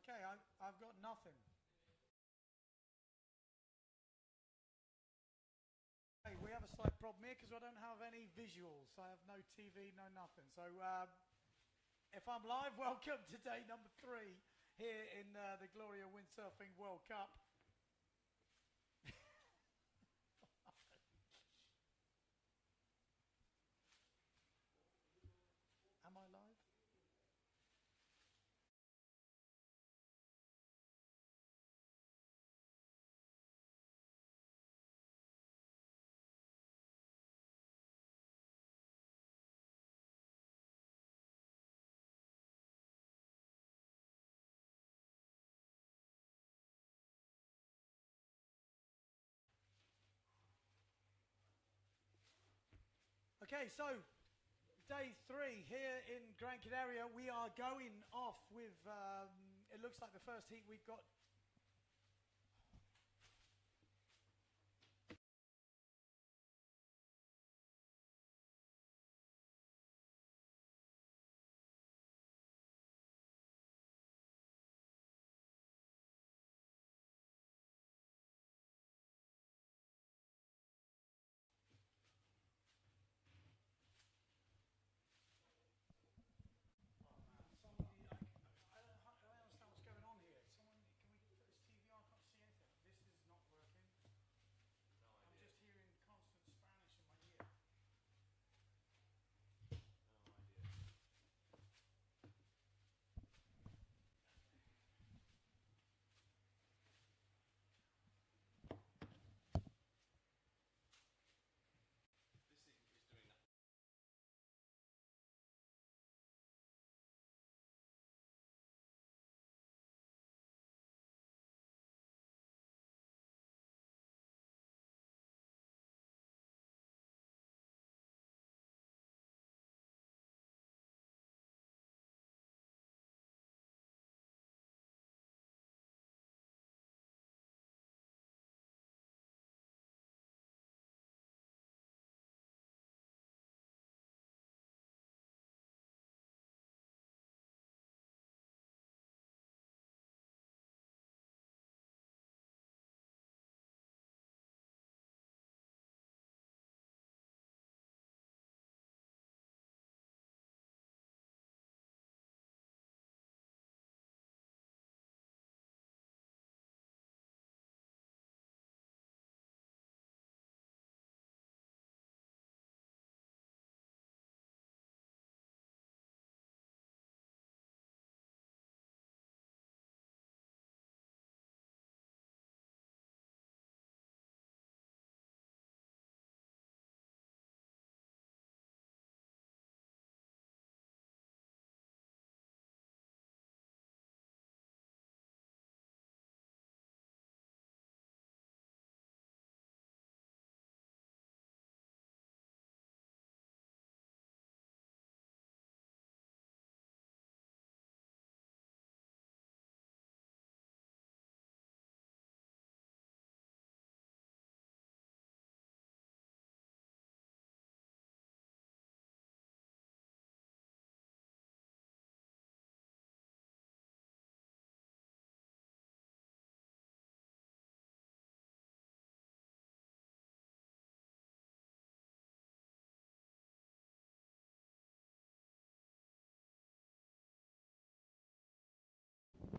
Okay, I've got nothing. Hey, we have a slight problem here because I don't have any visuals. I have no TV, no nothing. So if I'm live, welcome to day number 3 here in the Gloria Windsurfing World Cup. Am I live? Okay, so day 3 here in Gran Canaria. We are going off with, it looks like the first heat we've got.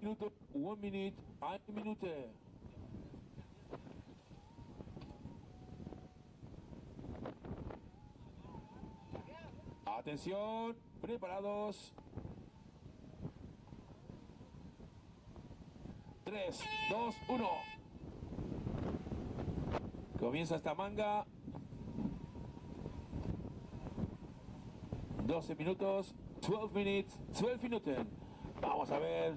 Minuto, 1 minute, 1 minute. Atención, preparados. 3, 2, 1. Comienza esta manga. 12 minutos, 12 minutes, 12 minuten. Vamos a ver.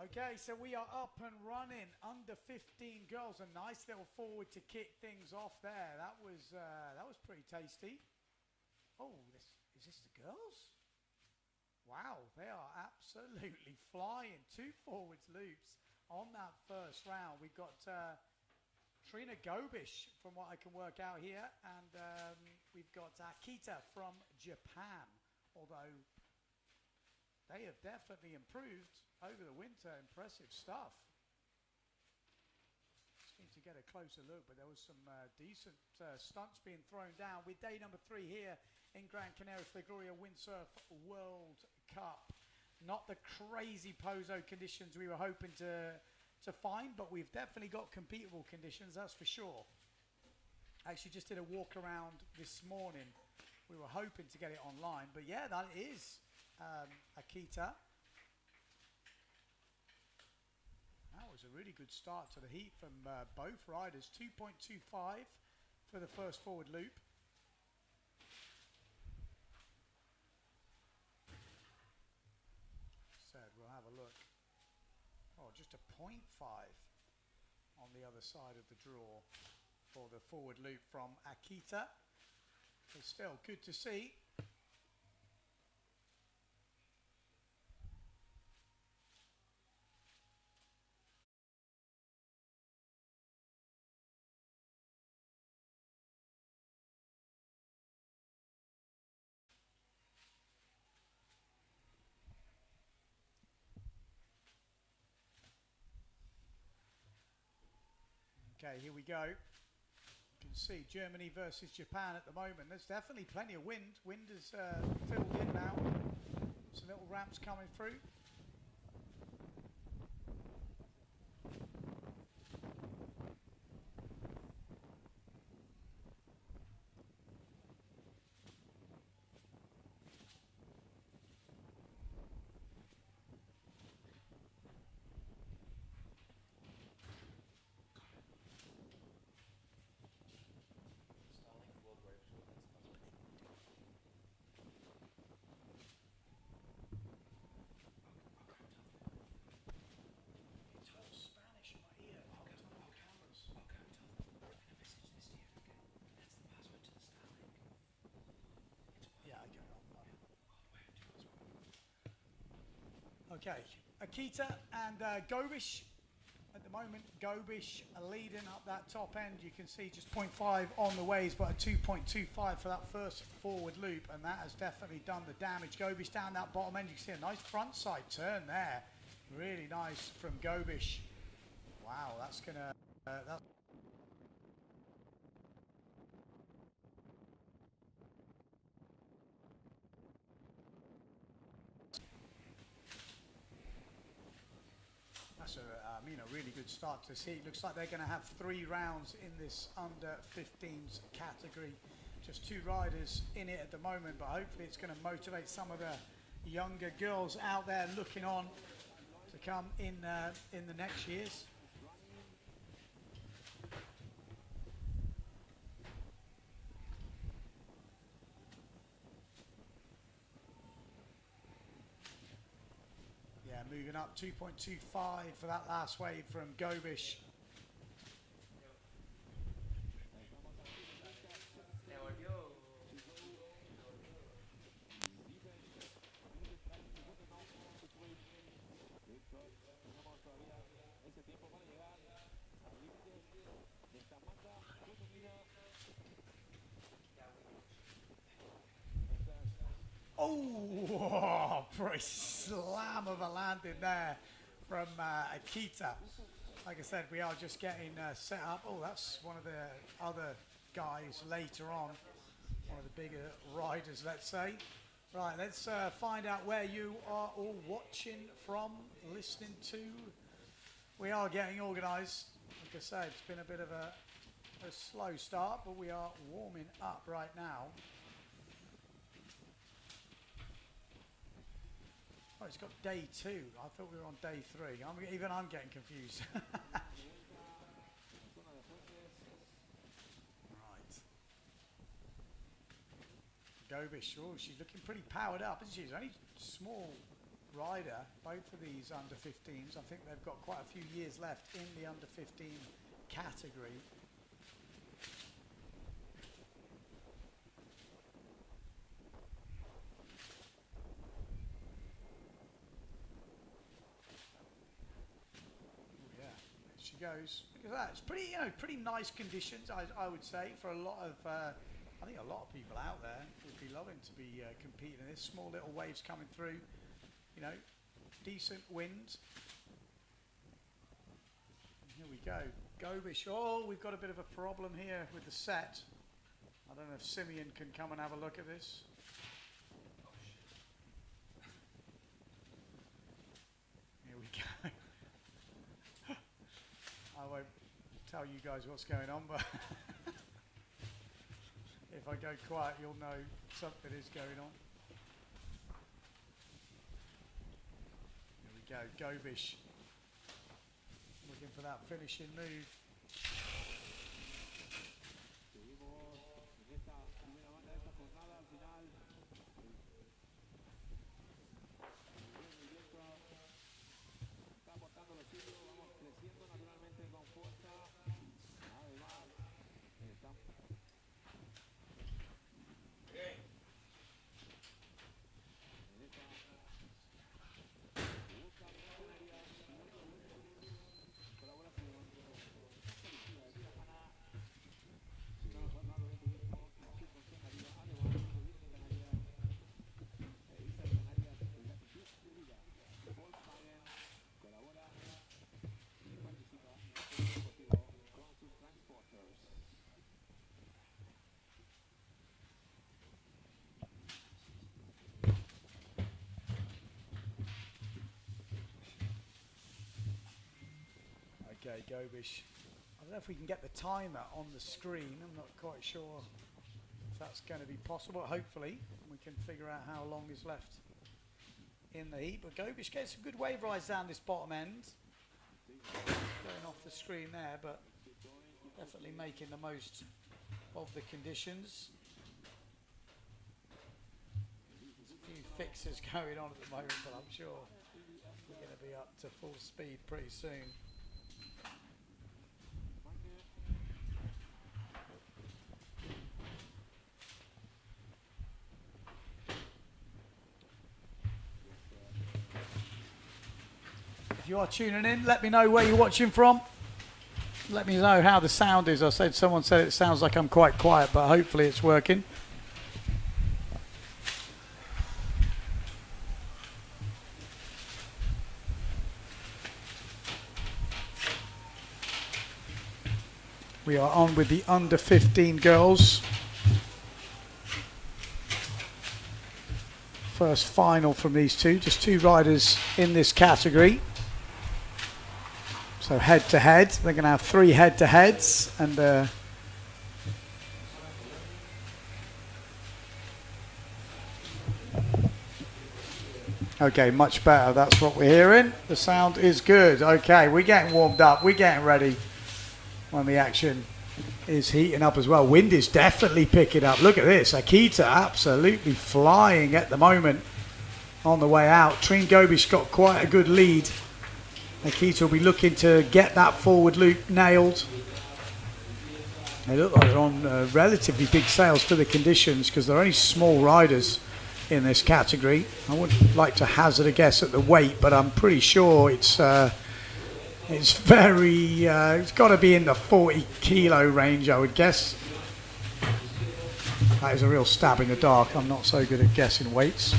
Okay, so we are up and running. Under 15 girls. A nice little forward to kick things off there. That was pretty tasty. Oh, is this the girls? Wow, they are absolutely flying. Two forwards loops on that first round. We've got Trina Gobish from what I can work out here, and we've got Akita from Japan, although they have definitely improved over the winter. Impressive stuff. Just need to get a closer look, but there was some decent stunts being thrown down with day number 3 here in Gran Canaria for the Gloria Windsurf World Cup. Not the crazy pozo conditions we were hoping to find, but we've definitely got competable conditions, that's for sure. I actually just did a walk around this morning. We were hoping to get it online, but yeah, that is Akita. That was a really good start to the heat from both riders. 2.25 for the first forward loop. Said we'll have a look. Oh, just a 0.5 on the other side of the draw for the forward loop from Akita. But still good to see. Okay, here we go. You can see Germany versus Japan at the moment. There's definitely plenty of wind. Wind is filled in now. Some little ramps coming through. Okay, Akita and Gobish at the moment. Gobish leading up that top end. You can see just 0.5 on the waves, but a 2.25 for that first forward loop, and that has definitely done the damage. Gobish down that bottom end. You can see a nice front side turn there. Really nice from Gobish. Wow, that's gonna. That's a really good start to see. It looks like they're going to have 3 rounds in this under 15s category. Just 2 riders in it at the moment, but hopefully it's going to motivate some of the younger girls out there looking on to come in the next years. Moving up 2.25 for that last wave from Gobish. Oh, pretty slam of a landing there from Akita. Like I said, we are just getting set up. Oh, that's one of the other guys later on. One of the bigger riders, let's say. Right, let's find out where you are all watching from, listening to. We are getting organised. Like I said, it's been a bit of a slow start, but we are warming up right now. Oh, it's got day 2. I thought we were on day 3. Even I'm getting confused. Right. Gobish, oh, she's looking pretty powered up, isn't she? She's only a small rider, both of these under 15s. I think they've got quite a few years left in the under 15 category. goes. Look at that. It's pretty, pretty nice conditions, I would say, for a lot of. I think a lot of people out there would be loving to be competing in this. Small little waves coming through. Decent wind. Here we go. Gobish. Oh, we've got a bit of a problem here with the set. I don't know if Simeon can come and have a look at this. Here we go. I won't tell you guys what's going on, but if I go quiet, you'll know something is going on. Here we go. Gobish. Looking for that finishing move. Okay, Gobish. I don't know if we can get the timer on the screen. I'm not quite sure if that's going to be possible. Hopefully, we can figure out how long is left in the heat. But Gobish gets some good wave rise down this bottom end. Going off the screen there, but definitely making the most of the conditions. There's a few fixes going on at the moment, but I'm sure we're going to be up to full speed pretty soon. If you are tuning in, let me know where you're watching from. Let me know how the sound is. Someone said it sounds like I'm quite quiet, but hopefully it's working. We are on with the under 15 girls. First final from these two, just two riders in this category. So head to head, they're going to have 3 head to heads, and okay, much better. That's what we're hearing. The sound is good. Okay, we're getting warmed up. We're getting ready when the action is heating up as well. Wind is definitely picking up. Look at this. Akita absolutely flying at the moment on the way out. Trine Gobish got quite a good lead. Akita will be looking to get that forward loop nailed. They look like they're on relatively big sails for the conditions because they're only small riders in this category. I wouldn't like to hazard a guess at the weight, but I'm pretty sure it's very, it's got to be in the 40 kilo range, I would guess. That is a real stab in the dark. I'm not so good at guessing weights.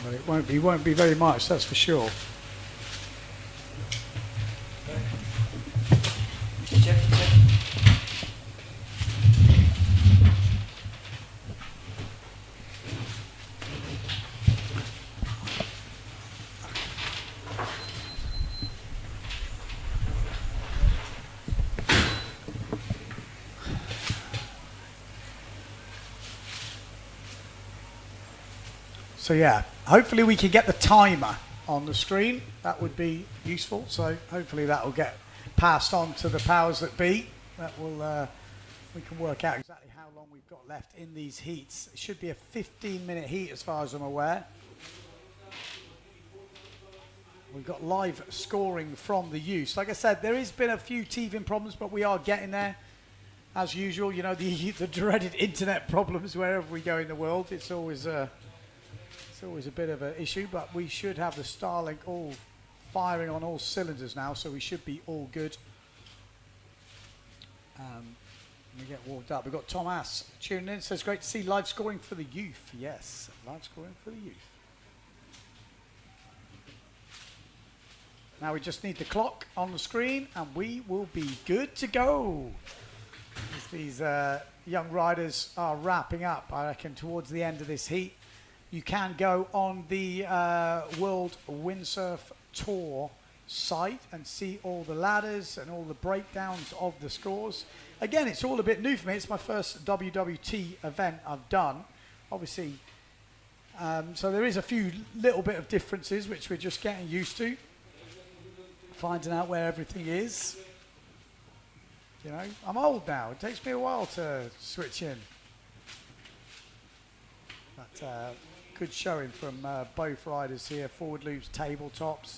But it won't be very much, that's for sure. So yeah, hopefully we can get the timer on the screen. That would be useful. So hopefully that will get passed on to the powers that be. That will we can work out exactly how long we've got left in these heats. It should be a 15-minute heat as far as I'm aware. We've got live scoring from the use. Like I said, there has been a few teething problems, but we are getting there. As usual, you know, the dreaded internet problems wherever we go in the world. It's always a bit of an issue, but we should have the Starlink all firing on all cylinders now, so we should be all good. We get warmed up. We've got Thomas tuning in. Says, great to see live scoring for the youth. Yes, live scoring for the youth. Now we just need the clock on the screen and we will be good to go. As these young riders are wrapping up, I reckon, towards the end of this heat. You can go on the World Windsurf Tour site and see all the ladders and all the breakdowns of the scores. Again, it's all a bit new for me. It's my first WWT event I've done, obviously. So there is a few little bit of differences which we're just getting used to. Finding out where everything is. You know, I'm old now. It takes me a while to switch in. But good showing from both riders here. Forward loops, tabletops,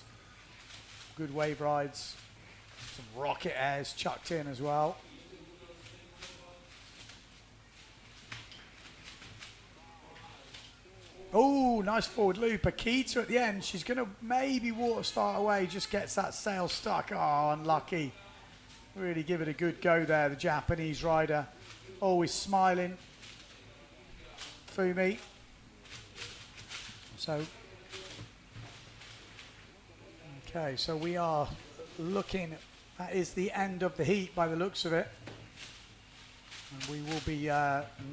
good wave rides, some rocket airs chucked in as well. Oh, nice forward loop. Akita at the end. She's going to maybe water start away. Just gets that sail stuck. Oh, unlucky. Really give it a good go there, the Japanese rider. Always smiling. Fumi. So, okay, so we are looking, that is the end of the heat by the looks of it. And we will be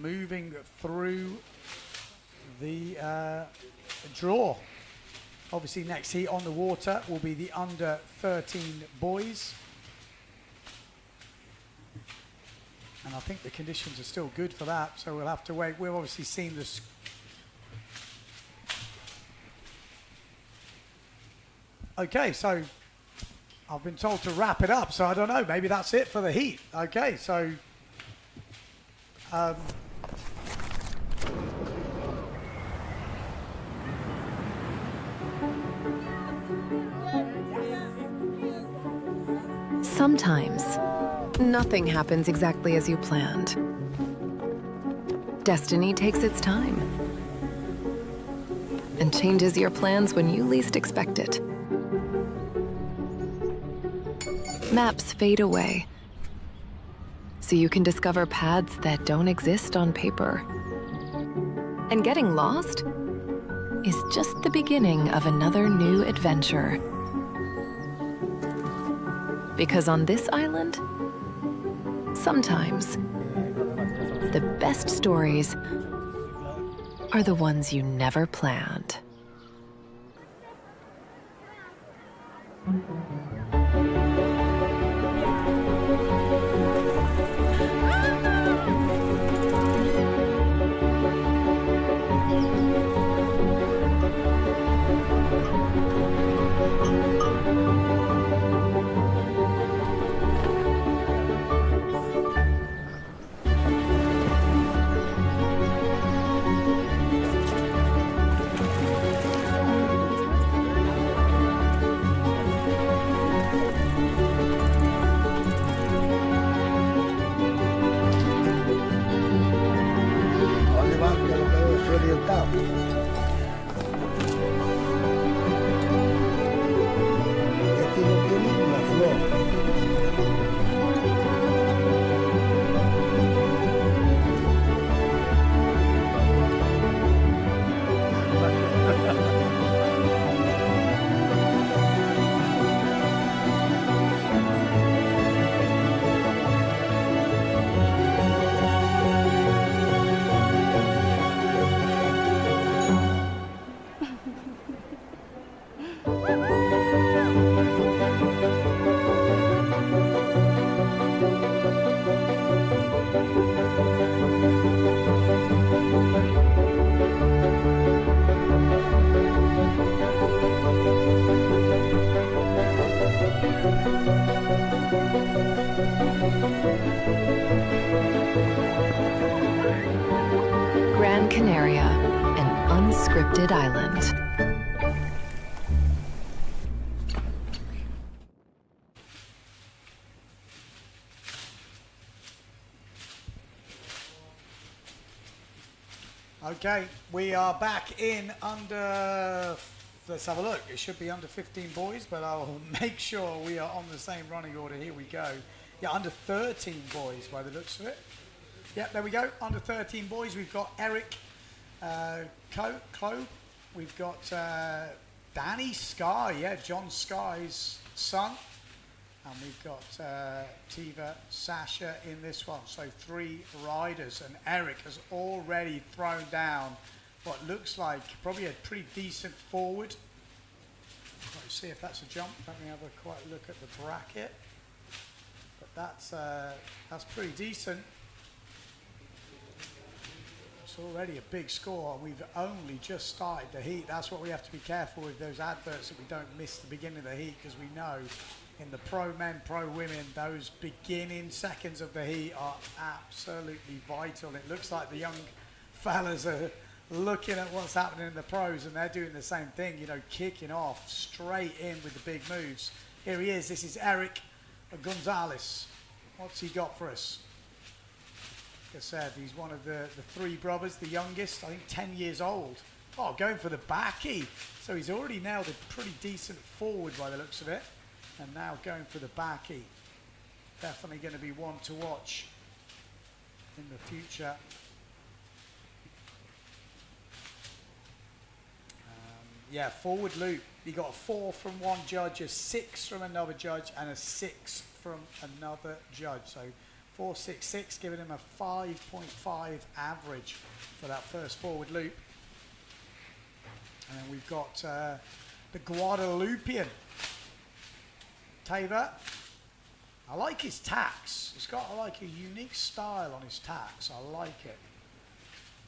moving through the draw. Obviously next heat on the water will be the under 13 boys. And I think the conditions are still good for that, so we'll have to wait. We've obviously seen this. Okay, so I've been told to wrap it up, so I don't know, maybe that's it for the heat. Okay, so sometimes, nothing happens exactly as you planned. Destiny takes its time and changes your plans when you least expect it. Maps fade away, so you can discover paths that don't exist on paper. And getting lost is just the beginning of another new adventure. Because on this island, sometimes the best stories are the ones you never planned. Gran Canaria, an unscripted island. okay, we are back in under let's have a look. It should be under 15 boys, but I'll make sure we are on the same running order. Here we go. Yeah, under 13 boys by the looks of it. Yeah, there we go. Under 13 boys. We've got Eric Clough. We've got Danny Sky. Yeah, John Sky's son. And we've got Tiva, Sasha in this one. So 3 riders. And Eric has already thrown down what looks like probably a pretty decent forward. Let's see if that's a jump. Let me have a quick look at the bracket. But that's pretty decent. It's already a big score. We've only just started the heat. That's what we have to be careful with, those adverts, that we don't miss the beginning of the heat, because we know in the pro men, pro women, those beginning seconds of the heat are absolutely vital. It looks like the young fellas are looking at what's happening in the pros, and they're doing the same thing, you know, kicking off straight in with the big moves. Here he is. This is Eric Gonzalez. What's he got for us? Like I said, he's one of the 3 brothers, the youngest, I think 10 years old. Oh, going for the backy. So he's already nailed a pretty decent forward by the looks of it. And now going for the backy. Definitely going to be one to watch in the future. Yeah, forward loop. He got a 4 from one judge, a 6 from another judge, and a 6 from another judge. So 4.66, giving him a 5.5 average for that first forward loop. And then we've got the Guadalupian, Tava. I like his tacks. He's got like a unique style on his tacks. I like it.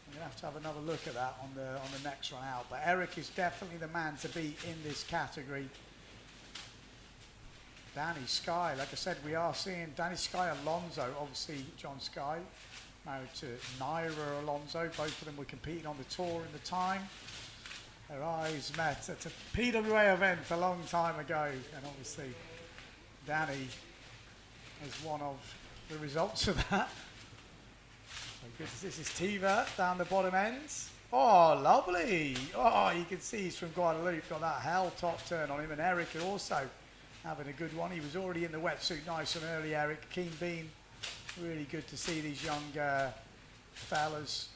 I'm gonna have to have another look at that on the next run out. But Eric is definitely the man to beat in this category. Danny Sky, like I said, we are seeing Danny Sky Alonso, obviously John Sky, married to Naira Alonso. Both of them were competing on the tour in the time. Their eyes met at a PWA event a long time ago, and obviously Danny is one of the results of that. So good. This is Tiva down the bottom ends. Oh, lovely. Oh, you can see he's from Guadalupe, got that hell top turn on him, and Eric also having a good one. He was already in the wetsuit nice and early, Eric. Keen bean. Really good to see these young fellas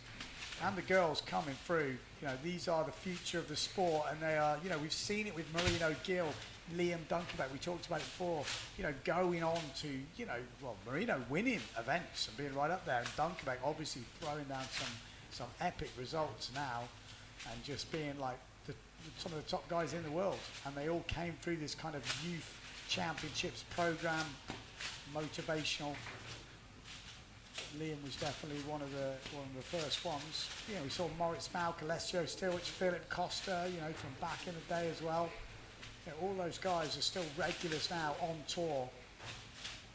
and the girls coming through. You know, these are the future of the sport, and they are, you know, we've seen it with Marino Gill, Liam Dunkerbeck, we talked about it before, you know, going on to, you know, well, Marino winning events and being right up there, and Dunkerbeck obviously throwing down some epic results now, and just being like some of the top guys in the world. And they all came through this kind of youth championships program, motivational. Liam was definitely one of the first ones. You know, we saw Moritz Malk, Alessio Stilwich, Philip Costa, you know, from back in the day as well. You know, all those guys are still regulars now on tour.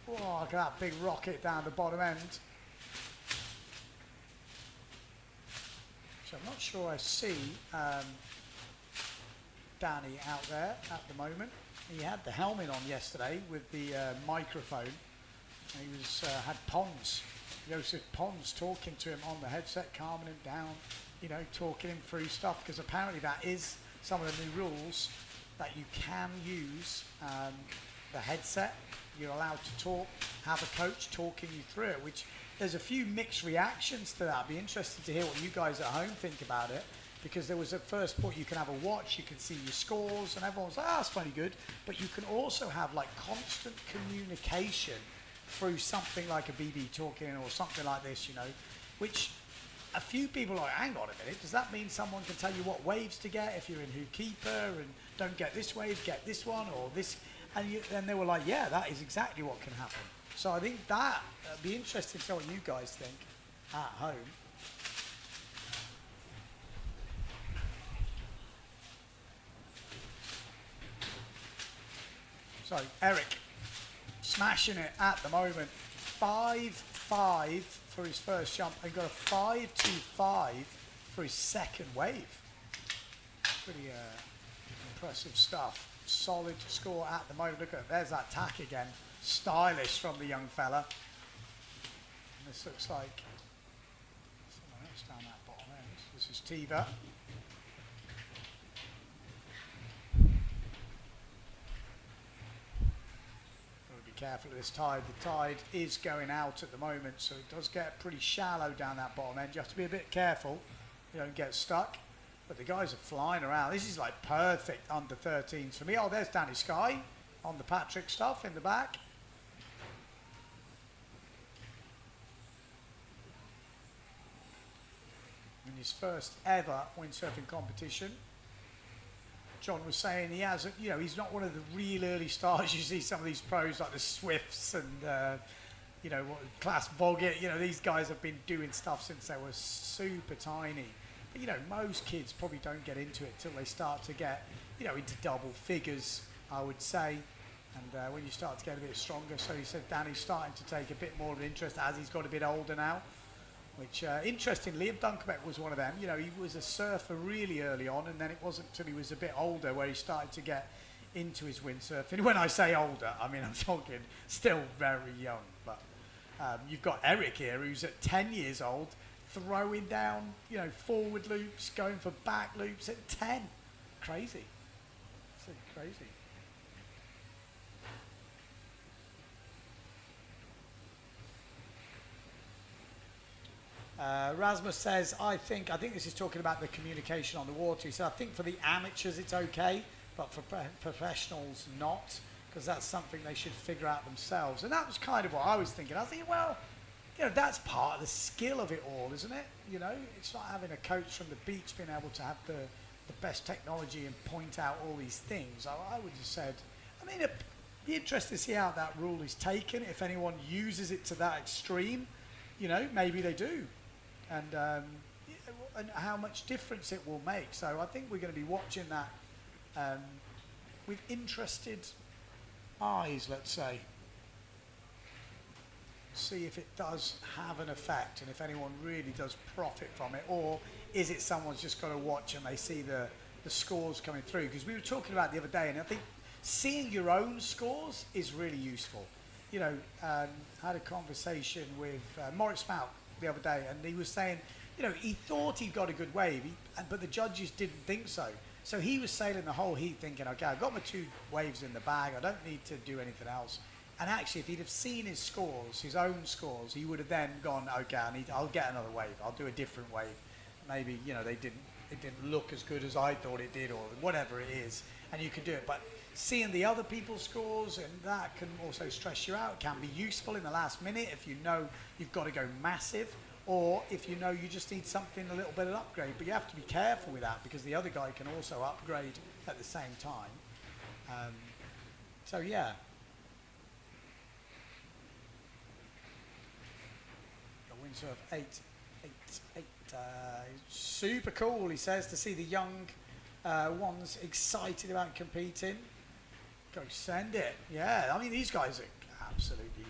Oh, look at that big rocket down the bottom end. So I'm not sure I see Danny out there at the moment. He had the helmet on yesterday with the microphone. He was had Pons, Joseph Pons, talking to him on the headset, calming him down, you know, talking him through stuff, because apparently that is some of the new rules, that you can use the headset. You're allowed to talk, have a coach talking you through it, which there's a few mixed reactions to that. I'd be interested to hear what you guys at home think about it. Because there was at first point you can have a watch, you can see your scores, and everyone's like, that's funny good. But you can also have like constant communication through something like a BB talking or something like this, you know, which a few people are like, hang on a minute, does that mean someone can tell you what waves to get if you're in Who Keeper and don't get this wave, get this one or this? And they were like, yeah, that is exactly what can happen. So I think that would be interesting to know what you guys think at home. So Eric, smashing it at the moment. 5.5 for his first jump, and got a 5.25 for his second wave. Pretty impressive stuff. Solid score at the moment. Look at, there's that tack again. Stylish from the young fella. And this looks like someone else down that bottom end. This is Tiva. careful of this tide. The tide is going out at the moment, so it does get pretty shallow down that bottom end. You have to be a bit careful you don't get stuck. But the guys are flying around. This is like perfect under 13s for me. Oh, there's Danny Sky on the Patrick stuff in the back. In his first ever windsurfing competition. John was saying he hasn't, you know, he's not one of the real early stars. You see some of these pros like the Swifts and, you know, Class Voggett, you know, these guys have been doing stuff since they were super tiny. But, you know, most kids probably don't get into it till they start to get, you know, into double figures, I would say. And when you start to get a bit stronger, so he said Danny's starting to take a bit more of an interest as he's got a bit older now. Which, interestingly, Liam Dunkerbeck was one of them. You know, he was a surfer really early on, and then it wasn't until he was a bit older where he started to get into his windsurfing. When I say older, I mean I'm talking still very young. But you've got Eric here, who's at 10 years old, throwing down, you know, forward loops, going for back loops at 10. Crazy. It's crazy. Rasmus says, I think this is talking about the communication on the water. He said, I think for the amateurs it's okay, but for professionals not, because that's something they should figure out themselves. And that was kind of what I was thinking. I was thinking, well, you know, that's part of the skill of it all, isn't it? You know, it's not having a coach from the beach being able to have the best technology and point out all these things. I would have said, I mean, it'd be interesting to see how that rule is taken. If anyone uses it to that extreme, you know, maybe they do. And how much difference it will make. So I think we're going to be watching that with interested eyes, let's say. See if it does have an effect and if anyone really does profit from it, or is it someone's just got to watch and they see the scores coming through. Because we were talking about the other day, and I think seeing your own scores is really useful. You know, had a conversation with Maurice Spout the other day, and he was saying, you know, he thought he got a good wave, but the judges didn't think so. So he was sailing the whole heat thinking, okay, I've got my 2 waves in the bag, I don't need to do anything else. And actually, if he'd have seen his scores, his own scores, he would have then gone, okay, I'll get another wave, I'll do a different wave. Maybe, you know, it didn't look as good as I thought it did, or whatever it is, and you can do it. But seeing the other people's scores, and that can also stress you out, can be useful in the last minute if you know you've got to go massive, or if you know you just need something a little bit of an upgrade. But you have to be careful with that, because the other guy can also upgrade at the same time. So yeah. Windsurf 888. Super cool, he says, to see the young ones excited about competing. Go send it. Yeah, I mean, these guys are absolutely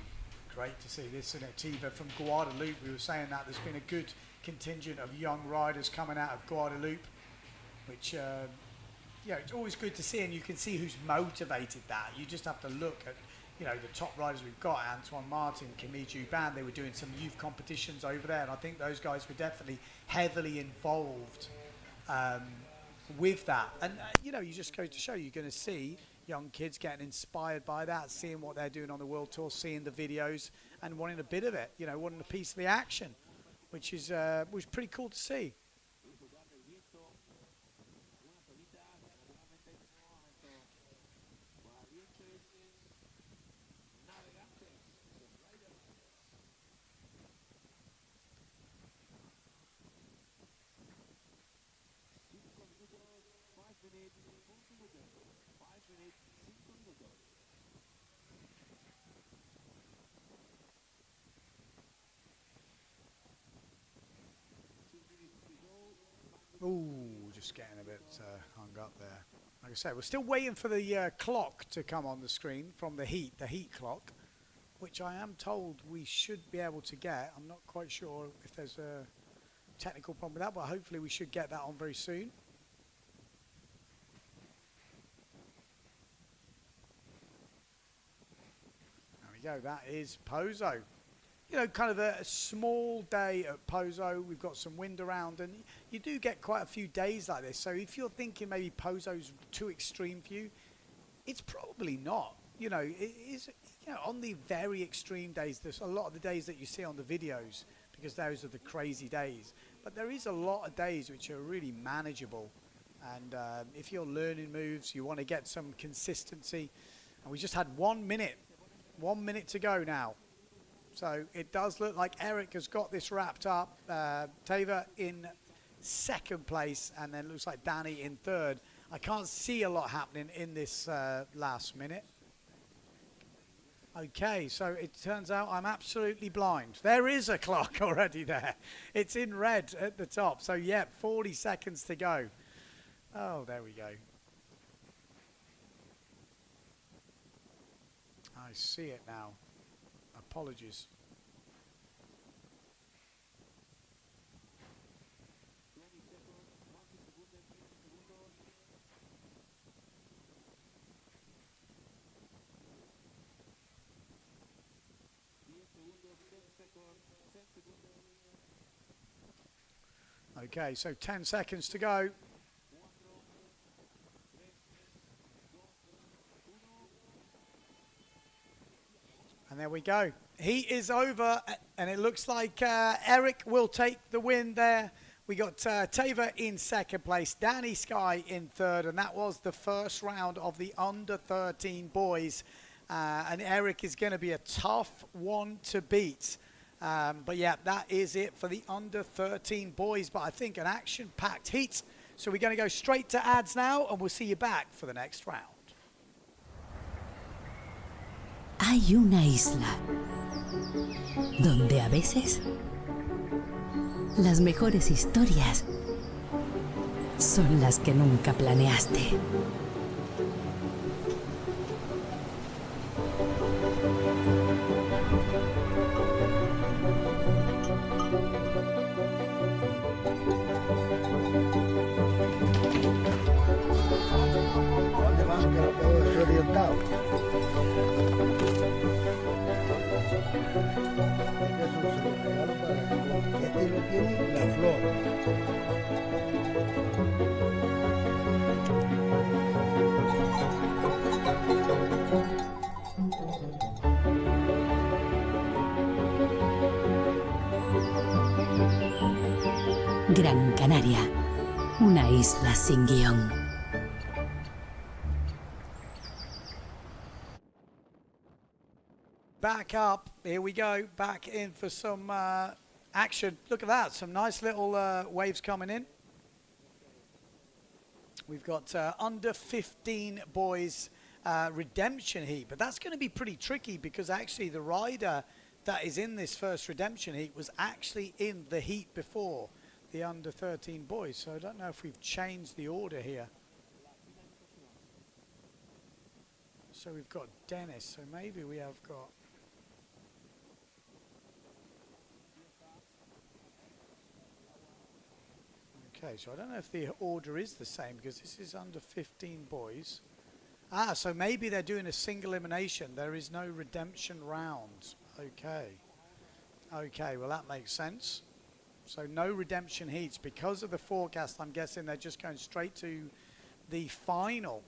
great to see this, isn't it? Tiva from Guadeloupe, we were saying that there's been a good contingent of young riders coming out of Guadeloupe, which, yeah, it's always good to see, and you can see who's motivated that. You just have to look at, you know, the top riders we've got, Antoine Martin, Kimiju Ban, they were doing some youth competitions over there, and I think those guys were definitely heavily involved with that. And, you know, you just go to show you're going to see young kids getting inspired by that, seeing what they're doing on the world tour, seeing the videos, and wanting a bit of it, you know, wanting a piece of the action, which is was pretty cool to see. Ooh, just getting a bit hung up there. Like I said, we're still waiting for the clock to come on the screen from the heat clock, which I am told we should be able to get. I'm not quite sure if there's a technical problem with that, but hopefully we should get that on very soon. There we go, that is Pozo. You know, kind of a small day at Pozo. We've got some wind around, and you do get quite a few days like this. So if you're thinking maybe Pozo's too extreme for you, it's probably not. you know, it is, you know, on the very extreme days, there's a lot of the days that you see on the videos, because those are the crazy days. But there is a lot of days which are really manageable. And if you're learning moves, you want to get some consistency. And we just had 1 minute. 1 minute to go now. So it does look like Eric has got this wrapped up. Tava in second place, and then looks like Danny in third. I can't see a lot happening in this last minute. Okay, so it turns out I'm absolutely blind. There is a clock already there. It's in red at the top. So, yeah, 40 seconds to go. Oh, there we go. I see it now. Apologies. Okay, so 10 seconds to go. And there we go. He is over, and it looks like Eric will take the win there. We got Tava in second place, Danny Sky in third, and that was the first round of the under-13 boys. And Eric is going to be a tough one to beat. But yeah, that is it for the under-13 boys. But I think an action-packed heat. So we're going to go straight to ads now, and we'll see you back for the next round. Hay una isla donde a veces las mejores historias son las que nunca planeaste. ¿Dónde vas? Que no puedo, estoy orientado. Este es un regalo para ti. Este lo tiene la flor. Gran Canaria, una isla sin guión. Back up, here we go, back in for some action. Look at that, some nice little waves coming in. We've got under 15 boys redemption heat, but that's going to be pretty tricky because actually the rider that is in this first redemption heat was actually in the heat before the under 13 boys, so I don't know if we've changed the order here. So we've got Dennis, so maybe we have got... Okay, so I don't know if the order is the same because this is under 15 boys. Ah, so maybe they're doing a single elimination. There is no redemption round. Okay. Okay, well that makes sense. So no redemption heats. Because of the forecast, I'm guessing they're just going straight to the final.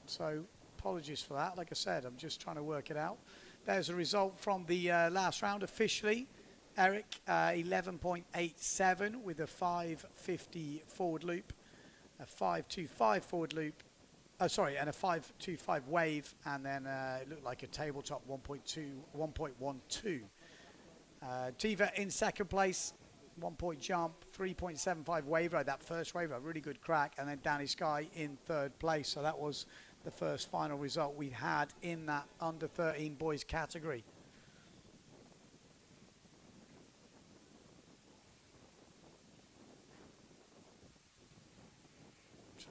So apologies for that. Like I said, I'm just trying to work it out. There's a result from the last round officially. Eric, 11.87 with a 550 forward loop, a 525 forward loop, and a 525 wave, and then it looked like a tabletop 1.12. Tiva in second place, 1 point jump, 3.75 wave ride, that first wave ride, really good crack, and then Danny Sky in third place. So that was the first final result we had in that under 13 boys category.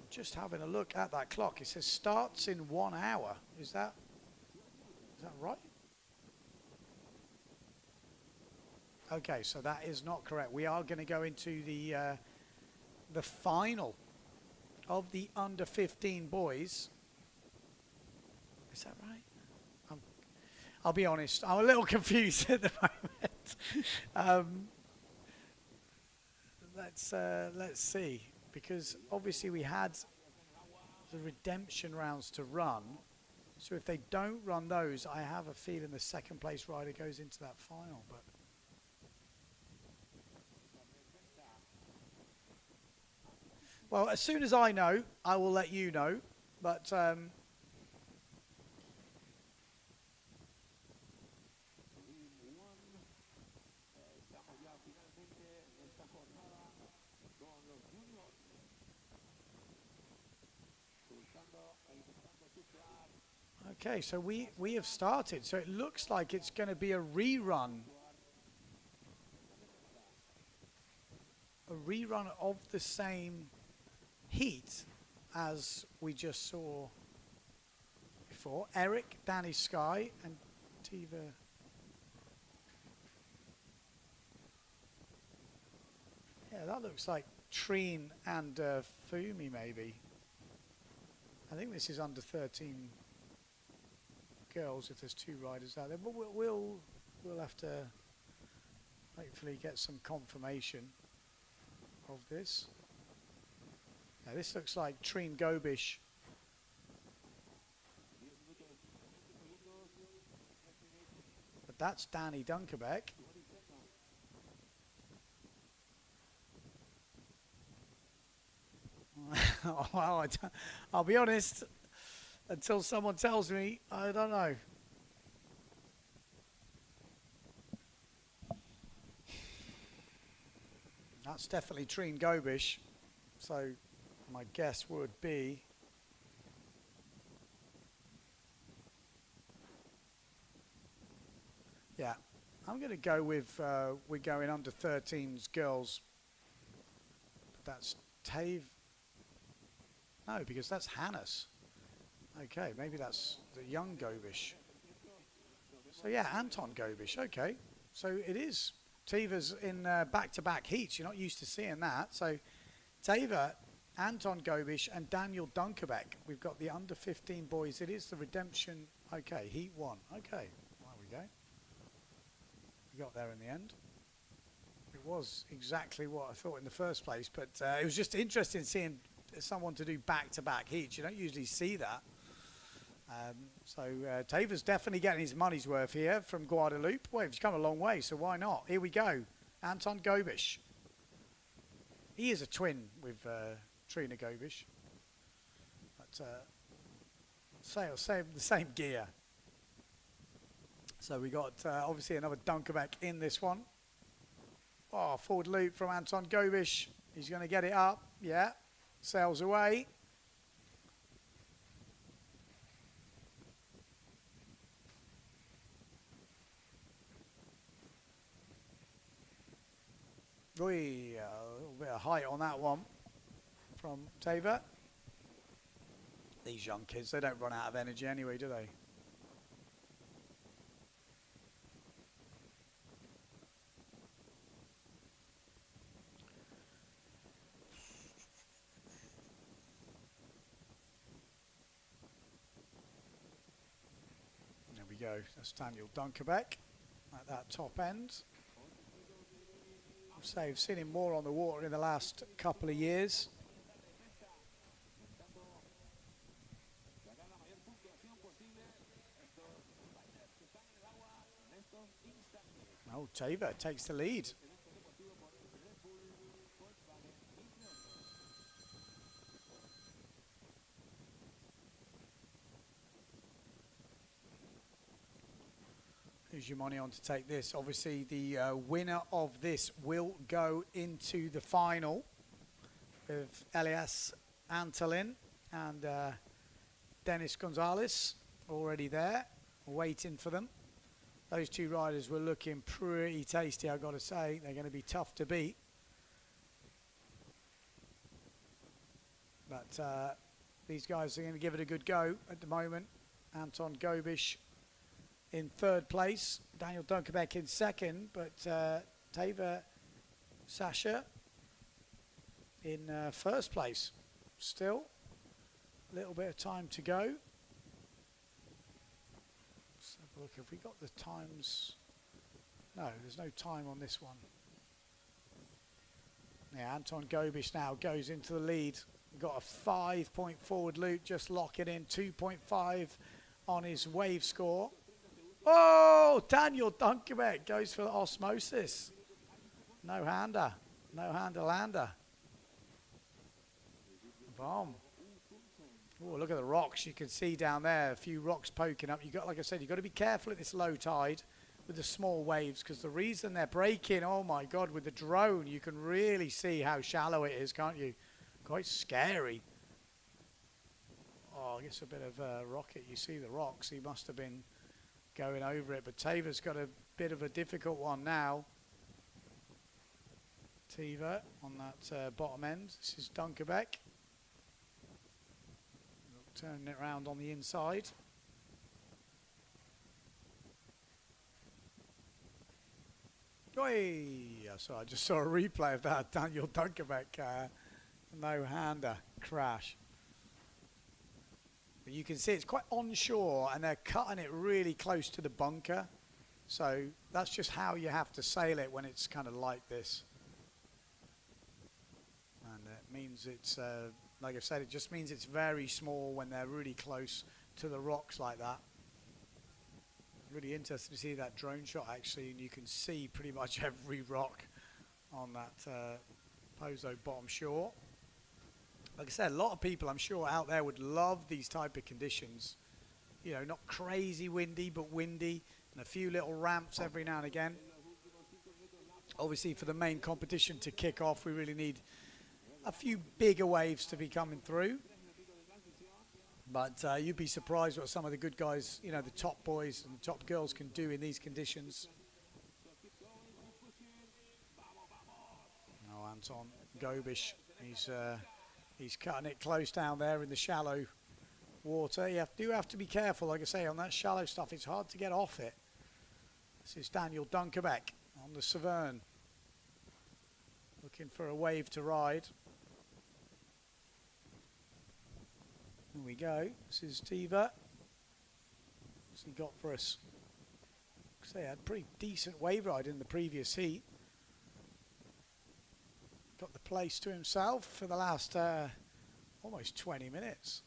Just having a look at that clock. It says starts in 1 hour. Is that right? Okay, so that is not correct. We are going to go into the final of the under 15 boys. Is that right? I'll be honest. I'm a little confused at the moment. Let's see. Because obviously we had the redemption rounds to run. So if they don't run those, I have a feeling the second place rider goes into that final. But well, as soon as I know, I will let you know. But okay, so we have started. So it looks like it's going to be a rerun. A rerun of the same heat as we just saw before. Eric, Danny Sky, and Tiva. Yeah, that looks like Treen and Fumi maybe. I think this is under 13 girls if there's two riders out there, but we'll have to hopefully get some confirmation of this. Now this looks like Treen Gobish. But that's Danny Dunkerbeck. Well, I'll be honest, until someone tells me, I don't know. That's definitely Treen Gobish, so my guess would be yeah, I'm going to go with we're going under 13s girls. But that's Tave. No, because that's Hannes. Okay, maybe that's the young Gobish. So yeah, Anton Gobish. Okay, so it is. Teva's in back-to-back heats. You're not used to seeing that. So Teva, Anton Gobish, and Daniel Dunkerbeck. We've got the under 15 boys. It is the redemption. Okay, heat one. Okay, there we go. We got there in the end. It was exactly what I thought in the first place, but it was just interesting seeing someone to do back-to-back heats. You don't usually see that. So Teva's definitely getting his money's worth here from Guadeloupe. Well, he's come a long way, so why not? Here we go. Anton Gobish. He is a twin with Trina Gobish. But the same gear. So we got obviously another Dunkerbeck in this one. Oh, forward loop from Anton Gobish. He's going to get it up. Yeah. Sails away. A little bit of height on that one from Teva. These young kids, they don't run out of energy anyway, do they? There we go. That's Daniel Dunkerbeck at that top end. So I've seen him more on the water in the last couple of years. Oh, Teva takes the lead. Who's your money on to take this? Obviously, the winner of this will go into the final with Elias Antolin and Dennis Gonzalez already there, waiting for them. Those two riders were looking pretty tasty, I've got to say. They're going to be tough to beat. But these guys are going to give it a good go at the moment. Anton Gobish in third place, Daniel Dunkerbeck in second, but Teva Sasha in first place. Still a little bit of time to go. Let's have a look. Have we got the times? No, there's no time on this one. Yeah, Anton Gobish now goes into the lead. Got a 5-point forward loop, just lock it in. 2.5 on his wave score. Oh, Daniel Dunkerbeck goes for the osmosis. No hander. No hander lander. Bomb. Oh, look at the rocks. You can see down there a few rocks poking up. You got, like I said, you've got to be careful at this low tide with the small waves, because the reason they're breaking, oh my God, with the drone, you can really see how shallow it is, can't you? Quite scary. Oh, I guess a bit of a rocket. You see the rocks. He must have been going over it, but Tava's got a bit of a difficult one now. Tava on that bottom end. This is Dunkerbeck. Turning it around on the inside. Oi! I just saw a replay of that Daniel Dunkerbeck no-hander crash. But you can see it's quite onshore and they're cutting it really close to the bunker. So that's just how you have to sail it when it's kind of like this. And it means it's... like I said, it just means it's very small when they're really close to the rocks like that. Really interesting to see that drone shot actually, and you can see pretty much every rock on that Pozo bottom shore. Like I said, a lot of people I'm sure out there would love these type of conditions. You know, not crazy windy, but windy, and a few little ramps every now and again. Obviously for the main competition to kick off, we really need a few bigger waves to be coming through, but you'd be surprised what some of the good guys, you know, the top boys and the top girls can do in these conditions. Oh, Anton Gobish, he's cutting it close down there in the shallow water. You do have to be careful, like I say, on that shallow stuff. It's hard to get off it. This is Daniel Dunkerbeck on the Severn, looking for a wave to ride. Here we go. This is Tiva. What's he got for us? Say, had a pretty decent wave ride in the previous heat. Got the place to himself for the last almost 20 minutes.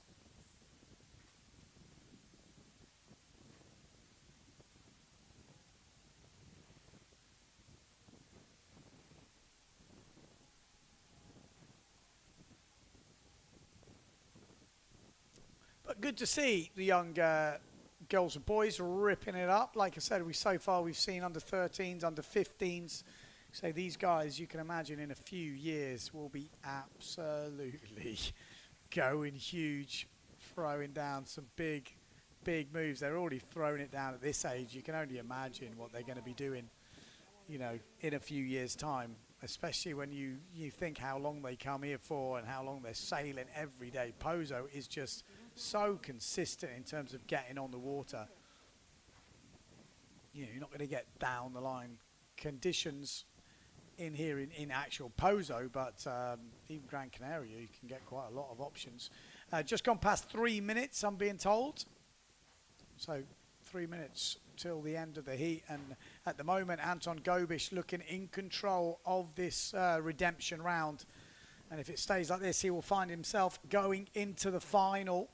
But good to see the young girls and boys ripping it up. Like I said, so far we've seen under 13s, under 15s. So these guys, you can imagine in a few years, will be absolutely going huge, throwing down some big moves. They're already throwing it down at this age. You can only imagine what they're going to be doing, you know, in a few years' time, especially when you think how long they come here for and how long they're sailing every day. Pozo is just so consistent in terms of getting on the water. You know, you're not going to get down the line conditions in here in actual Pozo, but even Gran Canaria, you can get quite a lot of options. Just gone past 3 minutes, I'm being told. So 3 minutes till the end of the heat, and at the moment Anton Gobish looking in control of this redemption round, and if it stays like this, he will find himself going into the final.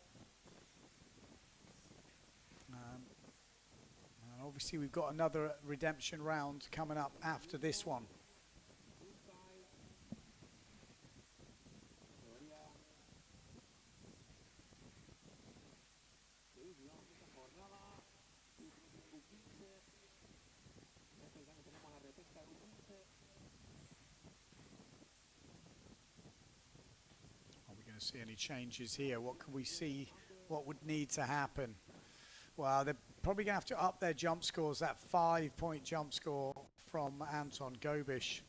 And obviously we've got another redemption round coming up after this one. See any changes here? What can we see? What would need to happen? Well, they're probably going to have to up their jump scores. That 5-point jump score from Anton Gobish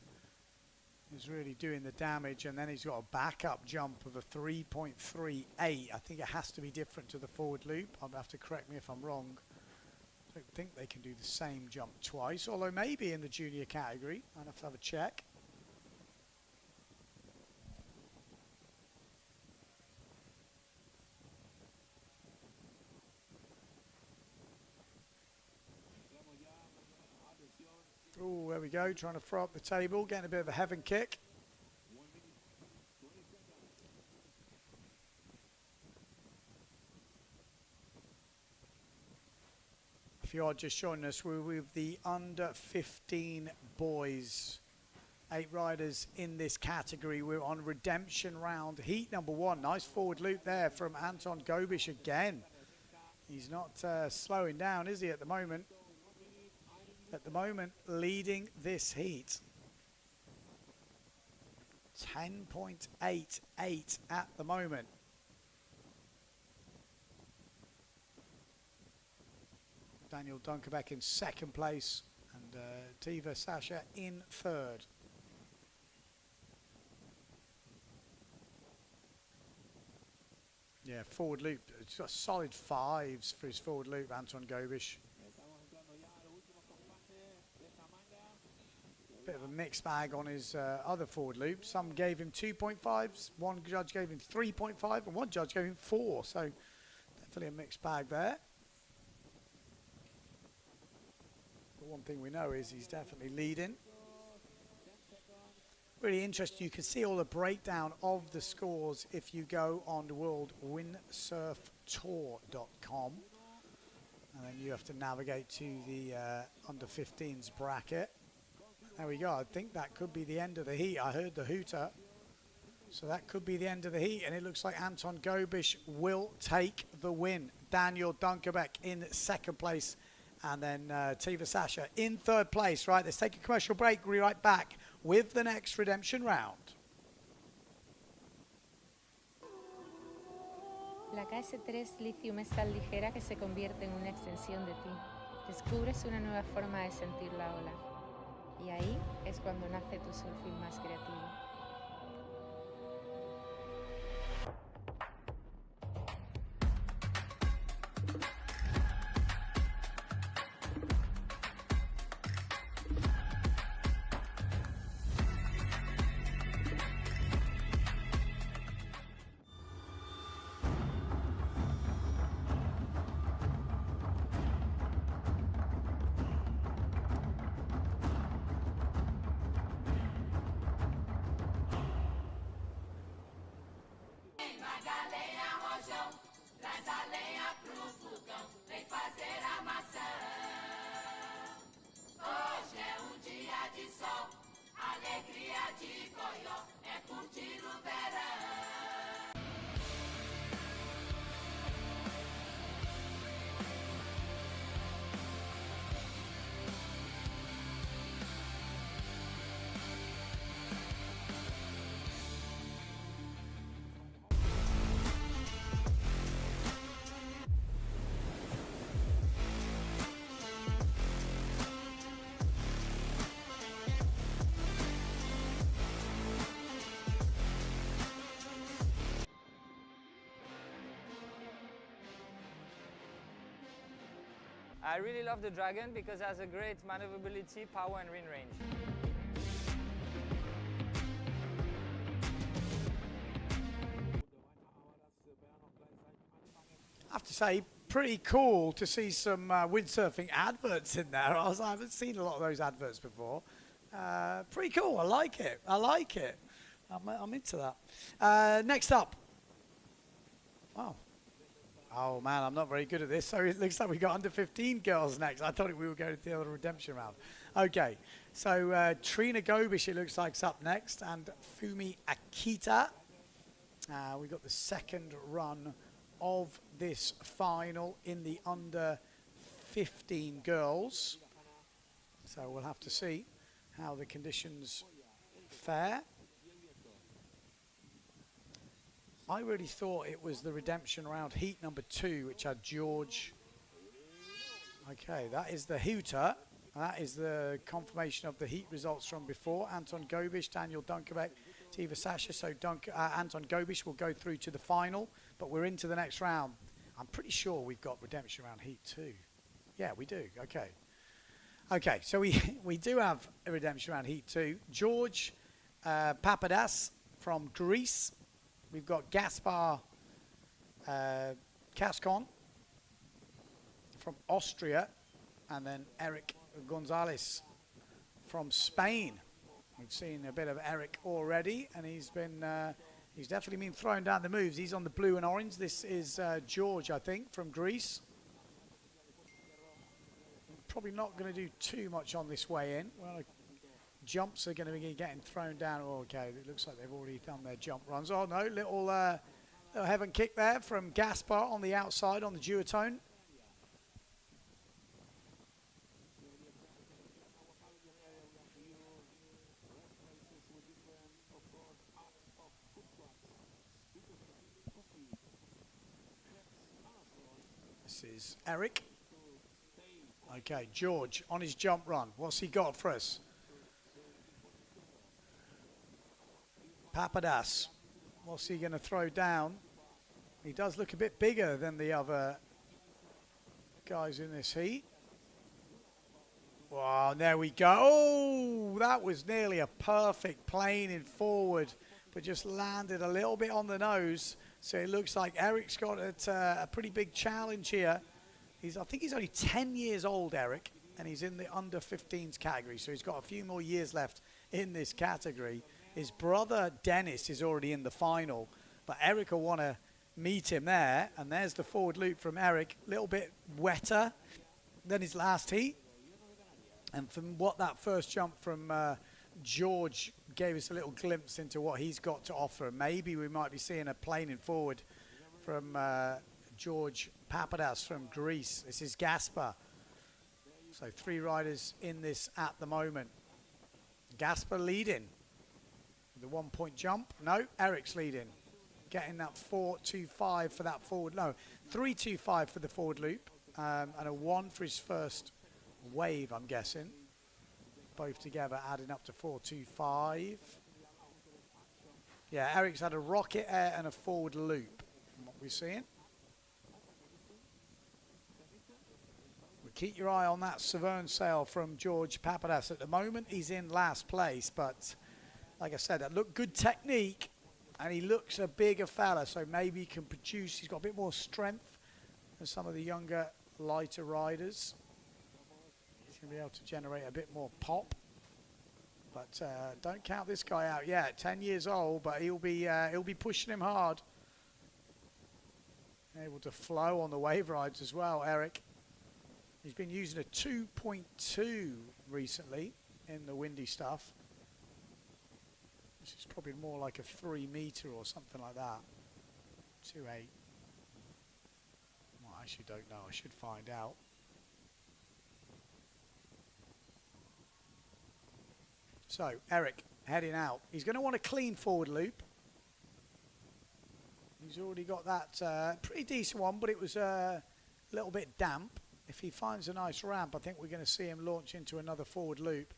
is really doing the damage, and then he's got a backup jump of a 3.38. I think it has to be different to the forward loop. I'll have to correct me if I'm wrong. I don't think they can do the same jump twice, although maybe in the junior category. I'll have to have a check. Oh, there we go, trying to throw up the table, getting a bit of a heaven kick. If you are just joining us, we're with the under 15 boys. 8 riders in this category. We're on redemption round, heat number 1. Nice forward loop there from Anton Gobish again. He's not slowing down, is he, at the moment? At the moment, leading this heat. 10.88 at the moment. Daniel Dunkerbeck in second place and Tiva Sasha in third. Yeah, forward loop. It's got solid 5s for his forward loop, Anton Gobish. Bit of a mixed bag on his other forward loop. Some gave him 2.5s, one judge gave him 3.5, and one judge gave him 4. So definitely a mixed bag there. But one thing we know is he's definitely leading. Really interesting. You can see all the breakdown of the scores if you go on the worldwindsurftour.com. And then you have to navigate to the under 15s bracket. There we go. I think that could be the end of the heat. I heard the hooter. So that could be the end of the heat. And it looks like Anton Gobish will take the win. Daniel Dunkerbeck in second place. And then Tiva Sasha in third place. Right, let's take a commercial break. We'll be right back with the next redemption round. La KS3 Lithium es tan ligera que se convierte en una extensión de ti. Descubres una nueva forma de sentir la ola. Y ahí es cuando nace tu surfing más creativo. I really love the Dragon because it has a great maneuverability, power and wind range. I have to say, pretty cool to see some windsurfing adverts in there. I haven't seen a lot of those adverts before. Pretty cool. I like it. I like it. I'm into that. Next up. Wow. Oh, man, I'm not very good at this. So it looks like we got under 15 girls next. I thought we were going to the other redemption round. Okay, so Trina Gobish, it looks like, is up next, and Fumi Akita. We got the second run of this final in the under 15 girls. So we'll have to see how the conditions fare. I really thought it was the redemption round heat number 2, which had George. Okay, that is the hooter. That is the confirmation of the heat results from before. Anton Gobish, Daniel Dunkerbeck, Tiva Sasha. So Anton Gobish will go through to the final, but we're into the next round. I'm pretty sure we've got redemption round heat 2. Yeah, we do. Okay. Okay, so we do have a redemption round heat 2. George Papadas from Greece. We've got Gaspar Cascon from Austria, and then Eric Gonzalez from Spain. We've seen a bit of Eric already, and he's definitely been throwing down the moves. He's on the blue and orange. This is George, I think, from Greece. probably not going to do too much on this way in. Well, jumps are going to be getting thrown down. Oh, okay, it looks like they've already done their jump runs. Oh no, little heaven kick there from Gaspar on the outside on the duotone. This is Eric. Okay, George on his jump run. What's he got for us? Papadas. What's he going to throw down? He does look a bit bigger than the other guys in this heat. Wow, there we go. Oh, that was nearly a perfect plane in forward, but just landed a little bit on the nose. So it looks like Eric's got a pretty big challenge here. I think he's only 10 years old, Eric, and he's in the under 15s category, so he's got a few more years left in this category. His brother Dennis is already in the final, but Eric will want to meet him there, and there's the forward loop from Eric, a little bit wetter than his last heat. And from what that first jump from George gave us a little glimpse into what he's got to offer. Maybe we might be seeing a plane in forward from George Papadas from Greece. This is Gaspar. So 3 riders in this at the moment. Gaspar leading. The 1 point jump. No, Eric's leading. Getting that 4.25 for that forward. No, 3.25 for the forward loop. And a 1 for his first wave, I'm guessing. Both together adding up to 4.25. Yeah, Eric's had a rocket air and a forward loop. What we're seeing. Keep your eye on that Severn sail from George Papadas. At the moment, he's in last place, but like I said, that looked good technique, and he looks a bigger fella, so maybe he can produce. He's got a bit more strength than some of the younger, lighter riders. He's going to be able to generate a bit more pop, but don't count this guy out yet. 10 years old, but he'll be pushing him hard. Able to flow on the wave rides as well, Eric. He's been using a 2.2 recently in the windy stuff. This is probably more like a 3 meter or something like that. 2.8. Well, I actually don't know. I should find out. So, Eric heading out. He's going to want a clean forward loop. He's already got that pretty decent one, but it was a little bit damp. If he finds a nice ramp, I think we're going to see him launch into another forward loop.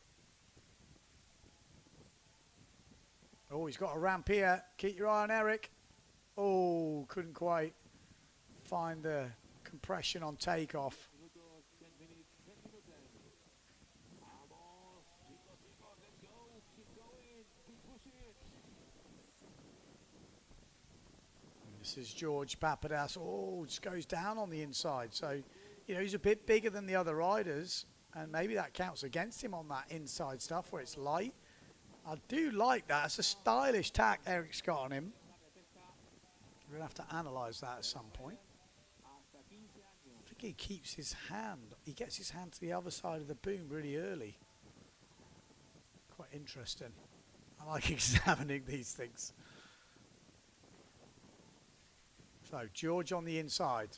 Oh, he's got a ramp here. Keep your eye on Eric. Oh, couldn't quite find the compression on takeoff. This is George Papadas. Oh, just goes down on the inside. So, you know, he's a bit bigger than the other riders, and maybe that counts against him on that inside stuff where it's light. I do like that. It's a stylish tack Eric's got on him. We're going to have to analyse that at some point. I think he keeps his hand. He gets his hand to the other side of the boom really early. Quite interesting. I like examining these things. So, George on the inside.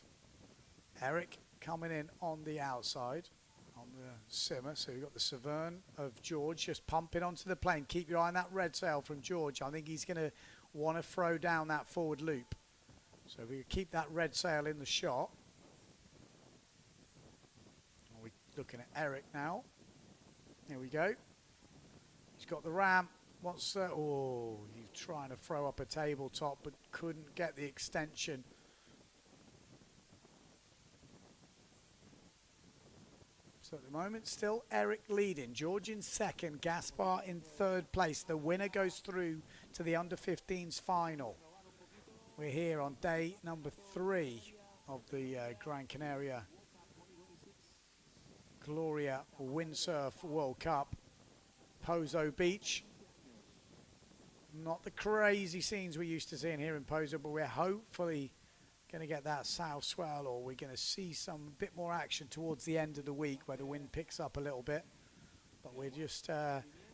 Eric coming in on the outside, on the simmer. So you've got the Severn of George just pumping onto the plane. Keep your eye on that red sail from George. I think he's going to want to throw down that forward loop. So we keep that red sail in the shot. We're looking at Eric now. Here we go. He's got the ramp. Oh, he's trying to throw up a tabletop, but couldn't get the extension. So at the moment, still Eric leading. George in second, Gaspar in third place. The winner goes through to the under-15s final. We're here on day number 3 of the Gran Canaria Gloria Windsurf World Cup. Pozo Beach. Not the crazy scenes we're used to seeing here in Pozo, but we're hopefully going to get that south swell, or we're going to see some bit more action towards the end of the week where the wind picks up a little bit. But we're just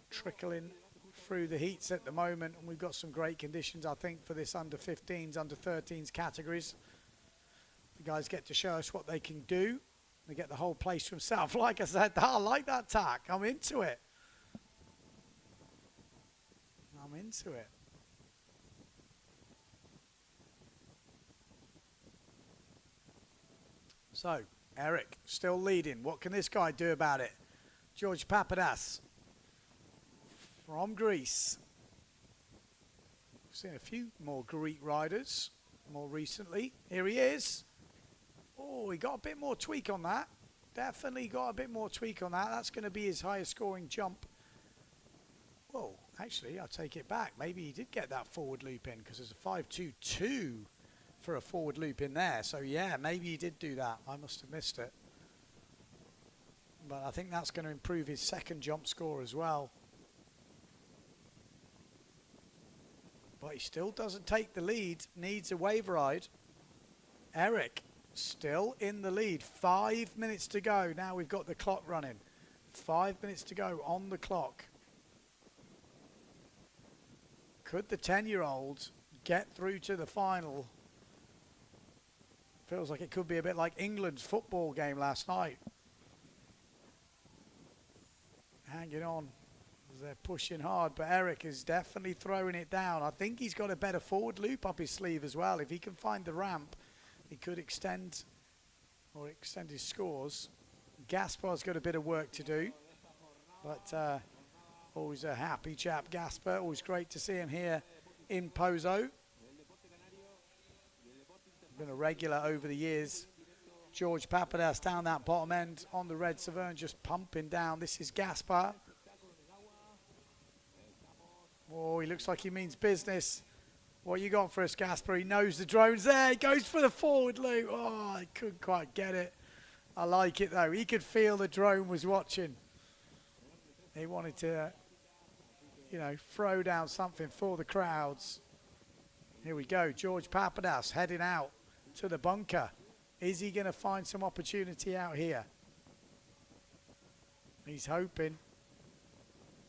trickling through the heats at the moment, and we've got some great conditions, I think, for this under 15s, under 13s categories. The guys get to show us what they can do. They get the whole place to themselves. Like I said, I like that tack. I'm into it. I'm into it. So, Eric, still leading. What can this guy do about it? George Papadas from Greece. We've seen a few more Greek riders more recently. Here he is. Oh, he got a bit more tweak on that. Definitely got a bit more tweak on that. That's going to be his highest scoring jump. Whoa, actually, I'll take it back. Maybe he did get that forward loop in, because there's a 5.22 for a forward loop in there. So, yeah, maybe he did do that. I must have missed it. But I think that's going to improve his second jump score as well. But he still doesn't take the lead. Needs a wave ride. Eric still in the lead. 5 minutes to go. Now we've got the clock running. 5 minutes to go on the clock. Could the 10-year-old get through to the final? Feels like it could be a bit like England's football game last night. Hanging on as they're pushing hard, but Eric is definitely throwing it down. I think he's got a better forward loop up his sleeve as well. If he can find the ramp, he could extend his scores. Gaspar's got a bit of work to do, but always a happy chap, Gaspar. Always great to see him here in Pozo. Been a regular over the years. George Papadas down that bottom end on the red Severn, just pumping down. This is Gaspar. Oh, he looks like he means business. What you got for us, Gaspar? He knows the drone's there. He goes for the forward loop. Oh, I couldn't quite get it. I like it, though. He could feel the drone was watching. He wanted to, you know, throw down something for the crowds. Here we go. George Papadas heading out to the bunker. Is he going to find some opportunity out here? He's hoping.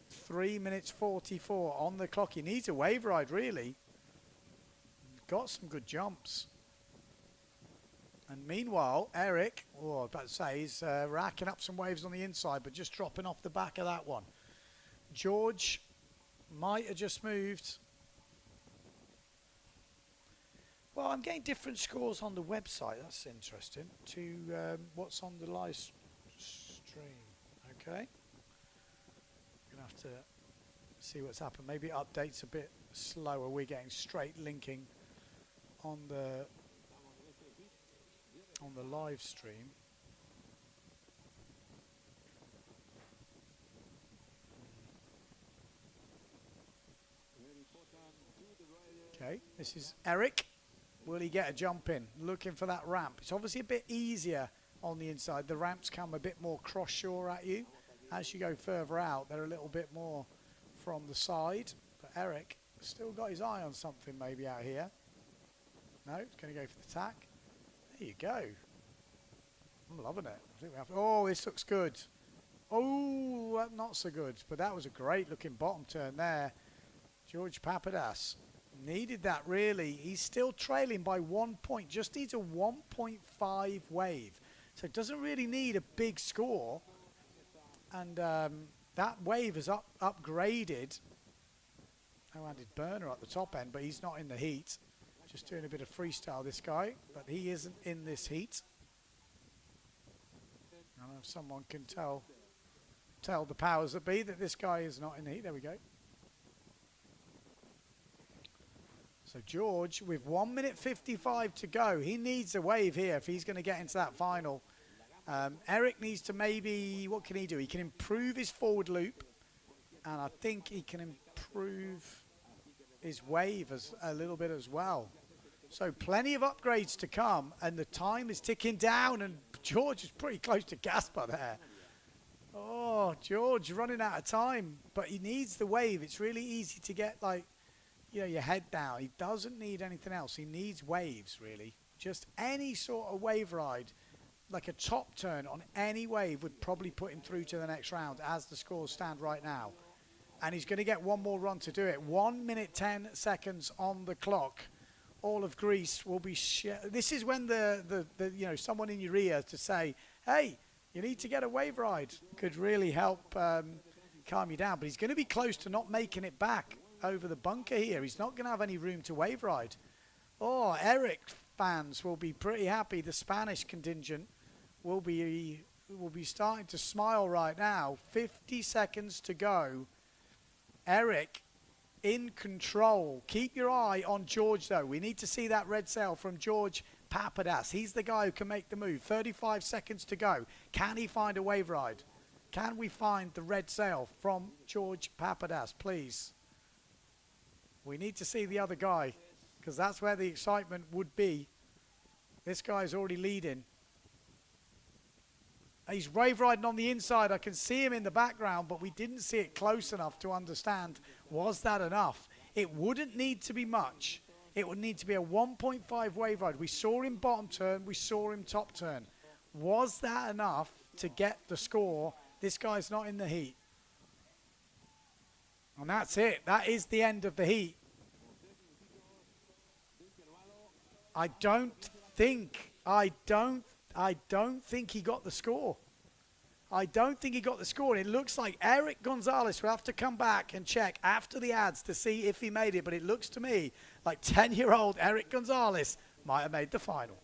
3 minutes 44 on the clock. He needs a wave ride, really. Got some good jumps. And meanwhile, Eric, I was about to say, he's racking up some waves on the inside, but just dropping off the back of that one. George might have just moved. Well, I'm getting different scores on the website. That's interesting. To what's on the live stream. Okay. Going to have to see what's happened. Maybe it updates a bit slower. We're getting straight linking on the live stream. Okay, this is Eric. Will he get a jump in? Looking for that ramp. It's obviously a bit easier on the inside. The ramps come a bit more cross-shore at you. As you go further out, they're a little bit more from the side. But Eric still got his eye on something maybe out here. No, he's going to go for the tack. There you go. I'm loving it. I think we have to, oh, this looks good. Oh, not so good. But that was a great looking bottom turn there. George Papadas needed that, really. He's still trailing by 1 point. Just needs a 1.5 wave. So it doesn't really need a big score. And that wave is upgraded. No-handed burner at the top end, but he's not in the heat. Just doing a bit of freestyle, this guy. But he isn't in this heat. I don't know if someone can tell the powers that be that this guy is not in the heat. There we go. So George, with 1 minute 55 to go, he needs a wave here if he's going to get into that final. Eric needs to maybe, what can he do? He can improve his forward loop, and I think he can improve his wave a little bit as well. So plenty of upgrades to come, and the time is ticking down, and George is pretty close to Gaspar there. Oh, George running out of time, but he needs the wave. It's really easy to get, like, you know, your head down. He doesn't need anything else. He needs waves, really. just any sort of wave ride, like a top turn on any wave would probably put him through to the next round as the scores stand right now. And he's going to get one more run to do it. 1 minute 10 seconds on the clock. All of Greece will be this is when the you know, someone in your ear to say, hey, you need to get a wave ride, could really help calm you down. But he's going to be close to not making it back over the bunker here. He's not going to have any room to wave ride. Oh, Eric fans will be pretty happy. The Spanish contingent will be starting to smile right now. 50 seconds to go. Eric in control. Keep your eye on George, though. We need to see that red sail from George Papadas. He's the guy who can make the move. 35 seconds to go. Can he find a wave ride? Can we find the red sail from George Papadas, please? We need to see the other guy, because that's where the excitement would be. This guy's already leading. He's wave riding on the inside. I can see him in the background, but we didn't see it close enough to understand, was that enough? It wouldn't need to be much. It would need to be a 1.5 wave ride. We saw him bottom turn. We saw him top turn. Was that enough to get the score? This guy's not in the heat. And that's it. That is the end of the heat. I don't think he got the score. I don't think he got the score. It looks like Eric Gonzalez will have to come back and check after the ads to see if he made it. But it looks to me like 10-year-old Eric Gonzalez might have made the final.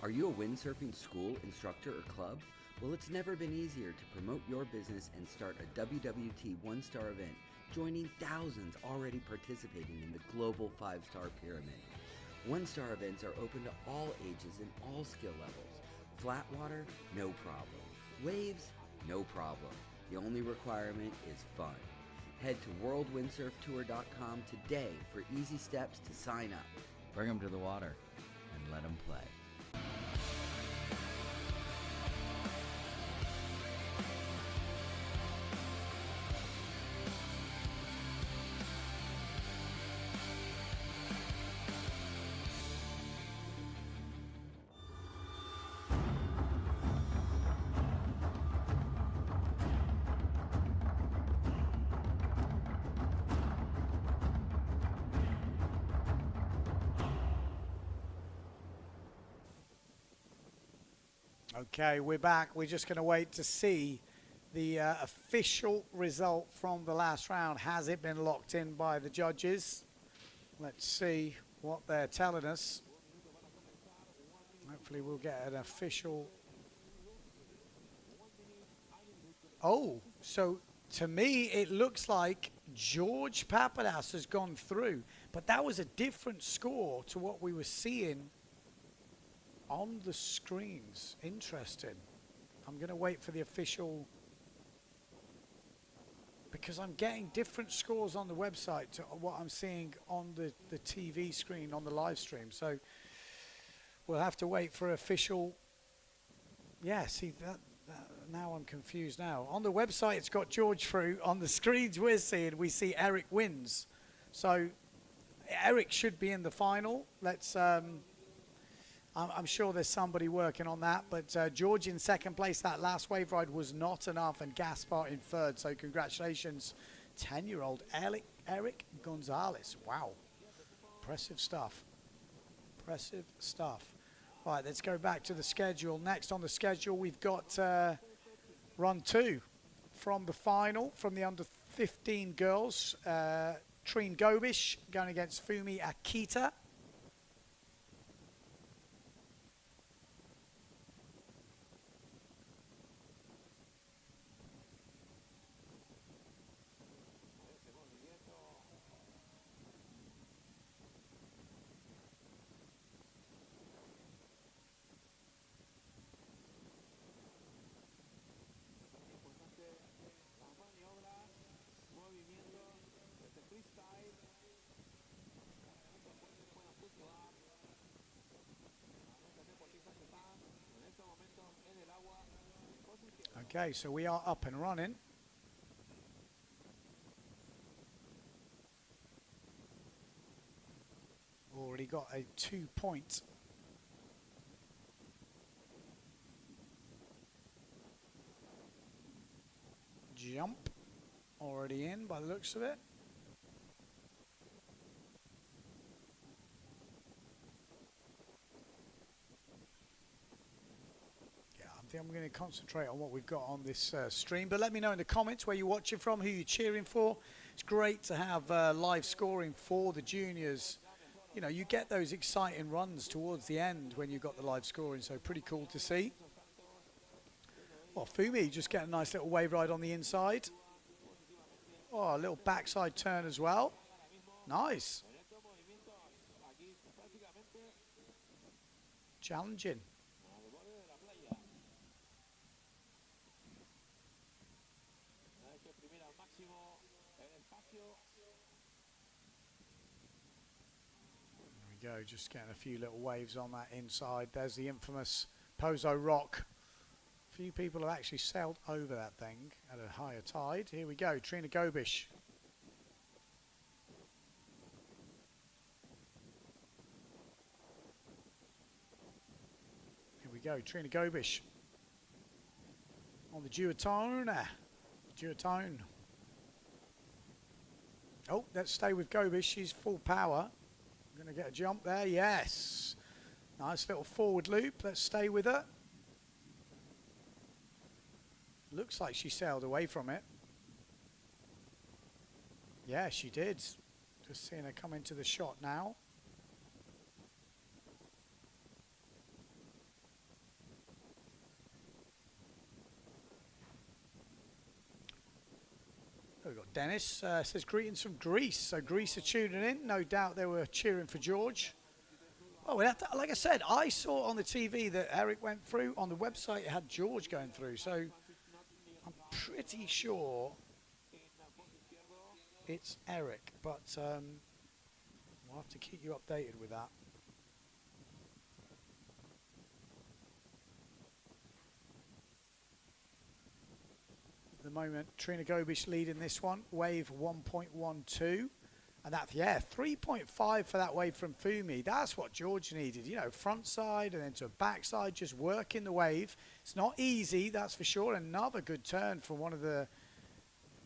Are you a windsurfing school, instructor, or club? Well, it's never been easier to promote your business and start a WWT one-star event, joining thousands already participating in the global 5-star pyramid. One-star events are open to all ages and all skill levels. Flat water? No problem. Waves? No problem. The only requirement is fun. Head to worldwindsurftour.com today for easy steps to sign up. Bring them to the water and let them play. Okay, we're back. We're just going to wait to see the official result from the last round. Has it been locked in by the judges? Let's see what they're telling us. Hopefully we'll get an official. Oh, so to me it looks like George Papadas has gone through, but that was a different score to what we were seeing on the screens. Interesting. I'm going to wait for the official, because I'm getting different scores on the website to what I'm seeing on the TV screen on the live stream. So we'll have to wait for official. Yeah, see that now I'm confused now. On the website it's got George through. On the screens we're seeing, we see Eric wins. So Eric should be in the final. Let's I'm sure there's somebody working on that, but George in second place. That last wave ride was not enough, and Gaspar in third. So congratulations, 10-year-old Eric Gonzalez. Wow, impressive stuff. Impressive stuff. All right, let's go back to the schedule. Next on the schedule, we've got run 2 from the final, from the under-15 girls. Trine Gobish going against Fumi Akita. Okay, so we are up and running. Already got a 2-point jump already in by the looks of it. Yeah, I think I'm going to concentrate on what we've got on this stream, but let me know in the comments where you're watching from, who you're cheering for. It's great to have live scoring for the juniors. You know, you get those exciting runs towards the end when you've got the live scoring, so pretty cool to see. Well, Fumi just getting a nice little wave ride on the inside. Oh, a little backside turn as well. Nice. Challenging. There we go, just getting a few little waves on that inside. There's the infamous Pozo Rock. A few people have actually sailed over that thing at a higher tide. Here we go, Trina Gobish. Here we go, Trina Gobish on the duotone. Duotone. Oh, let's stay with Gobish. She's full power. Going to get a jump there. Yes. Nice little forward loop. Let's stay with her. Looks like she sailed away from it. Yeah, she did. Just seeing her come into the shot now. We've got Dennis, says greetings from Greece. So Greece are tuning in. No doubt they were cheering for George. Oh, we have to, like I said, I saw on the TV that Eric went through. On the website, it had George going through. So I'm pretty sure it's Eric. But we'll have to keep you updated with that. At the moment, Trina Gobish leading this one, wave 1.12, and that's, yeah, 3.5 for that wave from Fumi. That's what George needed, you know, front side and then to a back side, just working the wave. It's not easy, that's for sure. Another good turn from one of the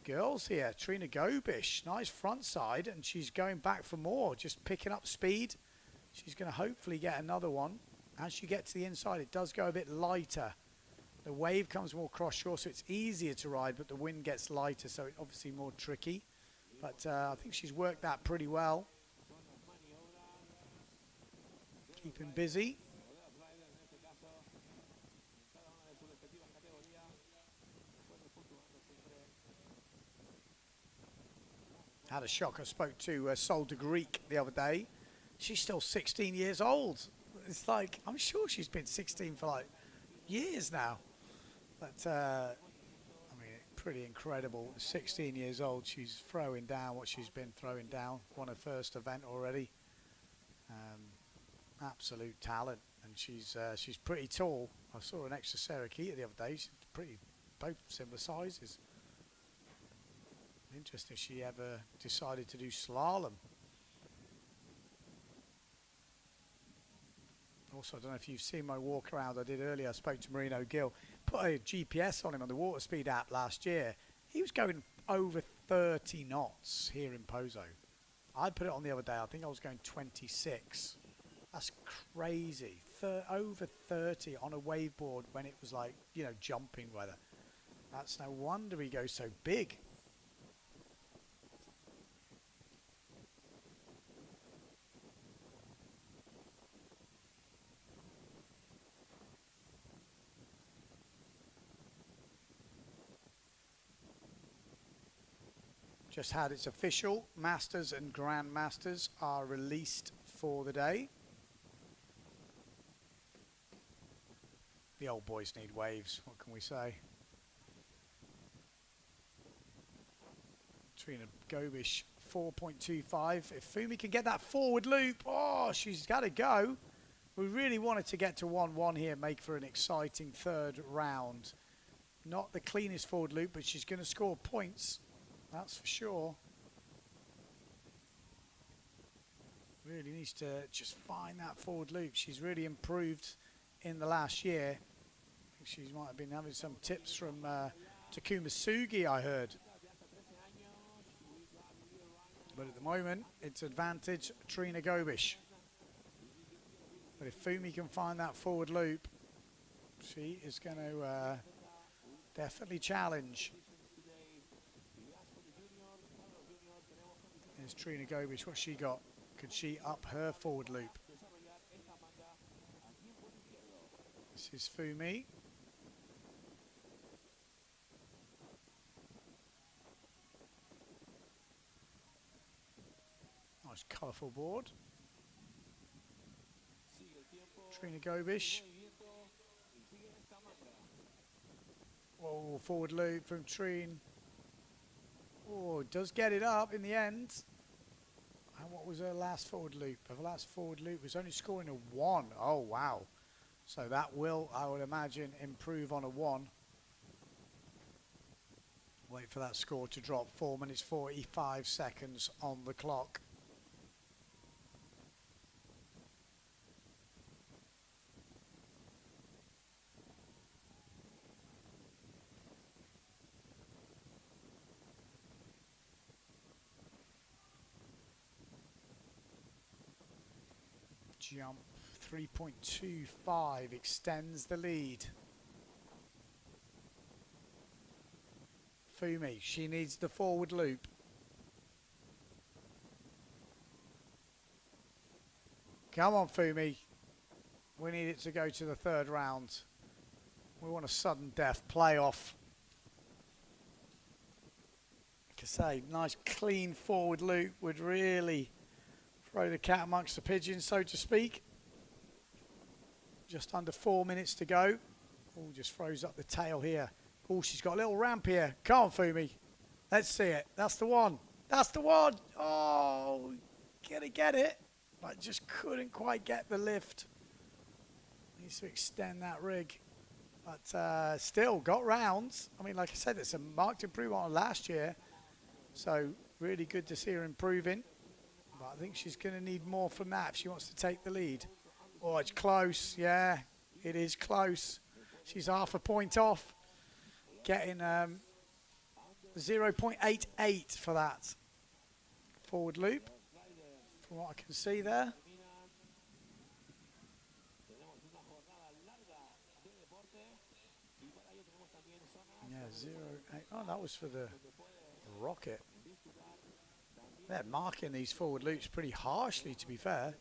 girls here, Trina Gobish. Nice front side, and she's going back for more, just picking up speed. She's going to hopefully get another one. As you get to the inside, it does go a bit lighter. The wave comes more cross-shore, so it's easier to ride, but the wind gets lighter, so it's obviously more tricky. But I think she's worked that pretty well. Keeping busy. Had a shock. I spoke to Sol de Greek the other day. She's still 16 years old. It's like, I'm sure she's been 16 for like years now. But, I mean, pretty incredible. 16 years old, she's throwing down what she's been throwing down. Won her first event already. Absolute talent. And she's pretty tall. I saw an extra Sarah Keita the other day. She's pretty, both similar sizes. Interesting if she ever decided to do slalom. Also, I don't know if you've seen my walk around I did earlier. I spoke to Marino Gill. Put a GPS on him on the Water Speed app last year. He was going over 30 knots here in Pozo. I put it on the other day. I think I was going 26. That's crazy. Over 30 on a waveboard when it was like, you know, jumping weather. That's no wonder he goes so big. Just had its official. Masters and Grand Masters are released for the day. The old boys need waves, what can we say? Trina Gobish, 4.25. If Fumi can get that forward loop, oh, she's got to go. We really wanted to get to 1-1 here, make for an exciting third round. Not the cleanest forward loop, but she's going to score points. That's for sure. Really needs to just find that forward loop. She's really improved in the last year. I think she might have been having some tips from Takuma Sugi, I heard. But at the moment, it's advantage Trina Gobish. But if Fumi can find that forward loop, she is going to definitely challenge. There's Trina Gobish. What's she got? Could she up her forward loop? This is Fumi. Nice colourful board. Trina Gobish. Oh, forward loop from Trine. Oh, does get it up in the end. And what was her last forward loop? Her last forward loop was only scoring a 1. Oh, wow. So that will, I would imagine, improve on a 1. Wait for that score to drop. 4 minutes 45 seconds on the clock. Jump 3.25 extends the lead. Fumi, she needs the forward loop. Come on, Fumi. We need it to go to the third round. We want a sudden death playoff. Like I say, nice clean forward loop would really throw the cat amongst the pigeons, so to speak. Just under 4 minutes to go. Oh, just throws up the tail here. Oh, she's got a little ramp here. Come on, Fumi. Let's see it. That's the one. That's the one. Oh, gonna get it. But just couldn't quite get the lift. Needs to extend that rig. But still got rounds. I mean, like I said, it's a marked improvement on last year. So really good to see her improving. But I think she's going to need more from that if she wants to take the lead. Oh, it's close. Yeah, it is close. She's half a point off. Getting 0.88 for that forward loop, from what I can see there. Yeah, 0.8. Oh, that was for the rocket. They're marking these forward loops pretty harshly, to be fair.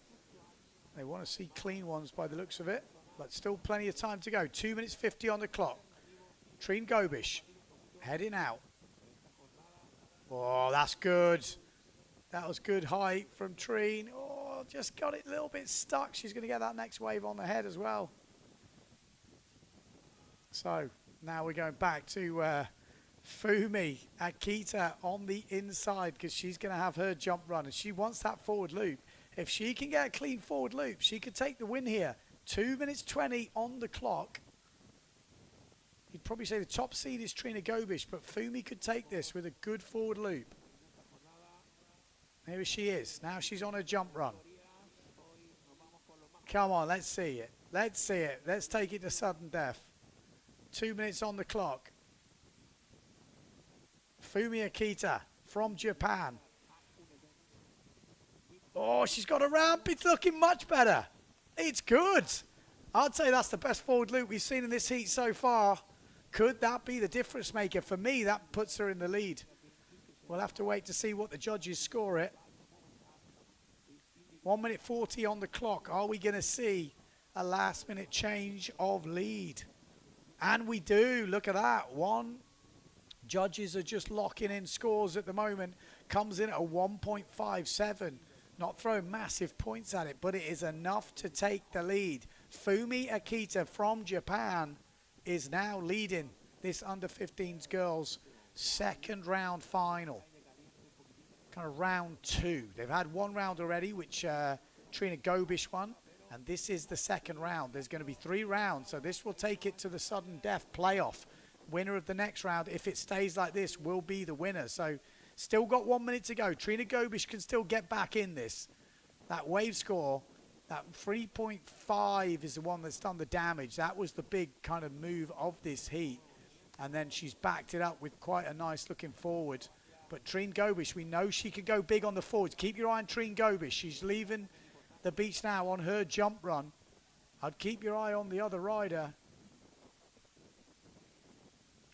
They want to see clean ones by the looks of it, but still plenty of time to go. 2 minutes 50 on the clock. Trine Gobish heading out. Oh, that's good. That was good height from Trine. Oh, just got it a little bit stuck. She's going to get that next wave on the head as well. So now we're going back to Fumi Akita on the inside, because she's going to have her jump run and she wants that forward loop. If she can get a clean forward loop, she could take the win here. 2 minutes 20 on the clock. You'd probably say the top seed is Trina Gobish, but Fumi could take this with a good forward loop. There she is. Now she's on a jump run. Come on, let's see it. Let's see it. Let's take it to sudden death. 2 minutes on the clock. Fumi Akita from Japan. Oh, she's got a ramp. It's looking much better. It's good. I'd say that's the best forward loop we've seen in this heat so far. Could that be the difference maker? For me, that puts her in the lead. We'll have to wait to see what the judges score it. 1 minute 40 on the clock. Are we going to see a last minute change of lead? And we do. Look at that. Judges are just locking in scores at the moment. Comes in at a 1.57. Not throwing massive points at it, but it is enough to take the lead. Fumi Akita from Japan is now leading this under-15s girls second round final. Kind of round 2. They've had one round already, which Trina Gobish won, and this is the second round. There's going to be 3 rounds, so this will take it to the sudden death playoff. winner of the next round, if it stays like this, will be the winner. So still got 1 minute to go. Trina Gobish can still get back in this. That wave score, that 3.5 is the one that's done the damage. That was the big kind of move of this heat. And then she's backed it up with quite a nice looking forward. But Trine Gobish, we know she can go big on the forwards. Keep your eye on Trine Gobish. She's leaving the beach now on her jump run. I'd keep your eye on the other rider.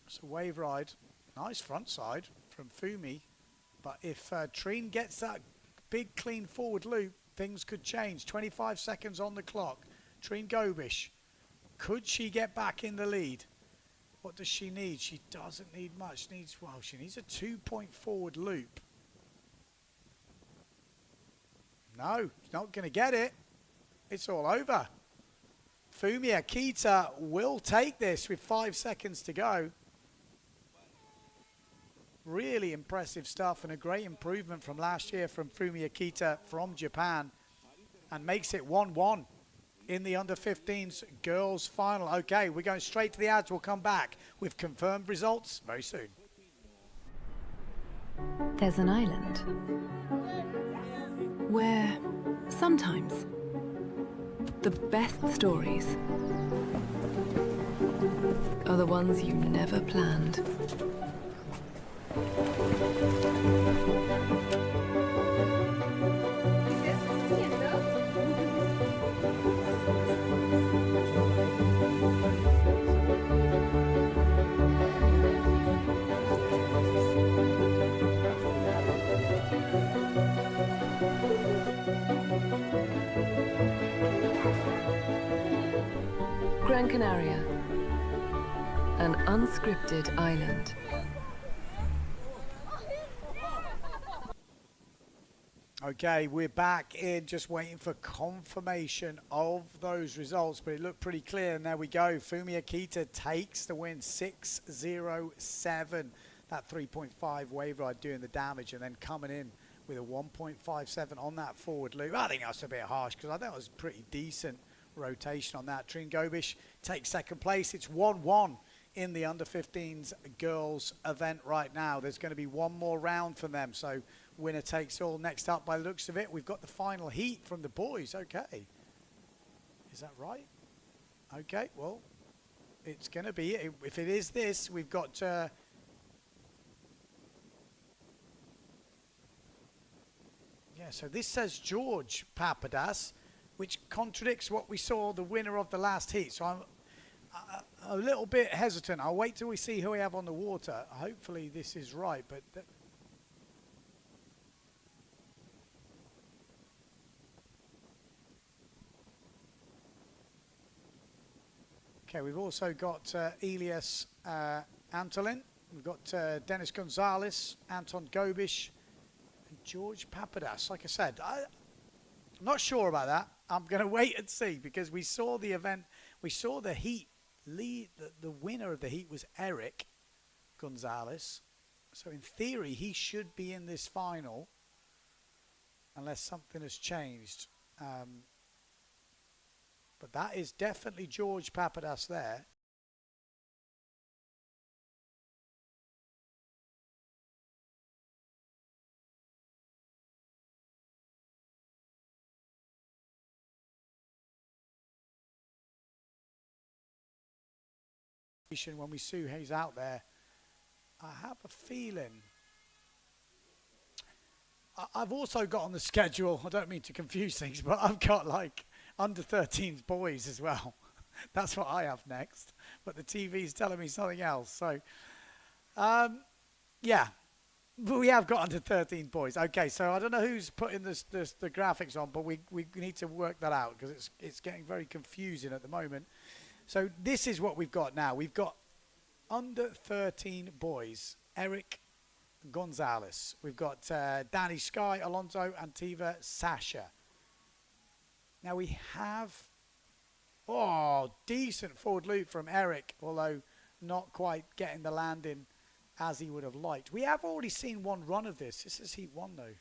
It's a wave ride. Nice front side from Fumi. But if Trine gets that big clean forward loop, things could change. 25 seconds on the clock. Trine Gobish. Could she get back in the lead? What does she need? She doesn't need much. She needs a 2-point forward loop. No, she's not going to get it. It's all over. Fumi Akita will take this with 5 seconds to go. Really impressive stuff and a great improvement from last year from Fumi Akita from Japan, and makes it 1-1 in the under-15s girls final. Okay, we're going straight to the ads. We'll come back with confirmed results very soon. There's an island where sometimes the best stories are the ones you never planned. Gran Canaria, an unscripted island. Okay, we're back in, just waiting for confirmation of those results, but it looked pretty clear, and there we go. Fumi Akita takes the win, 6.07. That 3.5 wave ride doing the damage, and then coming in with a 1.57 on that forward loop. I think that's a bit harsh, because I think it was pretty decent rotation on that. Trine Gobish takes second place. It's 1-1 in the under-15s girls event right now. There's going to be one more round for them, so winner takes all. Next up, by the looks of it, we've got the final heat from the boys. Okay, is that right? Okay, well, it's going to be, if it is this, we've got yeah, so this says George Papadas, which contradicts what we saw the winner of the last heat. So I'm a little bit hesitant. I'll wait till we see who we have on the water. Hopefully this is right, but okay, we've also got Elias Antolin. We've got Dennis Gonzalez, Anton Gobish, and George Papadas. Like I said, I'm not sure about that. I'm going to wait and see, because we saw the event, we saw the heat lead. The winner of the heat was Eric Gonzalez. So in theory, he should be in this final, unless something has changed. But that is definitely George Papadas there. When we see he's out there, I have a feeling. I've also got on the schedule, I don't mean to confuse things, but I've got like under 13s boys as well. That's what I have next, but the TV's telling me something else. So yeah, but we have got under 13 boys. Okay, so I don't know who's putting the graphics on, but we need to work that out, because it's getting very confusing at the moment. So this is what we've got now. We've got under 13 boys, Eric Gonzalez. We've got Danny Sky, Alonso, Antiva, Sasha. Now we have, decent forward loop from Eric, although not quite getting the landing as he would have liked. We have already seen one run of this. This is Heat 1 though.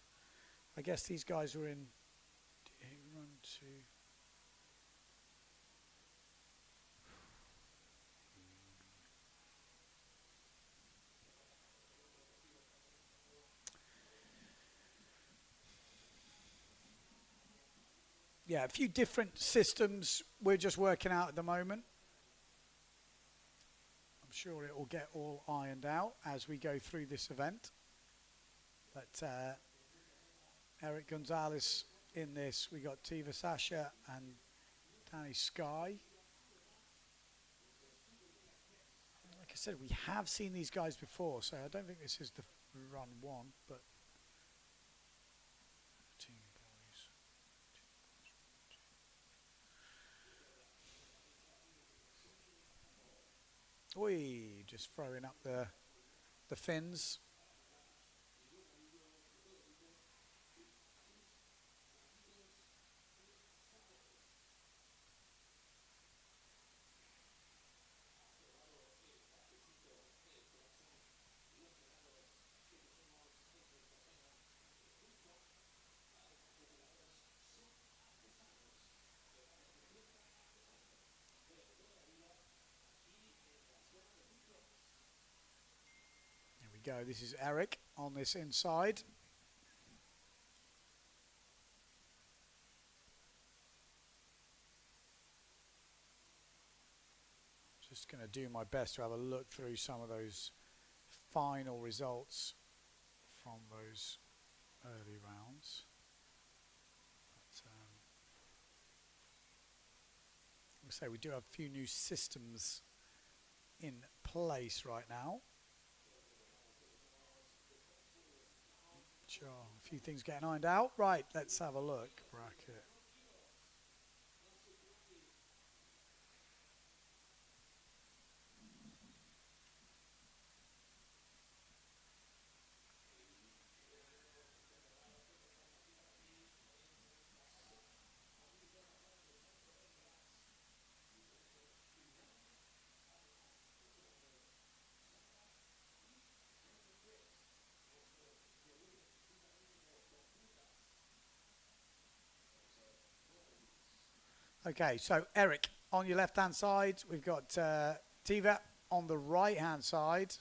I guess these guys were in run 2. yeah, a few different systems we're just working out at the moment. I'm sure it will get all ironed out as we go through this event. But Eric Gonzalez in this. We got Tiva Sasha and Danny Sky. Like I said, we have seen these guys before, so I don't think this is the run one, but team boys. Oi, just throwing up the fins. Go. This is Eric on this inside. Just going to do my best to have a look through some of those final results from those early rounds. But, like I say, we do have a few new systems in place right now. Sure, a few things getting ironed out. Right, let's have a look. Bracket. Okay, so Eric on your left-hand side. We've got Tiva on the right-hand side.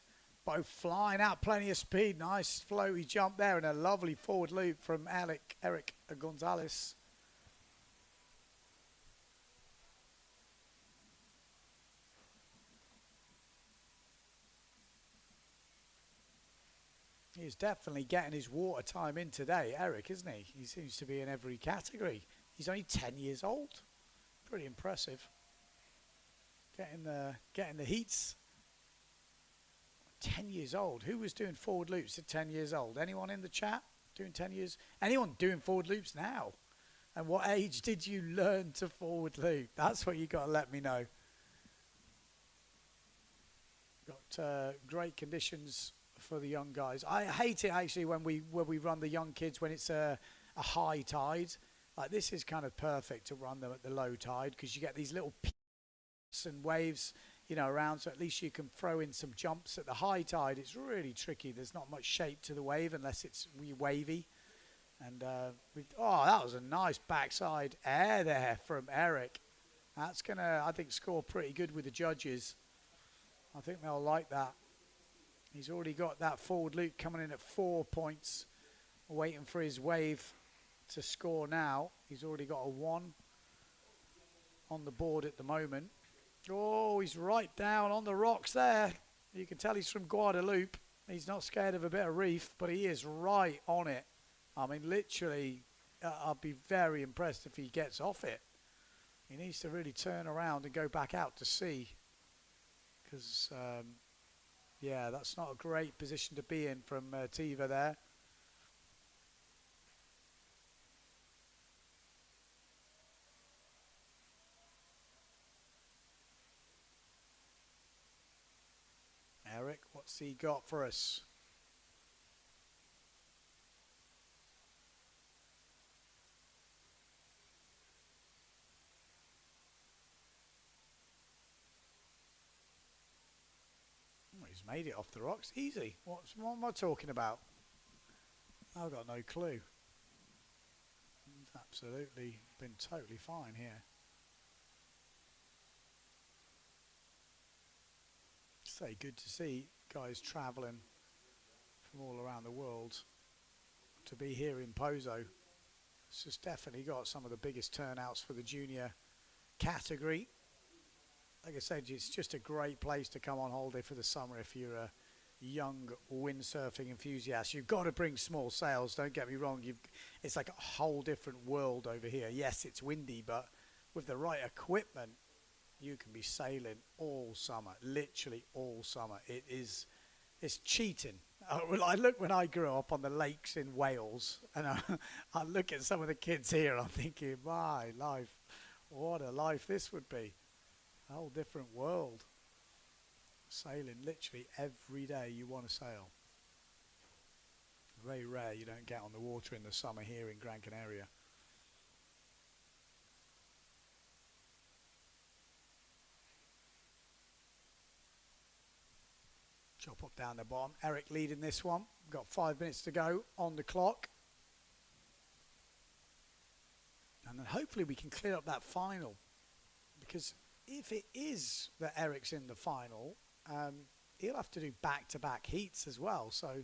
Both flying out, plenty of speed. Nice floaty jump there and a lovely forward loop from Eric Gonzalez. He's definitely getting his water time in today, Eric, isn't he? He seems to be in every category. He's only 10 years old. Pretty impressive. Getting the heats. 10 years old. Who was doing forward loops at 10 years old? Anyone in the chat doing 10 years? Anyone doing forward loops now? And what age did you learn to forward loop? That's what you got to let me know. Got great conditions for the young guys. I hate it actually when we run the young kids when it's a high tide. Like this is kind of perfect to run them at the low tide because you get these little peaks and waves, you know, around. So at least you can throw in some jumps. At the high tide, it's really tricky. There's not much shape to the wave unless it's wavy. And that was a nice backside air there from Eric. That's gonna, I think, score pretty good with the judges. I think they'll like that. He's already got that forward loop coming in at 4 points, waiting for his wave to score now. He's already got a 1 on the board at the moment. Oh, he's right down on the rocks there. You can tell he's from Guadeloupe. He's not scared of a bit of reef, but he is right on it. I mean, literally, I'll be very impressed if he gets off it. He needs to really turn around and go back out to sea. Because, yeah, that's not a great position to be in from Tiva there. Eric, what's he got for us? Oh, he's made it off the rocks. Easy. What am I talking about? I've got no clue. He's absolutely been totally fine here. Say good to see guys travelling from all around the world to be here in Pozo. This has definitely got some of the biggest turnouts for the junior category. Like I said, it's just a great place to come on holiday for the summer if you're a young windsurfing enthusiast. You've got to bring small sails, don't get me wrong. It's like a whole different world over here. Yes, it's windy, but with the right equipment, you can be sailing all summer, literally all summer. It's cheating. I look when I grew up on the lakes in Wales, and I look at some of the kids here, and I'm thinking, my life, what a life this would be. A whole different world. Sailing literally every day you want to sail. Very rare you don't get on the water in the summer here in Gran Canaria. Chop up down the bottom. Eric leading this one. Got 5 minutes to go on the clock. And then hopefully we can clear up that final. Because if it is that Eric's in the final, he'll have to do back-to-back heats as well. So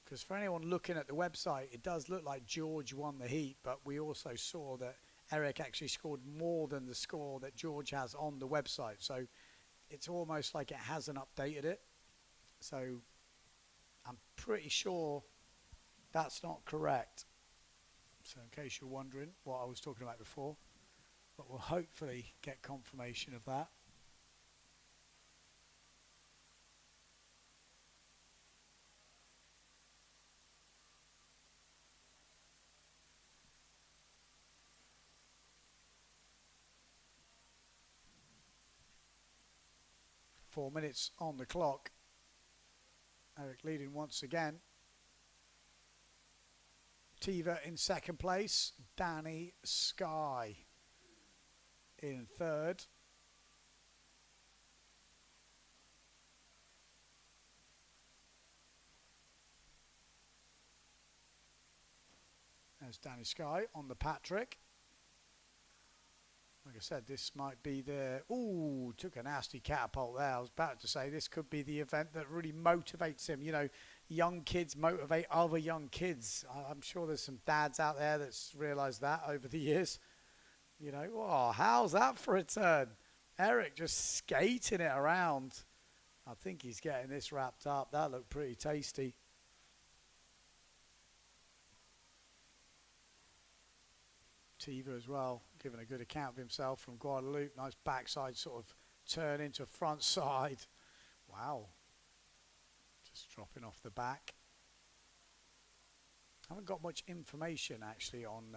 because for anyone looking at the website, it does look like George won the heat, but we also saw that Eric actually scored more than the score that George has on the website. So it's almost like it hasn't updated it. So I'm pretty sure that's not correct. So in case you're wondering what I was talking about before, but we'll hopefully get confirmation of that. Four minutes on the clock. Eric leading once again. Tiva in second place. Danny Sky in third. There's Danny Sky on the Patrick. Like I said, this might be the... Ooh, took a nasty catapult there. I was about to say this could be the event that really motivates him. You know, young kids motivate other young kids. I'm sure there's some dads out there that's realised that over the years. You know, oh, how's that for a turn? Eric just skating it around. I think he's getting this wrapped up. That looked pretty tasty. Tiva as well, giving a good account of himself from Guadalupe. Nice backside sort of turn into front side. Wow. Just dropping off the back. Haven't got much information actually on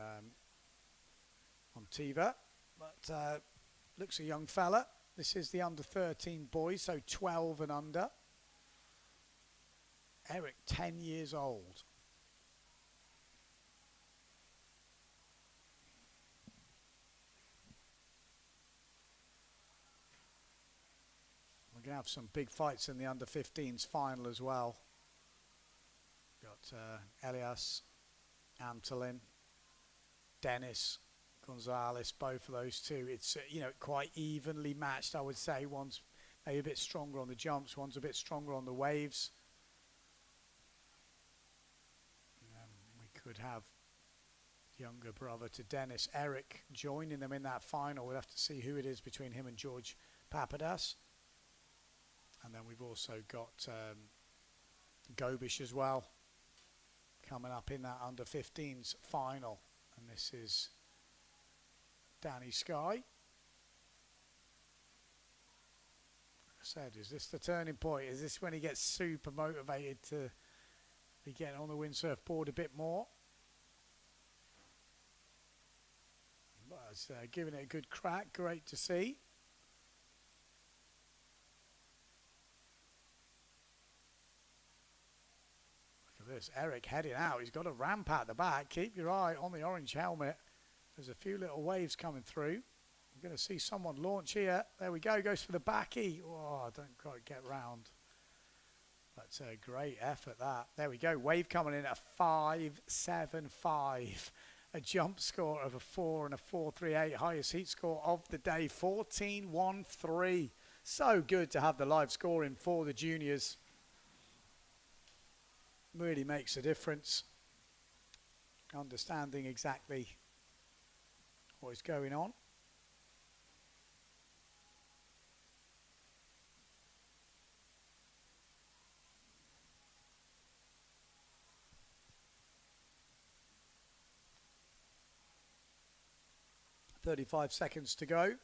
Tiva, but looks a young fella. This is the under 13 boys, so 12 and under. Eric, 10 years old. We're going to have some big fights in the under 15s final as well. Got Elias, Antolin, Dennis, Gonzalez, both of those two. It's, you know, quite evenly matched, I would say. One's maybe a bit stronger on the jumps, one's a bit stronger on the waves. We could have younger brother to Dennis, Eric, joining them in that final. We'll have to see who it is between him and George Papadas. And then we've also got Gobish as well, coming up in that under 15s final. And this is Danny Sky. Like I said, is this the turning point? Is this when he gets super motivated to be getting on the windsurf board a bit more? But giving it a good crack, great to see. This Eric heading out. He's got a ramp at the back. Keep your eye on the orange helmet. There's a few little waves coming through. We're going to see someone launch here. There we go. Goes for the backy. Oh, I don't quite get round. That's a great effort, that. There we go. Wave coming in at a 5.75. A jump score of a 4 and a 4.38. Highest heat score of the day. 14.13. So good to have the live scoring for the juniors. Really makes a difference. Understanding exactly what is going on. "35 seconds to go."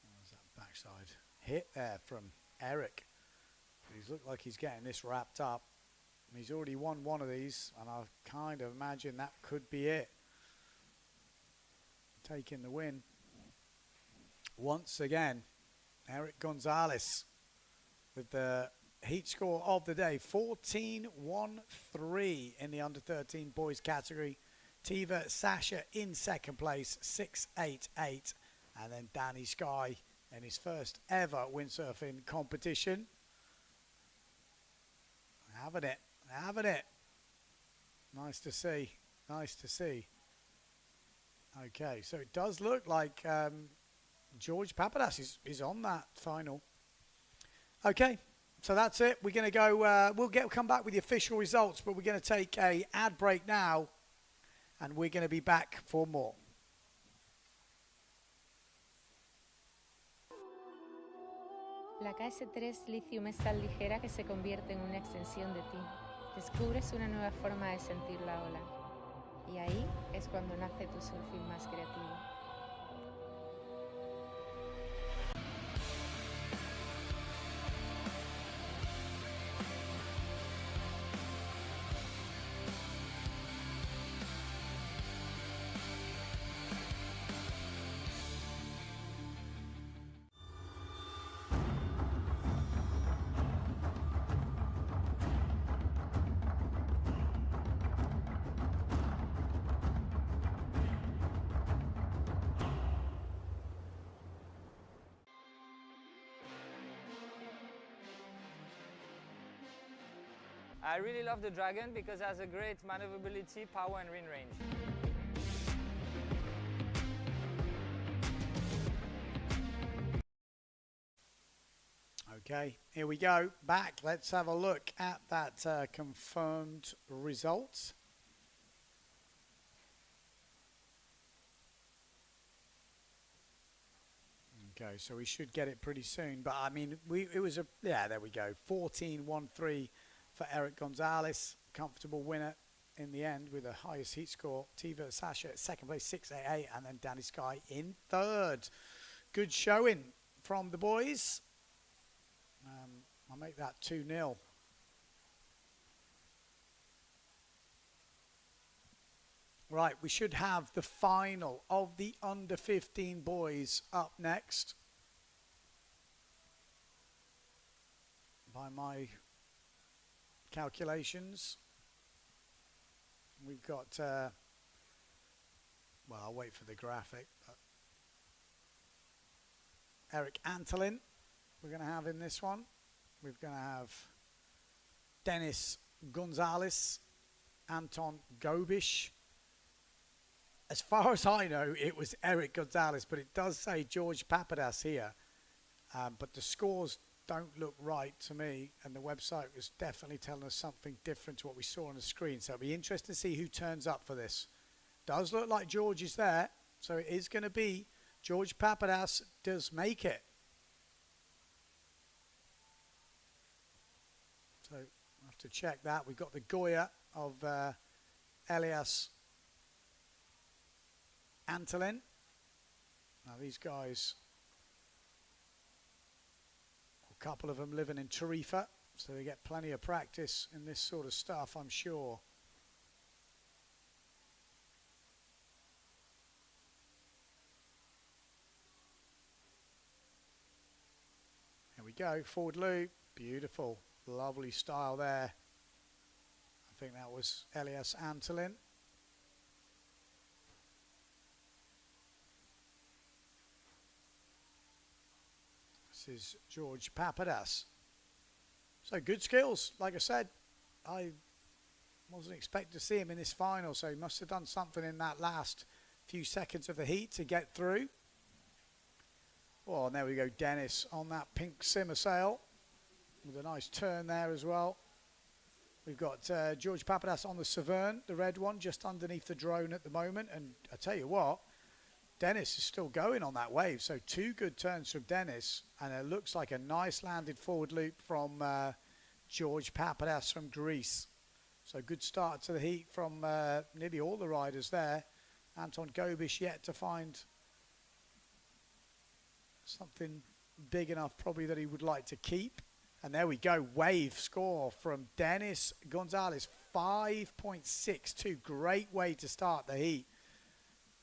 There's that backside hit there from Eric. He's looked like he's getting this wrapped up. He's already won one of these, and I kind of imagine that could be it. Taking the win. Once again, Eric Gonzalez with the heat score of the day, 14-1-3 in the under-13 boys category. Tiva Sasha in second place, 6-8-8. And then Danny Sky in his first ever windsurfing competition. Having it, having it. Nice to see, nice to see. Okay, so it does look like George Papadas is on that final. Okay, so that's it. We're going to go, we'll come back with the official results, but we're going to take a ad break now, and we're going to be back for more. La KS3 Lithium es tan ligera que se convierte en una extensión de ti. Descubres una nueva forma de sentir la ola. Y ahí es cuando nace tu surfing más creativo. I really love the Dragon because it has a great maneuverability, power and wind range. Okay, here we go. Back. Let's have a look at that confirmed results. Okay, so we should get it pretty soon. But I mean, it was a, yeah, there we go. 14-1-3 for Eric Gonzalez. Comfortable winner in the end with the highest heat score. Tiva Sasha at second place, 6-8-8, and then Danny Sky in third. Good showing from the boys. I'll make that 2-0. Right, we should have the final of the under 15 boys up next. By my calculations, we've got, well, I'll wait for the graphic. But Eric Antolin, we're going to have in this one. We're going to have Dennis Gonzalez, Anton Gobish. As far as I know, it was Eric Gonzalez, but it does say George Papadas here. But the scores don't look right to me, and the website was definitely telling us something different to what we saw on the screen. So it'll be interesting to see who turns up for this. Does look like George is there, so it is going to be George Papadas does make it. So we'll have to check that. We've got the Goya of Elias Antolin. Now these guys, a couple of them living in Tarifa, so they get plenty of practice in this sort of stuff, I'm sure. Here we go, forward loop, beautiful, lovely style there. I think that was Elias Antolin. This is George Papadas. So good skills, like I said. Wasn't expecting to see him in this final, so he must have done something in that last few seconds of the heat to get through. Oh, and there we go, Dennis on that pink simmer sail with a nice turn there as well. We've got George Papadas on the Severn, the red one, just underneath the drone at the moment. And I tell you what, Dennis is still going on that wave. So 2 good turns from Dennis, and it looks like a nice landed forward loop from George Papadas from Greece. So good start to the heat from nearly all the riders there. Anton Gobish yet to find something big enough probably that he would like to keep. And there we go, wave score from Dennis Gonzalez, 5.62. Great way to start the heat.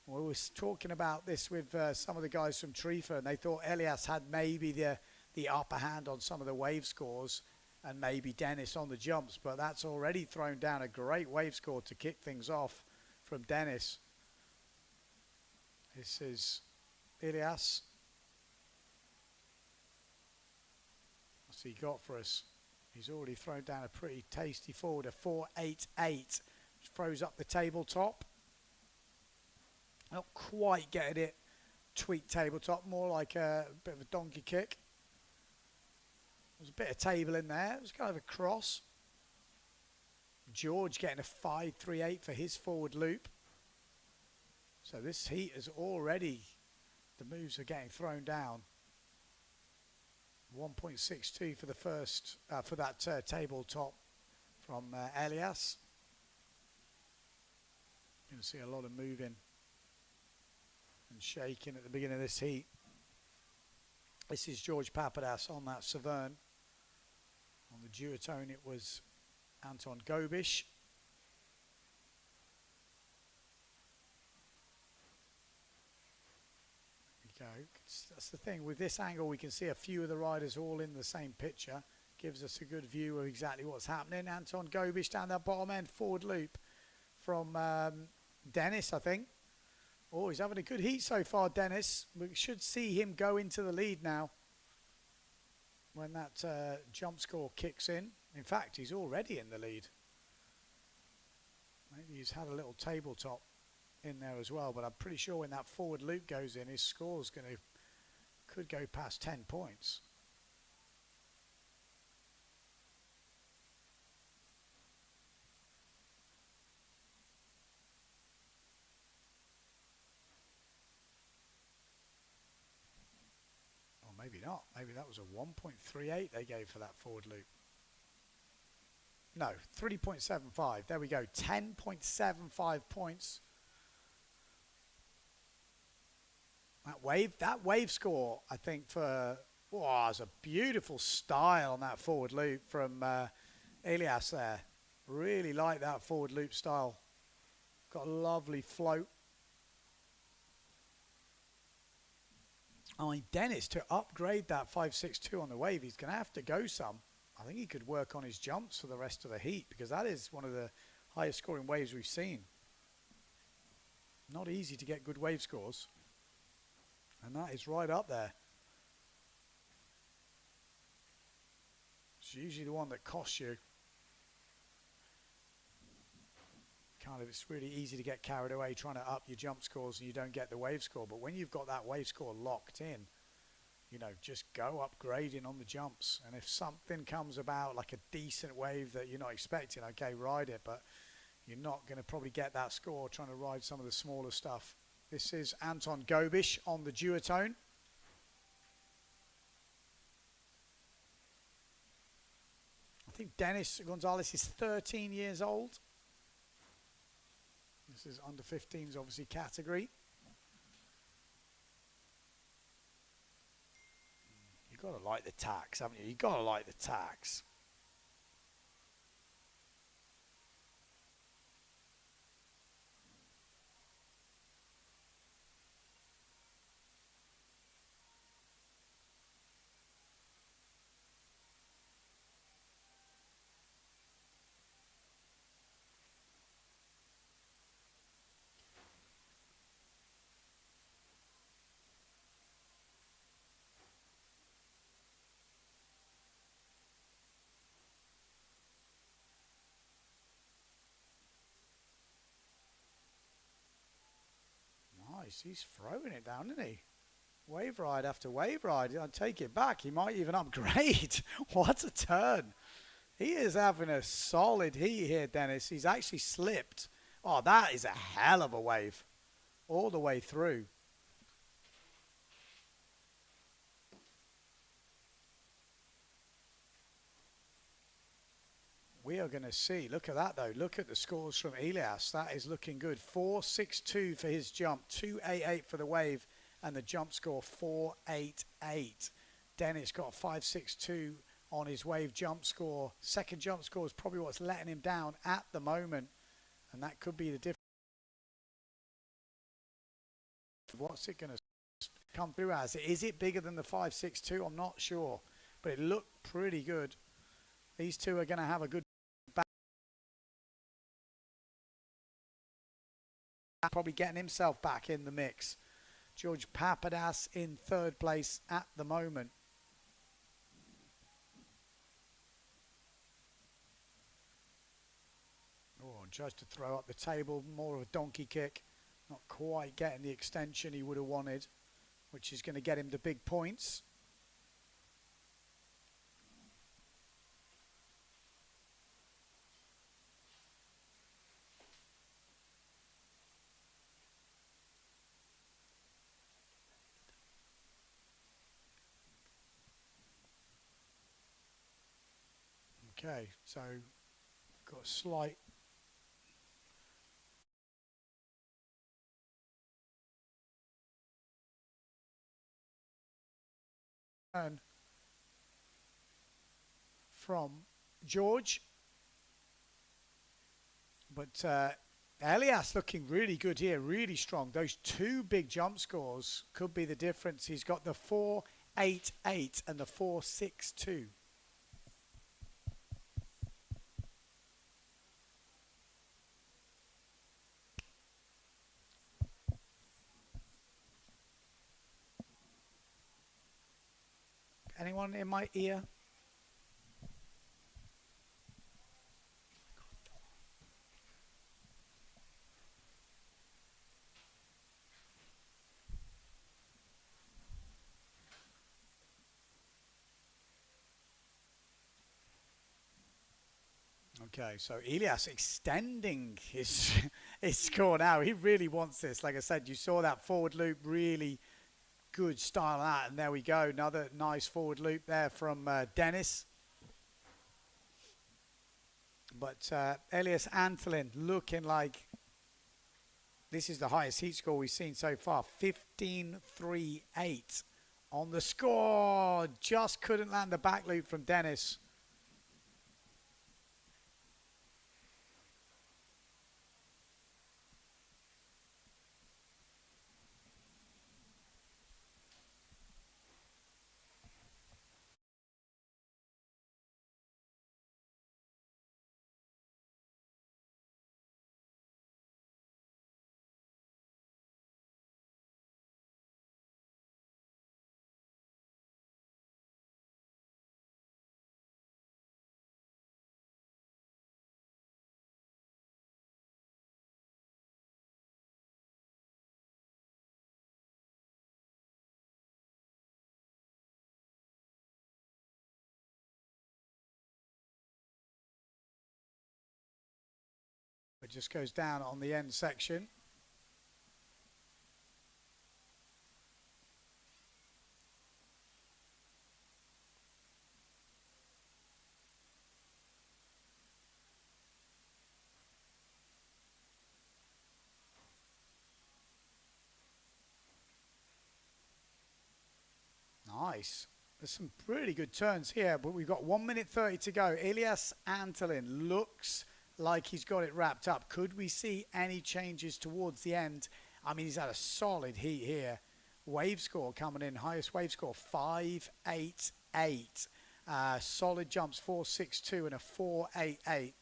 We were talking about this with some of the guys from Trifa, and they thought Elias had maybe the upper hand on some of the wave scores and maybe Dennis on the jumps, but that's already thrown down a great wave score to kick things off from Dennis. This is Elias. What's he got for us? He's already thrown down a pretty tasty forward, a 4.88, which throws up the tabletop. Not quite getting it tweaked tabletop, more like a bit of a donkey kick. There's a bit of table in there. It was kind of a cross. George getting a 5.38 for his forward loop. So this heat is already, the moves are getting thrown down. 1.62 for the first, for that tabletop from Elias. You're going to see a lot of moving and shaking at the beginning of this heat. This is George Papadas on that Severn. On the duotone it was Anton Gobish. There we go. That's the thing, with this angle we can see a few of the riders all in the same picture. Gives us a good view of exactly what's happening. Anton Gobish down that bottom end forward loop from Dennis, I think. Oh, he's having a good heat so far, Dennis. We should see him go into the lead now when that jump score kicks in. In fact, he's already in the lead. Maybe he's had a little tabletop in there as well, but I'm pretty sure when that forward loop goes in, his score's could go past 10 points. Maybe not. Maybe that was a 1.38 they gave for that forward loop. No, 3.75. There we go. 10.75 points. That wave score, I think, for it's a beautiful style on that forward loop from Elias there. Really like that forward loop style. Got a lovely float. I mean, Dennis, to upgrade that 5.62 on the wave, he's going to have to go some. I think he could work on his jumps for the rest of the heat, because that is one of the highest scoring waves we've seen. Not easy to get good wave scores. And that is right up there. It's usually the one that costs you. It's really easy to get carried away trying to up your jump scores and you don't get the wave score. But when you've got that wave score locked in, just go upgrading on the jumps. And if something comes about, like a decent wave that you're not expecting, okay, ride it. But you're not going to probably get that score trying to ride some of the smaller stuff. This is Anton Gobish on the duotone. I think Dennis Gonzalez is 13 years old. This is under 15s, obviously, category. You've got to like the tacks, haven't you? You've got to like the tacks. he's throwing it down, isn't he? Wave ride after wave ride. I take it back. He might even upgrade. What a turn. He is having a solid heat here, Dennis. He's actually slipped. Oh, that is a hell of a wave. All the way through. We are going to see. Look at that, though. Look at the scores from Elias. That is looking good. 4.62 for his jump. 2.88 for the wave. And the jump score 4.88. Dennis got 5.62 on his wave jump score. Second jump score is probably what's letting him down at the moment. And that could be the difference. What's it going to come through as? Is it bigger than the 5.62? I'm not sure. But it looked pretty good. These two are going to have a good battle. Probably getting himself back in the mix. George Papadas in third place at the moment. Oh, tries to throw up the table, more of a donkey kick. Not quite getting the extension he would have wanted, which is going to get him the big points. Okay, so got a slight turn from George, but Elias looking really good here, really strong. Those two big jump scores could be the difference. He's got the 4.88 and the 4.62. Anyone in my ear? Okay, so Elias extending his his score now. He really wants this. Like I said, you saw that forward loop, really good style of that. And there we go. Another nice forward loop there from Dennis. But Elias Antolin looking like this is the highest heat score we've seen so far. 15.38 on the score. Just couldn't land the back loop from Dennis. It just goes down on the end section. Nice. There's some pretty good turns here, but we've got 1 minute 30 to go. Elias Antolin looks like he's got it wrapped up. Could we see any changes towards the end? I mean, he's had a solid heat here. Wave score coming in, highest wave score, 5.88. Solid jumps, 4.62 and a 4.88.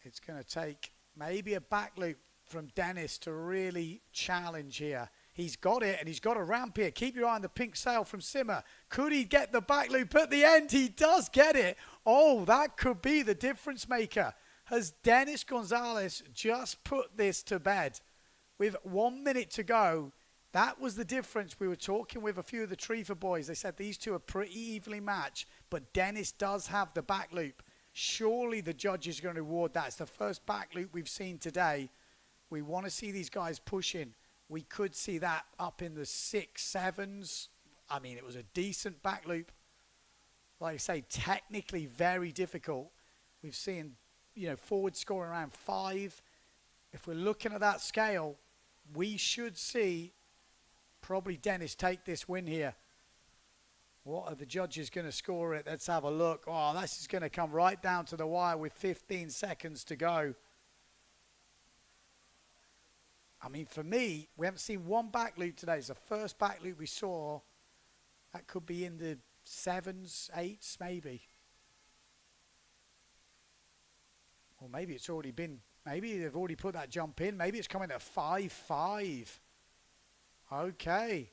It's going to take maybe a back loop from Dennis to really challenge here. He's got it, and he's got a ramp here. Keep your eye on the pink sail from Simmer. Could he get the back loop at the end? He does get it. Oh, that could be the difference maker. Has Dennis Gonzalez just put this to bed? with 1 minute to go. That was the difference. We were talking with a few of the Tarifa boys. They said these two are pretty evenly matched, but Dennis does have the back loop. Surely the judges are going to reward that. It's the first back loop we've seen today. We want to see these guys pushing. We could see that up in the 6, 7s. I mean, it was a decent back loop. Like I say, technically very difficult. We've seen, you know, forward scoring around 5. If we're looking at that scale, we should see probably Dennis take this win here. What are the judges going to score it? Let's have a look. Oh, this is going to come right down to the wire with 15 seconds to go. I mean, for me, we haven't seen one back loop today. It's the first back loop we saw. That could be in the 7s, 8s, maybe. Or maybe it's already been, maybe they've already put that jump in. Maybe it's coming at 5-5. Okay.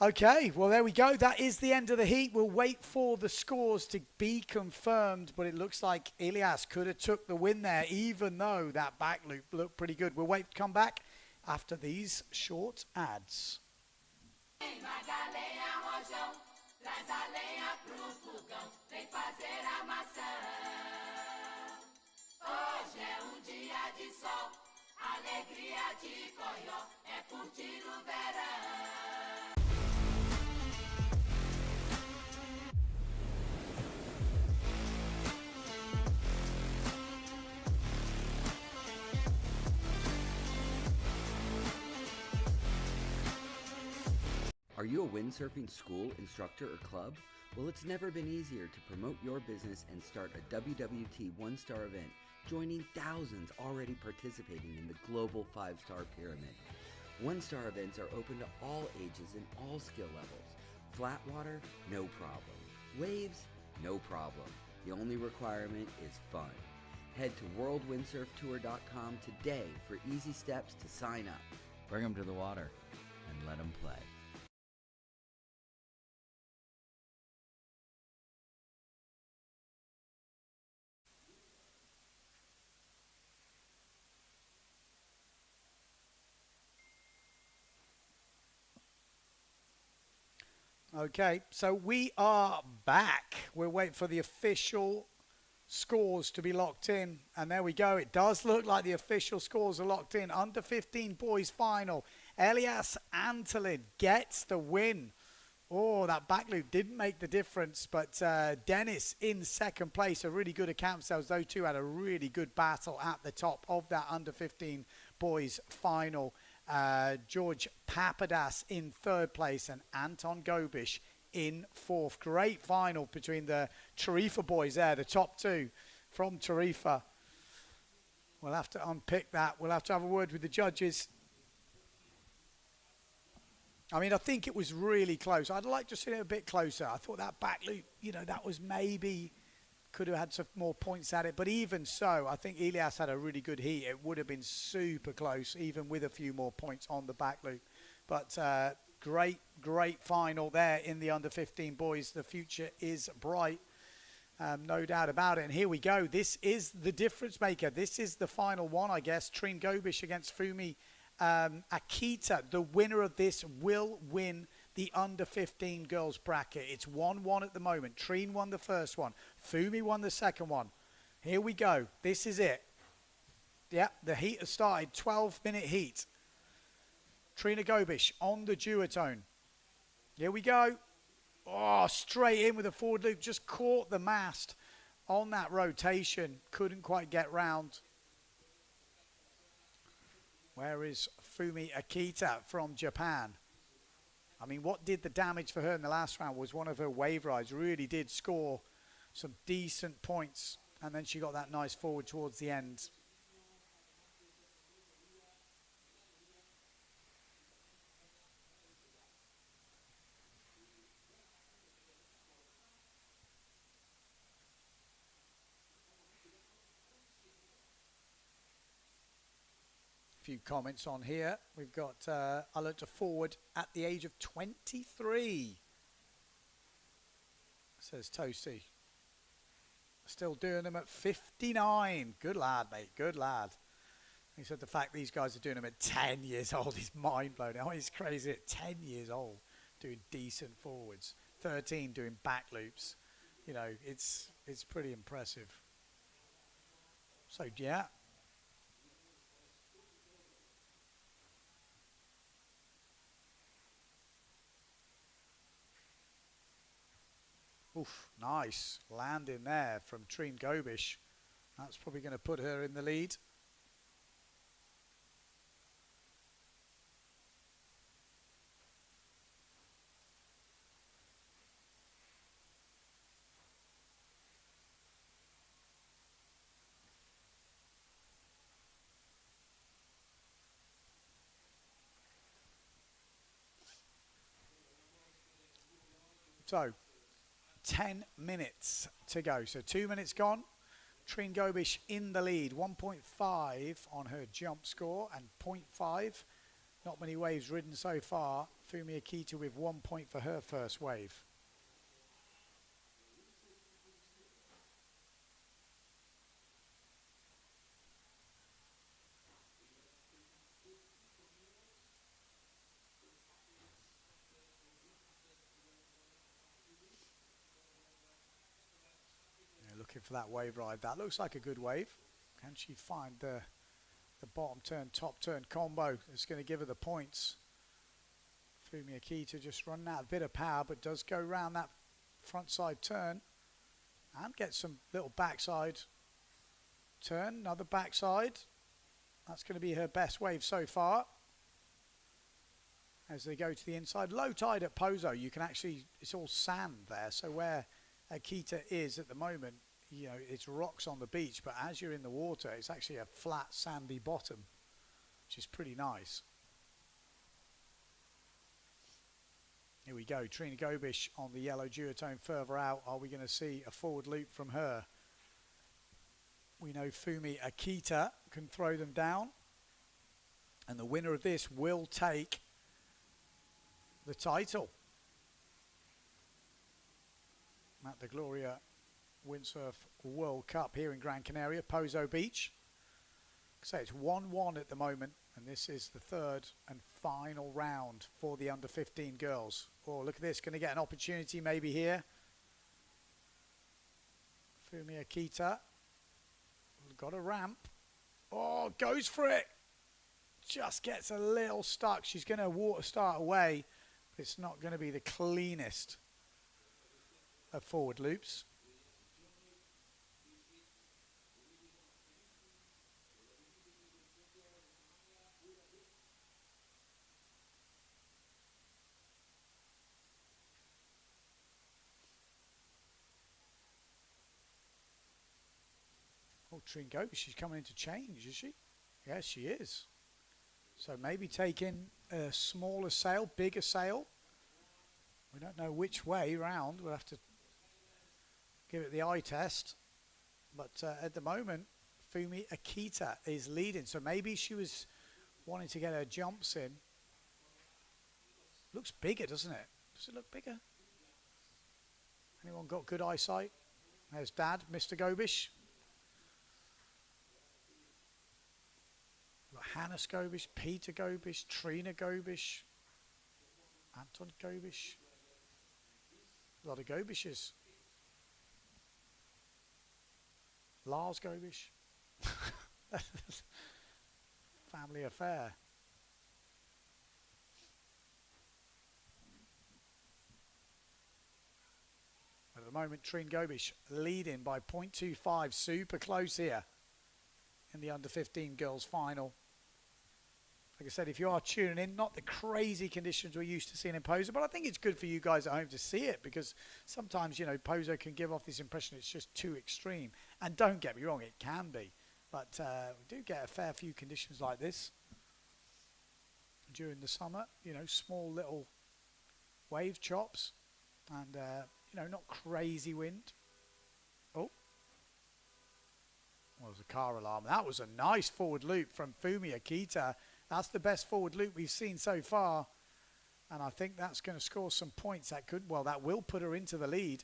Okay, well, there we go. That is the end of the heat. We'll wait for the scores to be confirmed, but it looks like Elias could have took the win there, even though that back loop looked pretty good. We'll wait to come back after these short ads. Are you a windsurfing school, instructor, or club? Well, it's never been easier to promote your business and start a WWT one-star event, joining thousands already participating in the global 5-star pyramid. One-star events are open to all ages and all skill levels. Flat water? No problem. Waves? No problem. The only requirement is fun. Head to worldwindsurftour.com today for easy steps to sign up. Bring them to the water and let them play. Okay, so we are back. We're waiting for the official scores to be locked in. And there we go. It does look like the official scores are locked in. Under 15 boys final. Elias Antolin gets the win. Oh, that back loop didn't make the difference. But Dennis in second place. A really good account themselves. Those two had a really good battle at the top of that under 15 boys final. George Papadas in third place and Anton Gobish in fourth. Great final between the Tarifa boys there, the top two from Tarifa. We'll have to unpick that. We'll have to have a word with the judges. I mean, I think it was really close. I'd like to see it a bit closer. I thought that back loop, you know, that was maybe... could have had some more points at it, but even so, I think Elias had a really good heat. It would have been super close, even with a few more points on the back loop. But great final there in the under 15 boys. The future is bright, no doubt about it. And here we go. This is the difference maker. This is the final one, I guess. Trine Gobish against Fumi Akita. The winner of this will win the under 15 girls bracket. It's 1-1 at the moment. Trine won the first one. Fumi won the second one. Here we go. This is it. Yeah, the heat has started. 12-minute heat. Trine Gobish on the duotone. Here we go. Oh, straight in with a forward loop. Just caught the mast on that rotation. Couldn't quite get round. Where is Fumi Akita from Japan? I mean, what did the damage for her in the last round was one of her wave rides. Really did score some decent points. And then she got that nice forward towards the end. Few comments on here. We've got I looked forward at the age of 23, says Toasty. Still doing them at 59. Good lad, mate. Good lad. He said the fact these guys are doing them at 10 years old is mind-blowing. Oh, it's crazy at 10 years old doing decent forwards. 13 doing back loops. You know, it's pretty impressive. So, yeah. Oof, nice landing there from Trine Gobish. That's probably going to put her in the lead. So, 10 minutes to go. So 2 minutes gone. Trine Gobish in the lead. 1.5 on her jump score and 0.5. Not many waves ridden so far. Fumi Akita with 1 point for her first wave. Looking for that wave ride. That looks like a good wave. Can she find the bottom turn, top turn combo that's going to give her the points? Fumi Akita just running out a bit of power, but does go around that front side turn and get some little backside turn. Another backside. That's going to be her best wave so far. As they go to the inside. Low tide at Pozo. You can actually, it's all sand there. So where Akita is at the moment, you know, it's rocks on the beach, but as you're in the water, it's actually a flat, sandy bottom, which is pretty nice. Here we go, Trine Gobish on the yellow duotone further out. Are we going to see a forward loop from her? We know Fumi Akita can throw them down, and the winner of this will take the title at the Gloria Windsurf World Cup here in Gran Canaria, Pozo Beach. So it's 1-1 at the moment, and this is the third and final round for the under 15 girls. Oh, look at this, going to get an opportunity maybe here. Fumi Akita got a ramp. Oh, goes for it. Just gets a little stuck. She's going to water start away, but it's not going to be the cleanest of forward loops. Oh, Trine Gobish, she's coming into change, is she? Yes, she is. So maybe taking a smaller sail, bigger sail. We don't know which way round. We'll have to give it the eye test. But at the moment, Fumi Akita is leading. So maybe she was wanting to get her jumps in. Looks bigger, doesn't it? Does it look bigger? Anyone got good eyesight? There's Dad, Mr. Gobish. We've got Hannes Gobish, Peter Gobish, Trine Gobish, Anton Gobish. A lot of Gobishes. Lars Gobish. Family affair. At the moment, Trine Gobish leading by 0.25. Super close here in the under 15 girls final. Like I said, if you are tuning in, not the crazy conditions we're used to seeing in Pozo, but I think it's good for you guys at home to see it, because sometimes, you know, Pozo can give off this impression it's just too extreme. And don't get me wrong, it can be. But we do get a fair few conditions like this during the summer. You know, small little wave chops and, you know, not crazy wind. Oh. Well, there's a car alarm. That was a nice forward loop from Fumi Akita. That's the best forward loop we've seen so far. And I think that's going to score some points. That could, well, that will put her into the lead.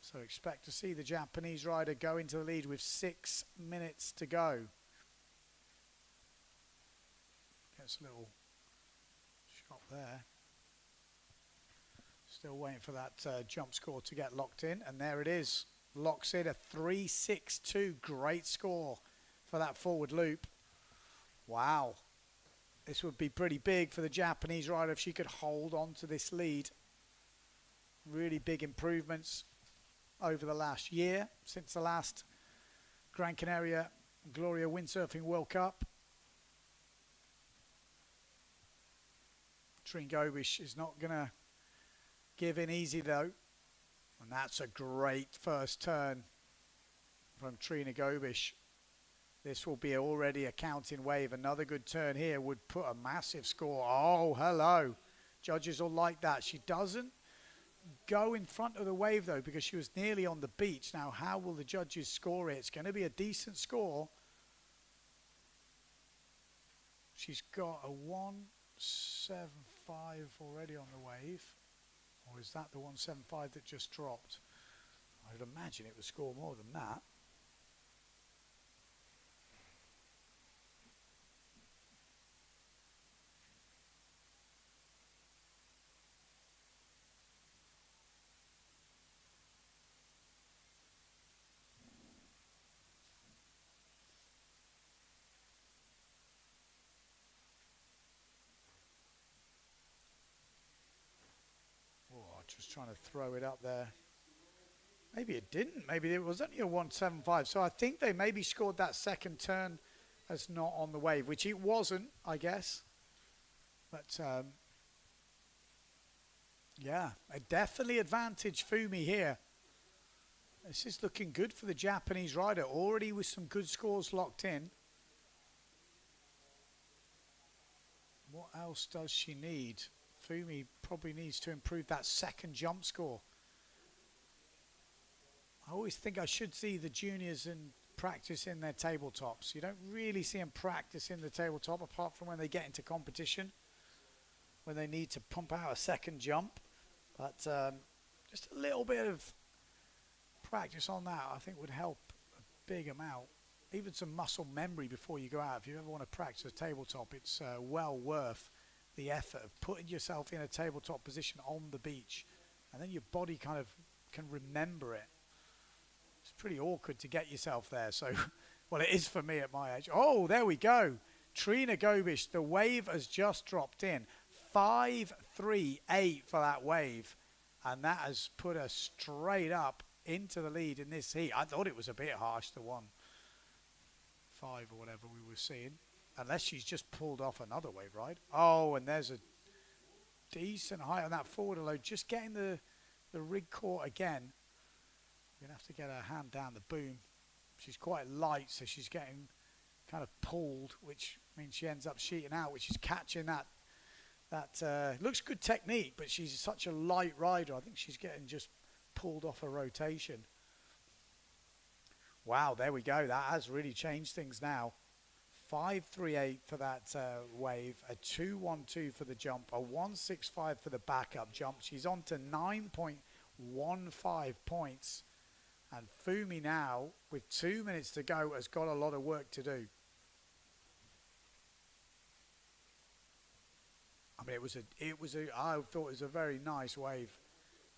So expect to see the Japanese rider go into the lead with 6 minutes to go. Gets a little shot there. Still waiting for that jump score to get locked in. And there it is. Locks in a 3.62. Great score for that forward loop. Wow. This would be pretty big for the Japanese rider if she could hold on to this lead. Really big improvements over the last year, since the last Gran Canaria Gloria Windsurfing World Cup. Trine Gobish is not going to give in easy though. And that's a great first turn from Trine Gobish. This will be already a counting wave. Another good turn here would put a massive score. Oh, hello. Judges will like that. She doesn't go in front of the wave though because she was nearly on the beach. Now, how will the judges score it? It's going to be a decent score. She's got a 1.75 already on the wave. Or is that the 1.75 that just dropped? I would imagine it would score more than that. Just trying to throw it up there. Maybe it didn't. Maybe it was only a 1.75. So I think they maybe scored that second turn as not on the wave, which it wasn't, I guess. But yeah, a definitely advantage Fumi here. This is looking good for the Japanese rider, already with some good scores locked in. What else does she need? Fumi probably needs to improve that second jump score. I always think I should see the juniors in practice in their tabletops. You don't really see them practice in the tabletop apart from when they get into competition, when they need to pump out a second jump. But just a little bit of practice on that I think would help a big amount. Even some muscle memory before you go out. If you ever want to practice a tabletop, it's well worth the effort of putting yourself in a tabletop position on the beach, and then your body kind of can remember it. It's pretty awkward to get yourself there. So, well, it is for me at my age. Oh, there we go. Trine Gobish, the wave has just dropped in. 5.38 for that wave, and that has put her straight up into the lead in this heat. I thought it was a bit harsh, the 1.5 or whatever we were seeing. Unless she's just pulled off another wave ride. Oh, and there's a decent height on that forward load. Just getting the rig caught again. You're going to have to get her hand down the boom. She's quite light, so she's getting kind of pulled, which means she ends up sheeting out, which is catching that. Looks good technique, but she's such a light rider. I think she's getting just pulled off a rotation. Wow, there we go. That has really changed things now. 5.38 for that wave, a 2.12 for the jump, a 1.65 for the backup jump. She's on to 9.15 points. And Fumi now, with 2 minutes to go, has got a lot of work to do. I mean, I thought it was a very nice wave.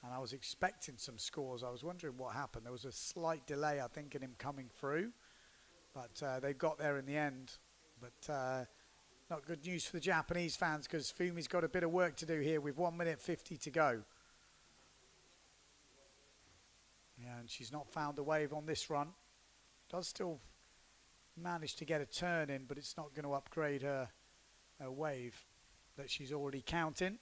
And I was expecting some scores. I was wondering what happened. There was a slight delay, I think, in him coming through. But they got there in the end. But not good news for the Japanese fans because Fumi's got a bit of work to do here with 1 minute 50 to go. Yeah, and she's not found a wave on this run. Does still manage to get a turn in, but it's not going to upgrade her wave that she's already counting.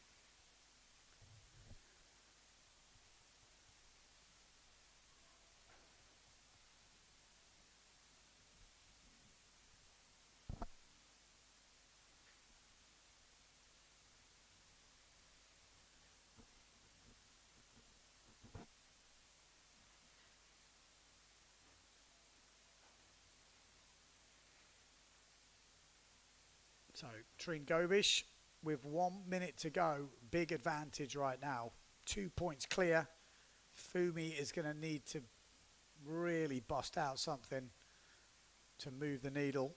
So Trine Gobish with 1 minute to go, big advantage right now. 2 points clear Fumi is going to need to really bust out something to move the needle.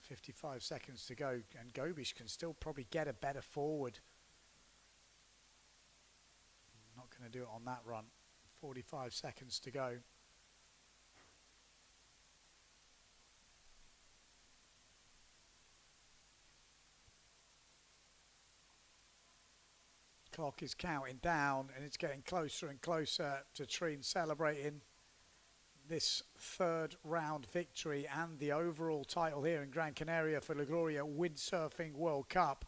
55 seconds to go, and Gobish can still probably get a better forward. Not going to do it on that run. 45 seconds to go. Clock is counting down, and it's getting closer and closer to Trine celebrating this third round victory and the overall title here in Gran Canaria for the Gloria Windsurfing World Cup.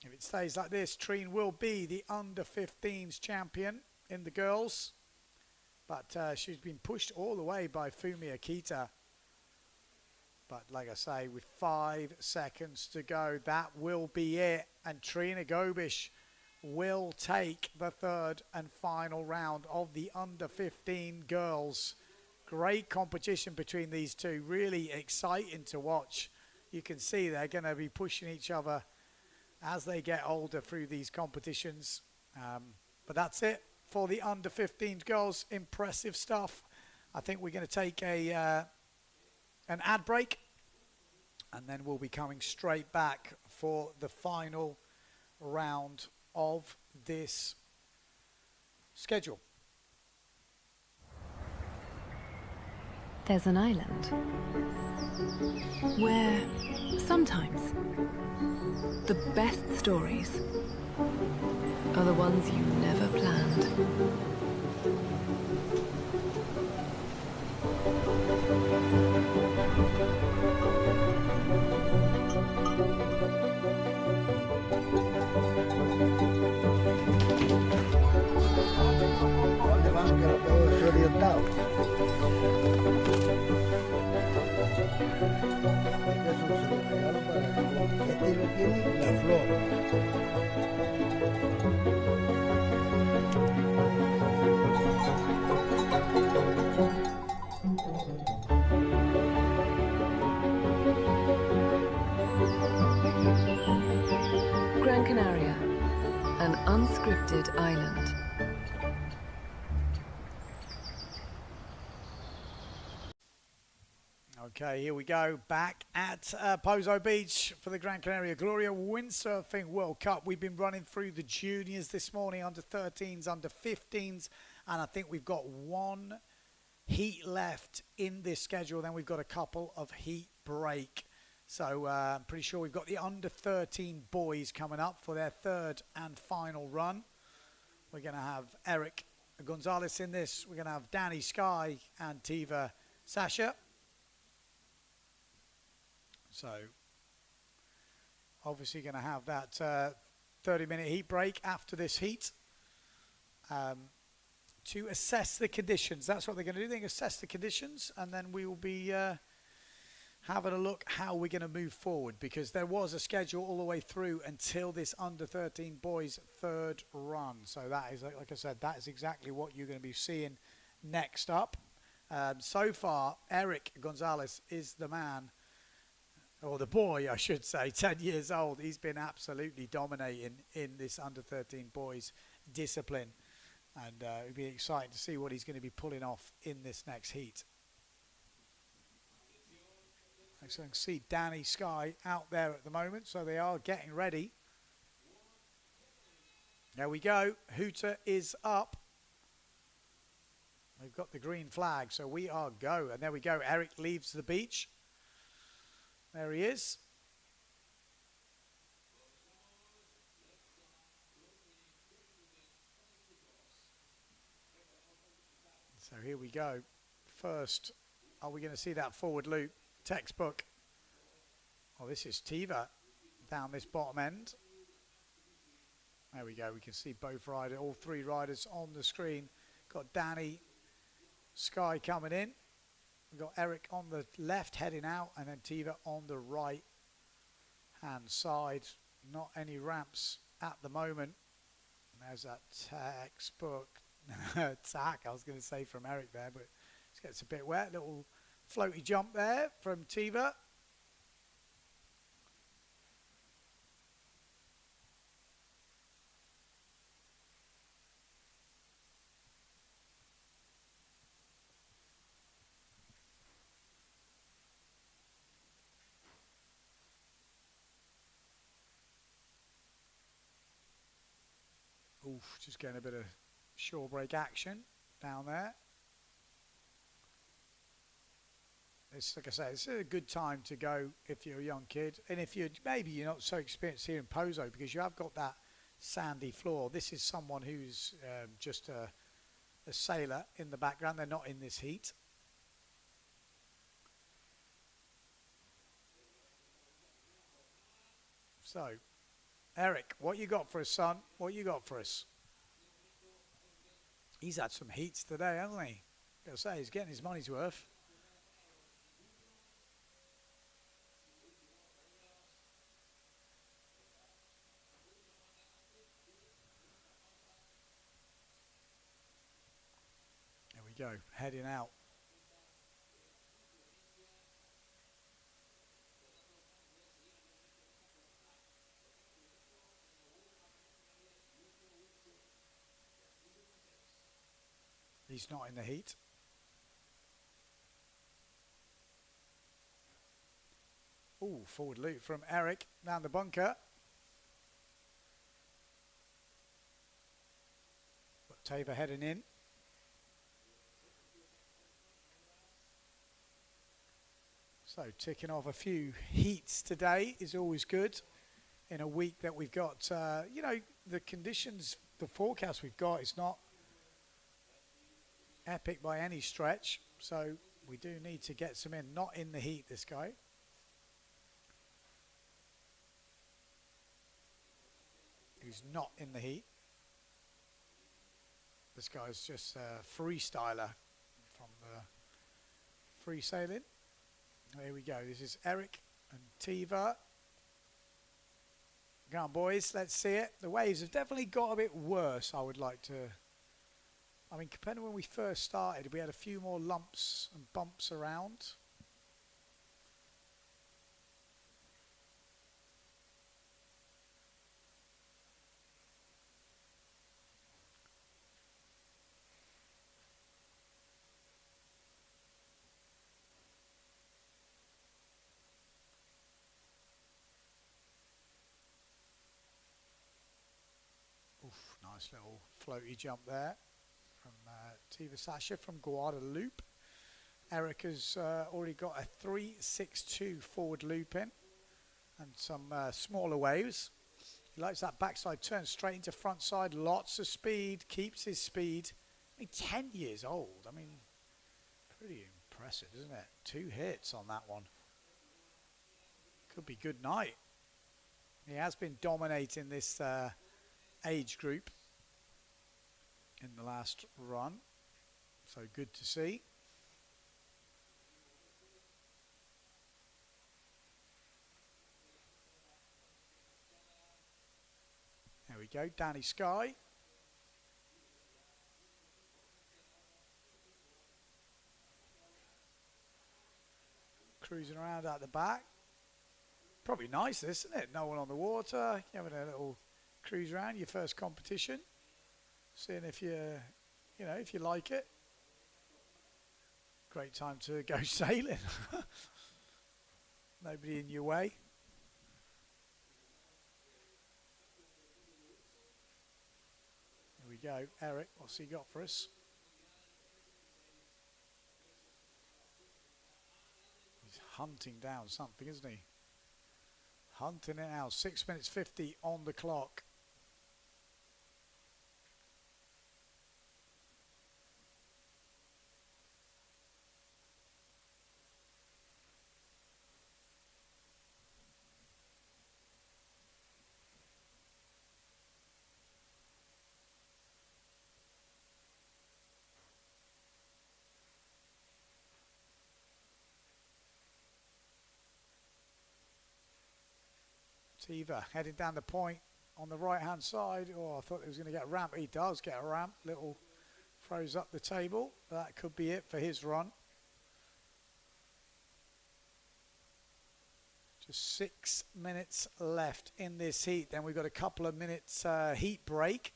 If it stays like this, Trine will be the under-15s champion in the girls, but she's been pushed all the way by Fumi Akita. But like I say, with 5 seconds to go, that will be it. And Trina Gobish will take the third and final round of the under-15 girls. Great competition between these two. Really exciting to watch. You can see they're going to be pushing each other as they get older through these competitions. But that's it for the under-15 girls. Impressive stuff. I think we're going to take an ad break, and then we'll be coming straight back for the final round of this schedule. There's an island where sometimes the best stories are the ones you never planned. ¿Dónde van? Que no puedo ser orientado. Este es un regalo para que este no tiene la flor. Gran Canaria, an unscripted island. Okay, here we go. Back at Pozo Beach for the Gran Canaria Gloria Windsurfing World Cup. We've been running through the juniors this morning, under 13s, under 15s, and I think we've got one heat left in this schedule. Then we've got a couple of heat break. So I'm pretty sure we've got the under 13 boys coming up for their third and final run. We're going to have Eric Gonzalez in this. We're going to have Danny Sky and Tiva Sasha. So obviously going to have that 30-minute heat break after this heat to assess the conditions. That's what they're going to do. They're going to assess the conditions, and then we will be having a look how we're going to move forward, because there was a schedule all the way through until this under 13 boys third run. So that is, like I said, that is exactly what you're going to be seeing next up. So far, Eric Gonzalez is the man, or the boy, I should say, 10 years old. He's been absolutely dominating in this under 13 boys discipline, and it'll be exciting to see what he's going to be pulling off in this next heat. So I can see Danny Sky out there at the moment, so they are getting ready. There we go. Hooter is up. We've got the green flag, so we are go. And there we go. Eric leaves the beach. There he is. So here we go. First, are we going to see that forward loop? Textbook. Oh, this is Tiva down this bottom end. There we go. We can see both riders, all three riders on the screen. Got Danny Sky coming in. We've got Eric on the left heading out, and then Tiva on the right hand side. Not any ramps at the moment. And there's that textbook tack, I was going to say, from Eric there, but it gets a bit wet. Little floaty jump there from Tiva. Oof, just getting a bit of shore break action down there. It's like I say, it's a good time to go if you're a young kid, and if you're not so experienced here in Pozo, because you have got that sandy floor. This is someone who's just a sailor in the background. They're not in this heat. So, Eric, what you got for us, son? What you got for us? He's had some heats today, hasn't he? Gotta say, he's getting his money's worth. There we go, heading out. He's not in the heat. Ooh, forward loop from Eric down the bunker. Got Tabor heading in. So ticking off a few heats today is always good in a week that we've got, you know, the conditions, the forecast we've got is not epic by any stretch, so we do need to get some in. Not in the heat, this guy. Who's not in the heat. This guy's just a freestyler from the free sailing. Here we go. This is Eric and Tiva. Come on, boys, let's see it. The waves have definitely got a bit worse, I would like to. I mean, compared to when we first started, we had a few more lumps and bumps around. Oof, nice little floaty jump there from Tiva Sasha from Guadalupe. Eric has already got a 3.62 forward loop in and some smaller waves. He likes that backside turn straight into front side. Lots of speed, keeps his speed. I mean, 10 years old. I mean, pretty impressive, isn't it? 2 hits on that one. Could be good night. He has been dominating this age group in the last run, so good to see. There we go, Danny Sky. Cruising around out the back. Probably nice, this, isn't it? No one on the water, having a little cruise around, your first competition. Seeing if you know, if you like it. Great time to go sailing. Nobody in your way. Here we go. Eric, what's he got for us? He's hunting down something, isn't he? Hunting it out. 6 minutes 50 on the clock. Tiva heading down the point on the right hand side. Oh, I thought he was going to get a ramp. He does get a ramp. Little throws up the table. That could be it for his run. Just 6 minutes left in this heat. Then we've got a couple of minutes heat break.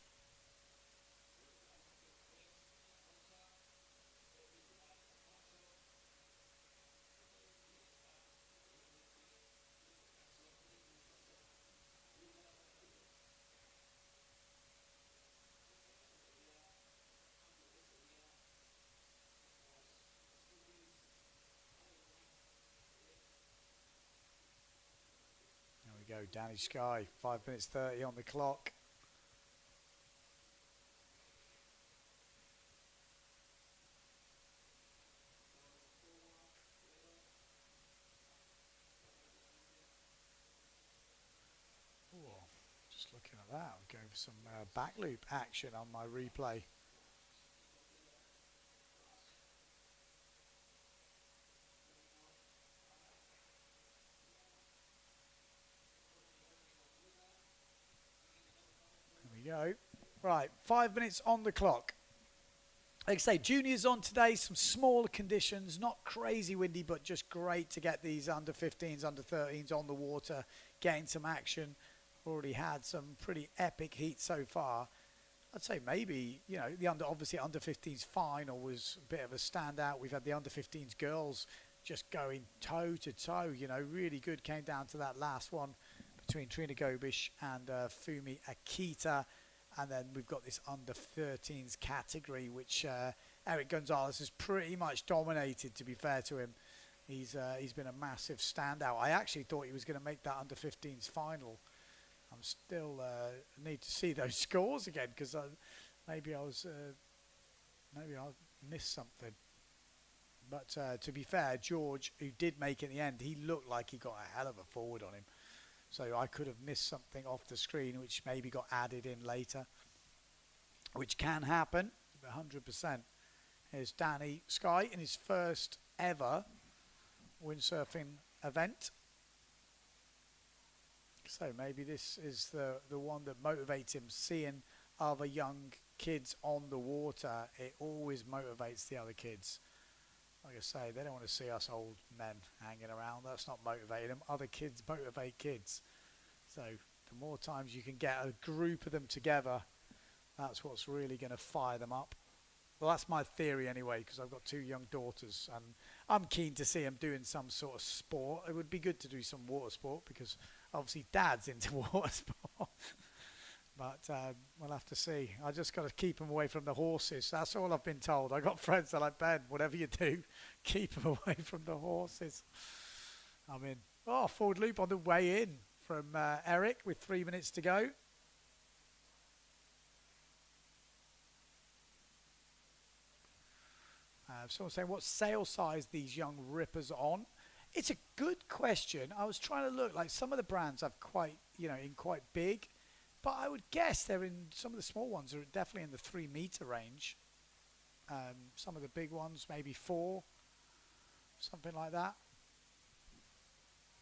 Danny Sky, 5 minutes 30 on the clock. Just looking at that, I'm going for some back loop action on my replay. There we go. Right, 5 minutes on the clock. Like I say, juniors on today, some smaller conditions, not crazy windy, but just great to get these under 15s, under 13s on the water, getting some action. Already had some pretty epic heat so far. I'd say maybe, you know, the obviously under 15s final was a bit of a standout. We've had the under 15s girls just going toe to toe, you know, really good. Came down to that last one between Trina Gobish and Fumi Akita. And then we've got this under 13s category, which Eric Gonzalez has pretty much dominated, to be fair to him. He's been a massive standout. I actually thought he was going to make that under 15s final. I'm still need to see those scores again, because maybe I missed something. But to be fair, George, who did make it in the end, he looked like he got a hell of a forward on him. So I could have missed something off the screen, which maybe got added in later, which can happen, 100%. Here's Danny Sky in his first ever windsurfing event. So maybe this is the one that motivates him, seeing other young kids on the water. It always motivates the other kids. Like I say, they don't want to see us old men hanging around. That's not motivating them. Other kids motivate kids. So the more times you can get a group of them together, that's what's really going to fire them up. Well, that's my theory anyway, because I've got 2 young daughters, and I'm keen to see them doing some sort of sport. It would be good to do some water sport, because obviously Dad's into water sport. But we'll have to see. I just got to keep them away from the horses. That's all I've been told. I got friends that are like, Ben, whatever you do, keep them away from the horses. I mean, forward loop on the way in from Eric with 3 minutes to go. Someone saying, what sail size these young rippers on? It's a good question. I was trying to look, like some of the brands have quite, in quite big. But I would guess they're in, some of the small ones are definitely in the 3 meter range. Some of the big ones, maybe 4, something like that.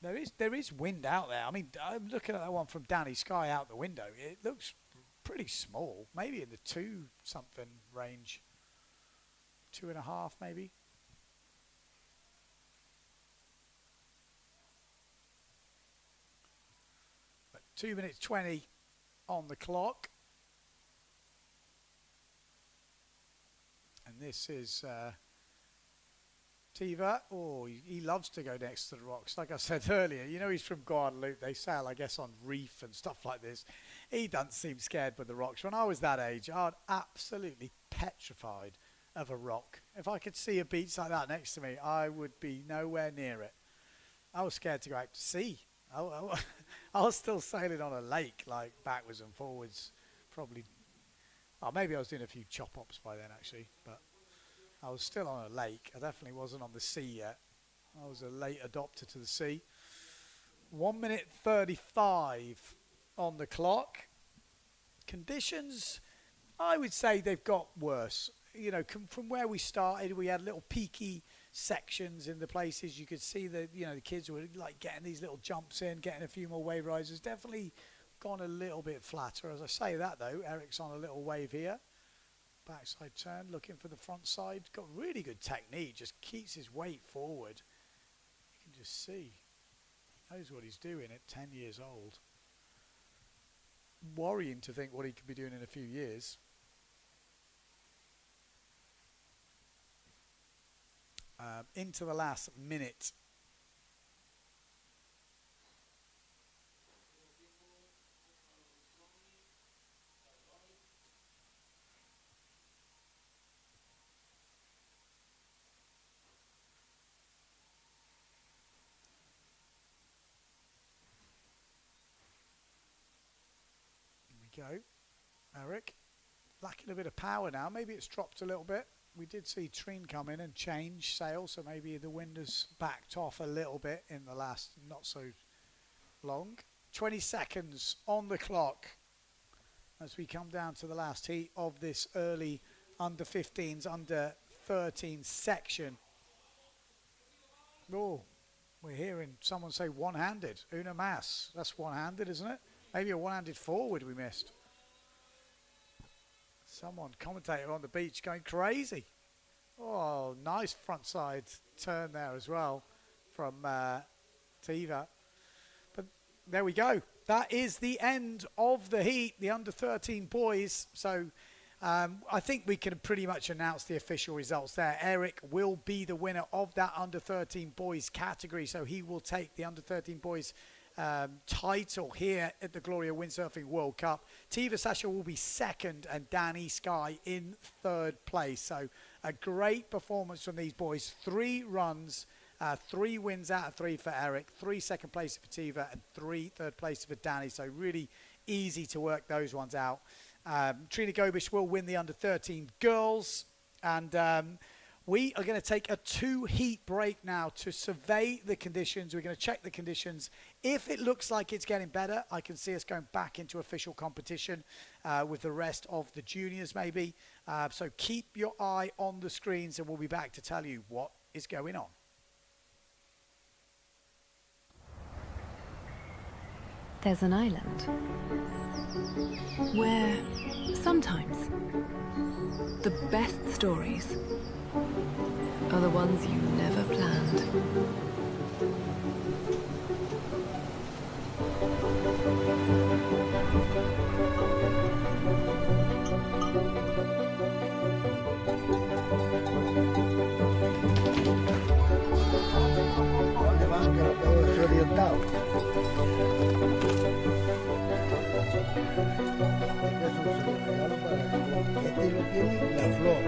There is wind out there. I mean, I'm looking at that one from Danny Sky out the window. It looks pretty small, maybe in the 2 something range. 2.5 maybe. But 2 minutes 20 on the clock. And this is Tiva. Oh, he loves to go next to the rocks. Like I said earlier, he's from Guadeloupe. They sail, I guess, on reef and stuff like this. He doesn't seem scared with the rocks. When I was that age, I was absolutely petrified of a rock. If I could see a beach like that next to me, I would be nowhere near it. I was scared to go out to sea. I was still sailing on a lake, like backwards and forwards. Probably, maybe I was doing a few chop-ups by then, actually. But I was still on a lake. I definitely wasn't on the sea yet. I was a late adopter to the sea. 1 minute 35 on the clock. Conditions, I would say they've got worse. From where we started, we had little peaky sections in the places you could see that the kids were like getting these little jumps in, getting a few more wave rises. Definitely gone a little bit flatter. As I say that though, Eric's on a little wave here. Backside turn, looking for the front side. Got really good technique. Just keeps his weight forward. You can just see he knows what he's doing at 10 years old. Worrying to think what he could be doing in a few years. Into the last minute. we go. Eric, lacking a bit of power now. Maybe it's dropped a little bit. We did see Trine come in and change sail, so maybe the wind has backed off a little bit in the last not so long. 20 seconds on the clock as we come down to the last heat of this early under 15s, under 13 section. Oh, we're hearing someone say one-handed. Una mas. That's one-handed, isn't it? Maybe a one-handed forward we missed. Someone, commentator on the beach, going crazy. Oh, nice front side turn there as well from Tiva. But there we go. That is the end of the heat, the under 13 boys. So I think we can pretty much announce the official results there. Eric will be the winner of that under 13 boys category. So he will take the under 13 boys title here at the Gloria Windsurfing World Cup. Tiva Sasha will be second and Danny Sky in third place. So a great performance from these boys. 3 runs, 3 wins out of 3 for Eric, 3 second places for Tiva and 3 third places for Danny. So really easy to work those ones out. Trina Gobish will win the under 13 girls, and we are going to take a 2-heat break now to survey the conditions. We're going to check the conditions. If it looks like it's getting better, I can see us going back into official competition with the rest of the juniors maybe. So keep your eye on the screens and we'll be back to tell you what is going on. There's an island where sometimes the best stories are the ones you never planned. ¿Dónde van? Que lo tengo desorientado. Este es un regalo para el este lo tiene la flor.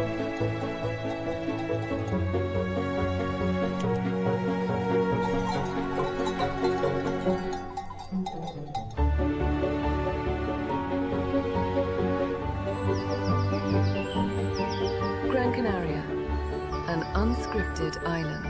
Gran Canaria, an unscripted island.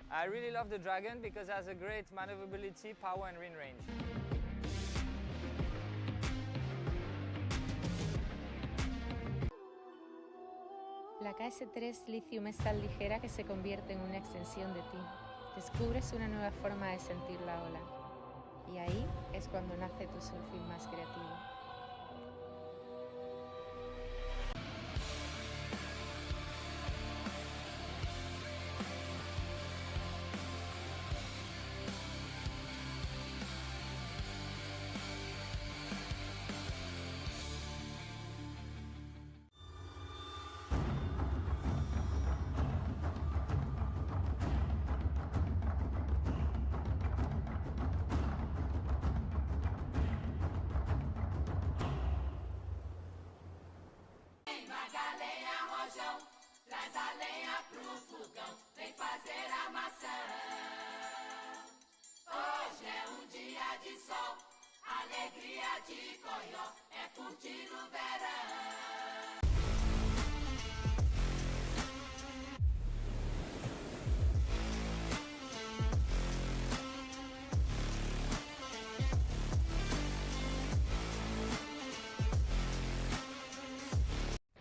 I really love the Dragon because it has a great maneuverability, power and wind range. La KS3 Lithium es tan ligera que se convierte en una extensión de ti. Descubres una nueva forma de sentir la ola. Y ahí es cuando nace tu surfing más creativo.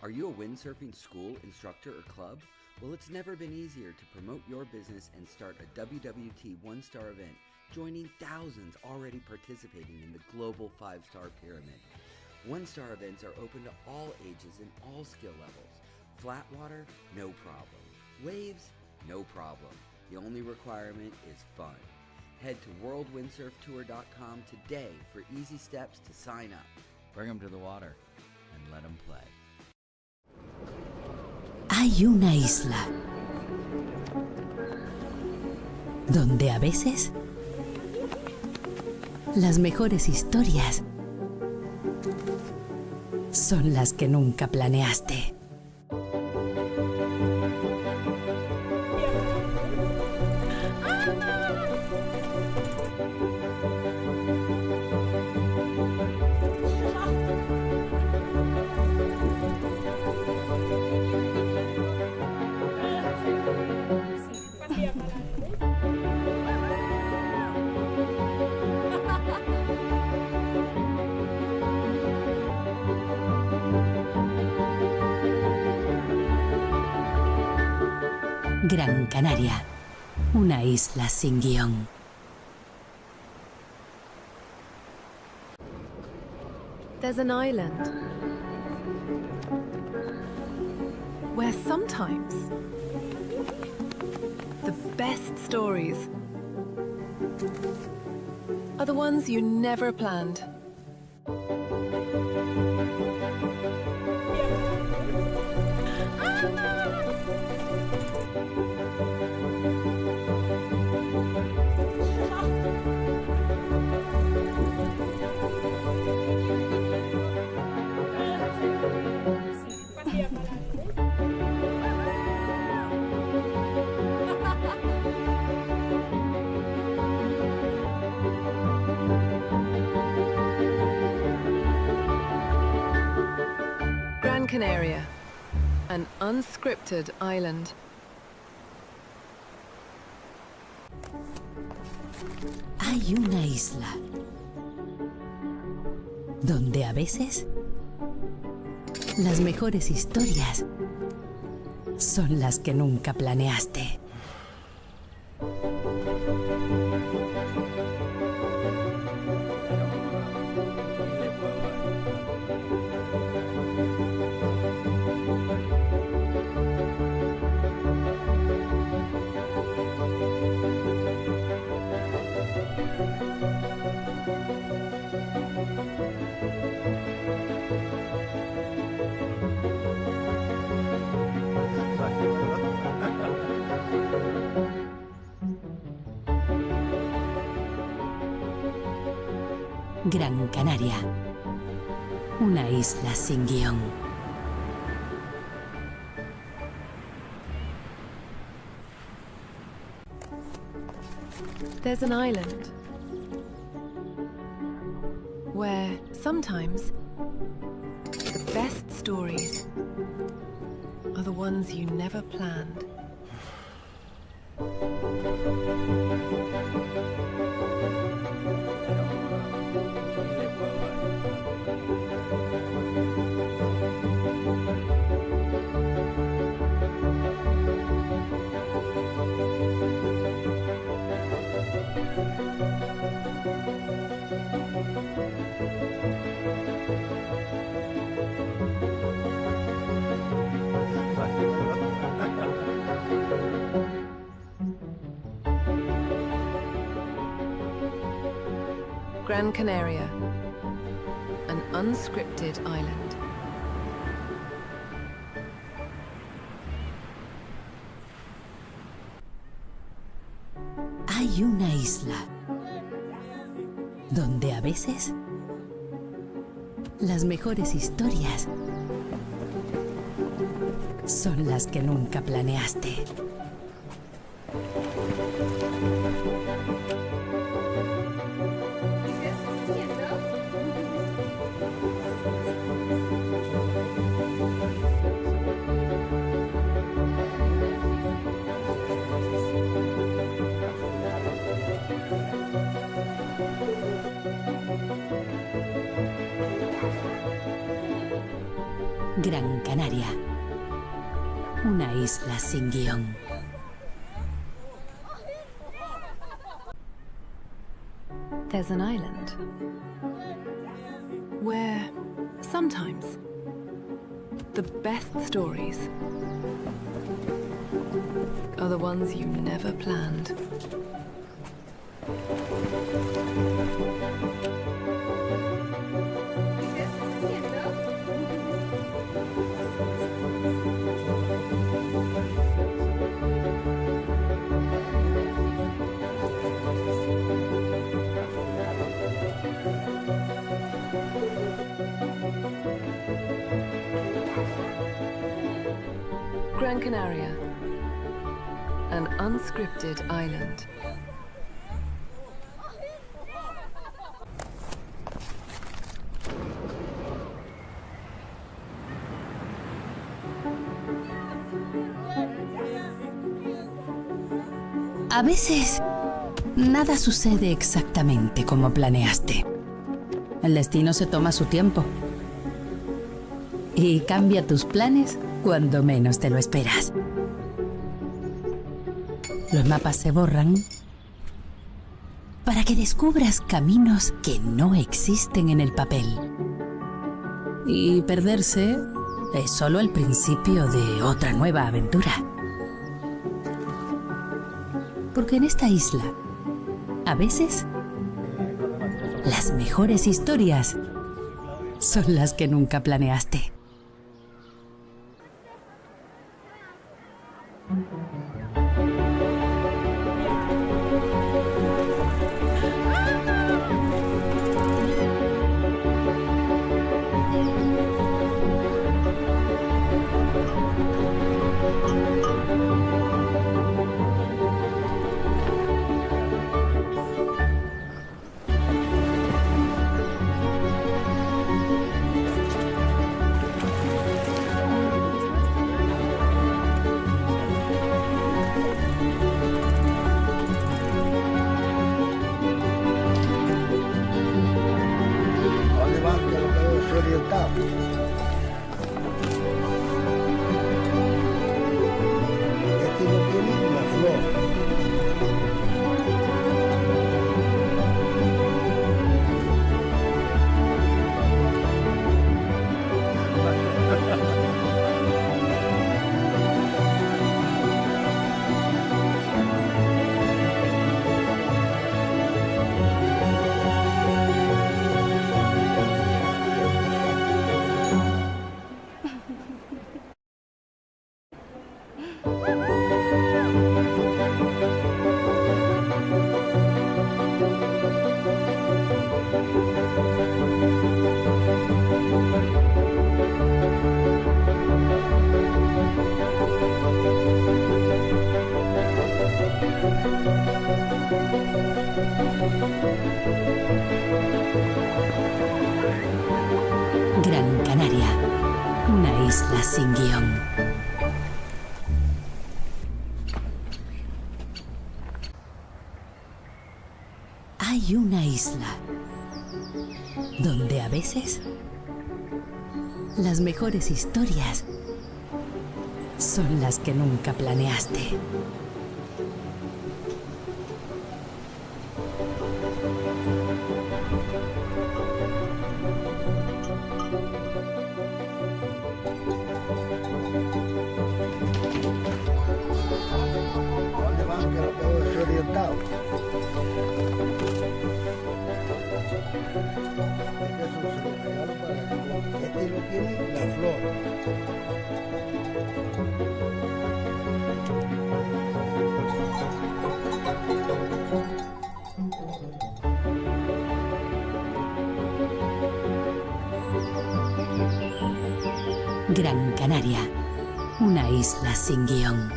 Are you a windsurfing school, instructor, or club? Well, it's never been easier to promote your business and start a WWT one-star event, joining thousands already participating in the global 5-star pyramid. One-star events are open to all ages and all skill levels. Flat water? No problem. Waves? No problem. The only requirement is fun. Head to worldwindsurftour.com today for easy steps to sign up. Bring them to the water and let them play. Hay una isla donde a veces las mejores historias son las que nunca planeaste. Gran Canaria, una isla sin guión. There's an island where sometimes the best stories are the ones you never planned. Gran Canaria, an unscripted island. Hay una isla donde a veces las mejores historias son las que nunca planeaste. Gran Canaria, una isla sin guión. There's an island where sometimes the best stories are the ones you never planned. Gran Canaria, an unscripted island. Hay una isla donde a veces las mejores historias son las que nunca planeaste. Gran Canaria, una isla sin guión. There's an island where sometimes the best stories are the ones you never planned. Gran Canaria, an unscripted island. A veces, nada sucede exactamente como planeaste. El destino se toma su tiempo y cambia tus planes cuando menos te lo esperas. Los mapas se borran para que descubras caminos que no existen en el papel. Y perderse es solo el principio de otra nueva aventura. Porque en esta isla, a veces, las mejores historias son las que nunca planeaste. Gran Canaria, una isla sin guión. Hay una isla donde a veces las mejores historias son las que nunca planeaste. ¿Dónde van? Que lo veo desorientado. Gran Canaria, una isla sin guión.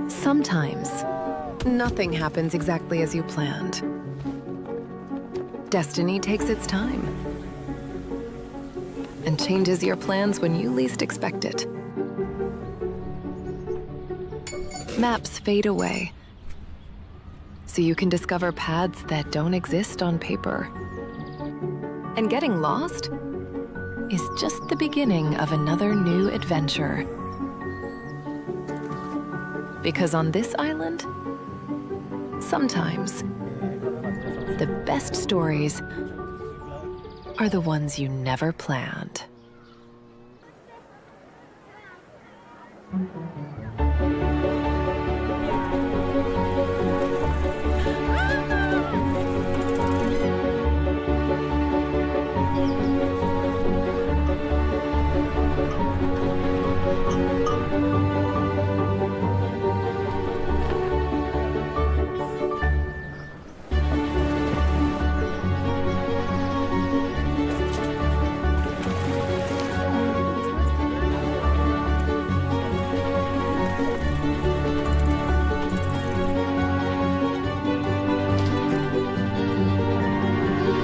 Sometimes, nothing happens exactly as you planned. Destiny takes its time and changes your plans when you least expect it. Maps fade away, so you can discover paths that don't exist on paper. And getting lost is just the beginning of another new adventure. Because on this island, sometimes the best stories are the ones you never planned.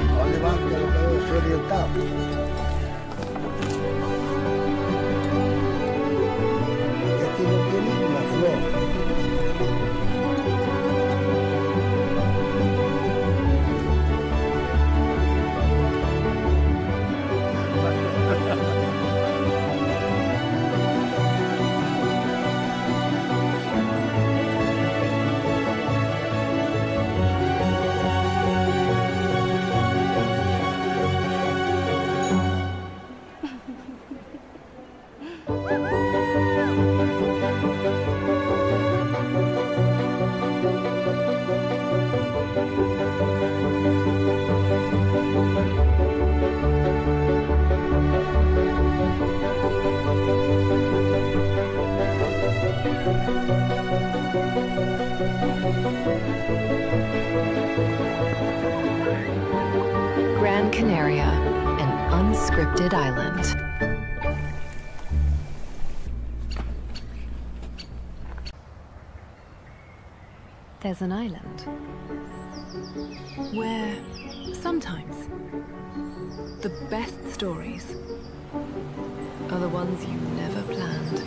¿A dónde van? Que no puedo ser orientado. Este no tiene una flor. Gran Canaria, an unscripted island. There's an island where sometimes the best stories are the ones you never planned.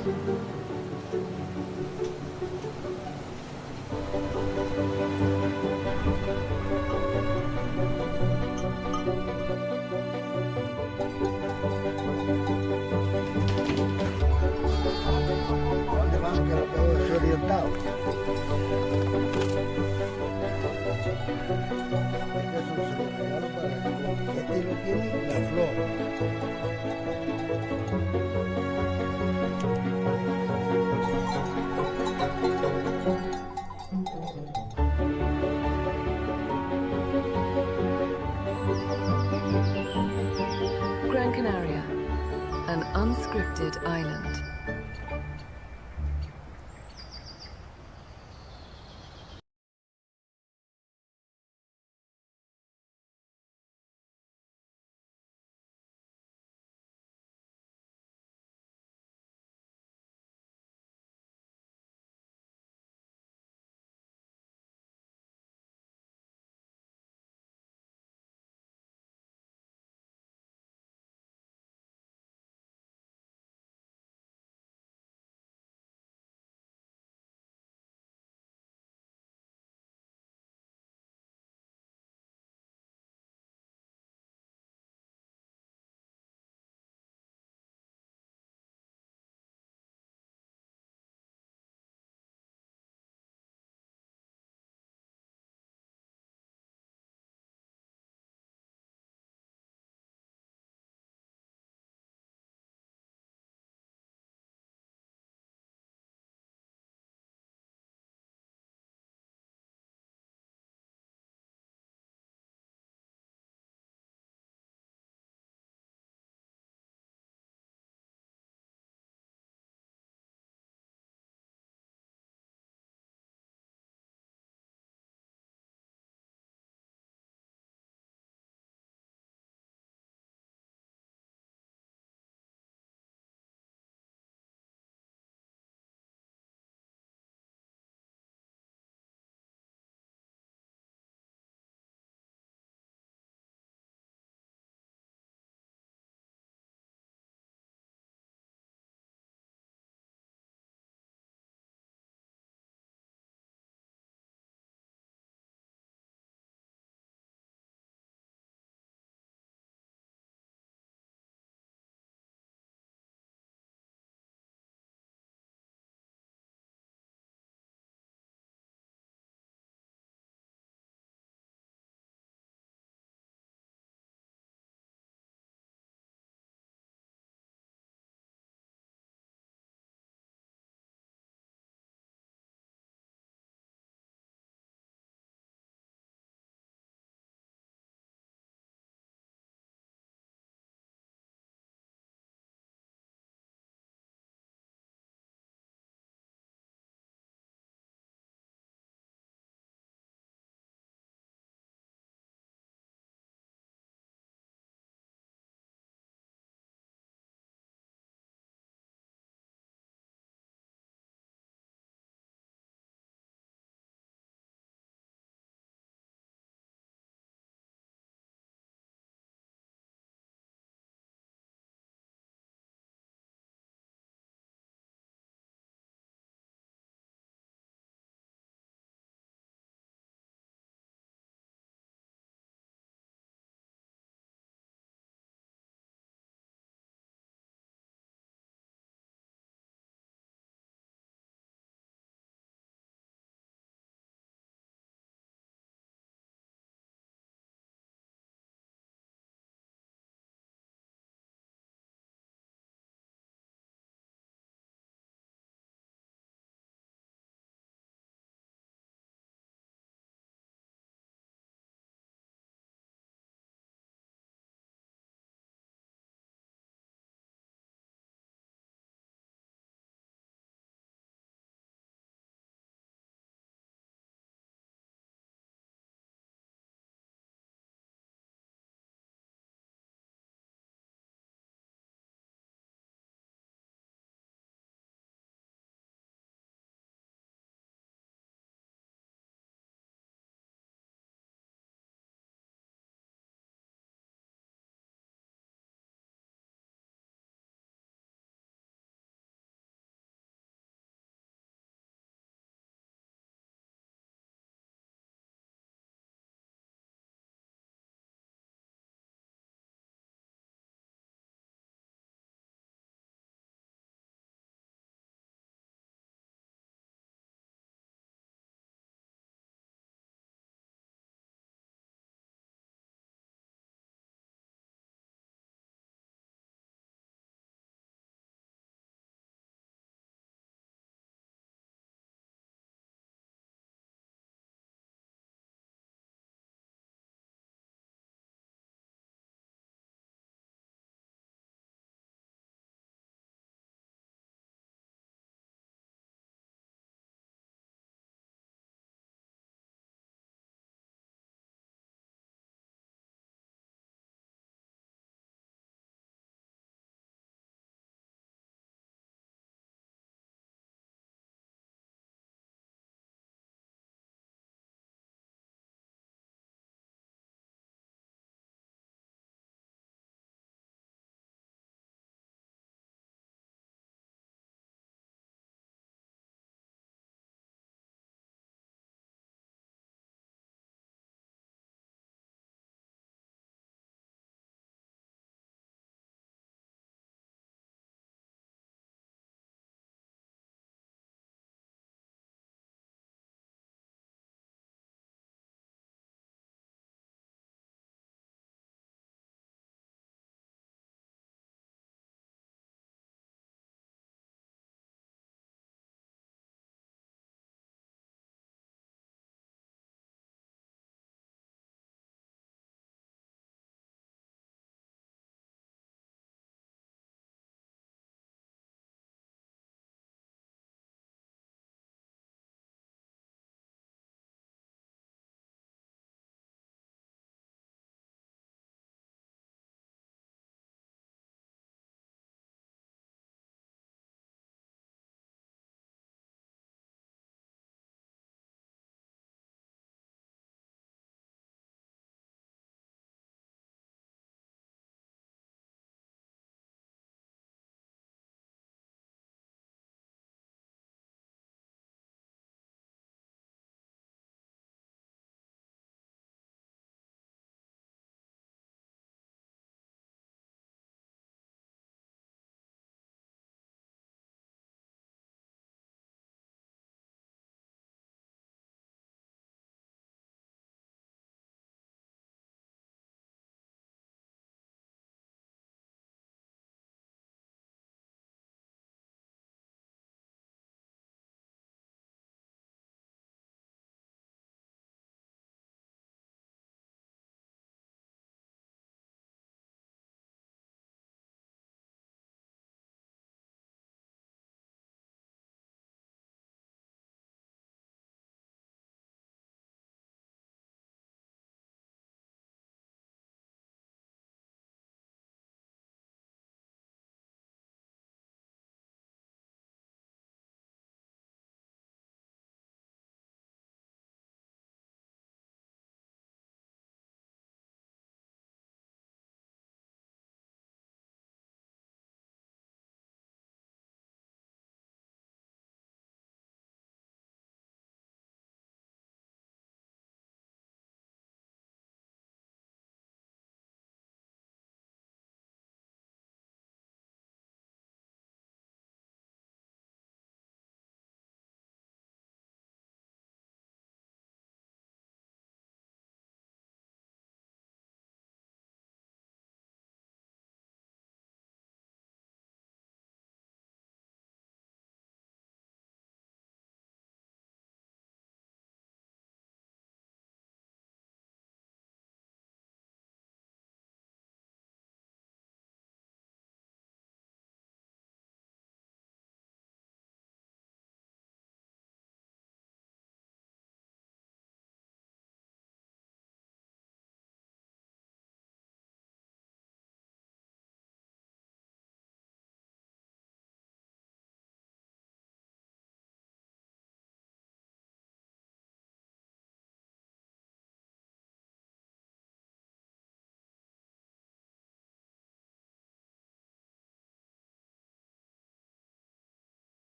¿A dónde van? Que no puedo ser orientado. Eso se lo regalo para que este no tiene la flor. Gran Canaria, an unscripted island.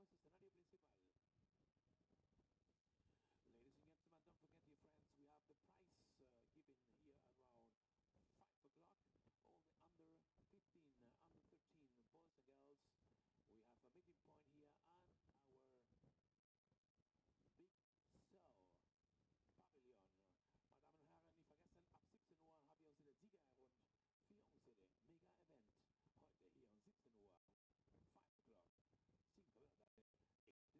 nuestro escenario principal. Ladies and gentlemen, don't forget, dear friends, we have the prize given here around 5 o'clock. All the under 15, under 13 boys and girls, we have a meeting point here and our big cell pavilion. Meine Damen und Herren, nicht vergessen, ab 17 Uhr haben wir unsere Siegerrund für unsere Mega-Event. Heute hier um 17 Uhr, 5 o'clock, 5 verdade.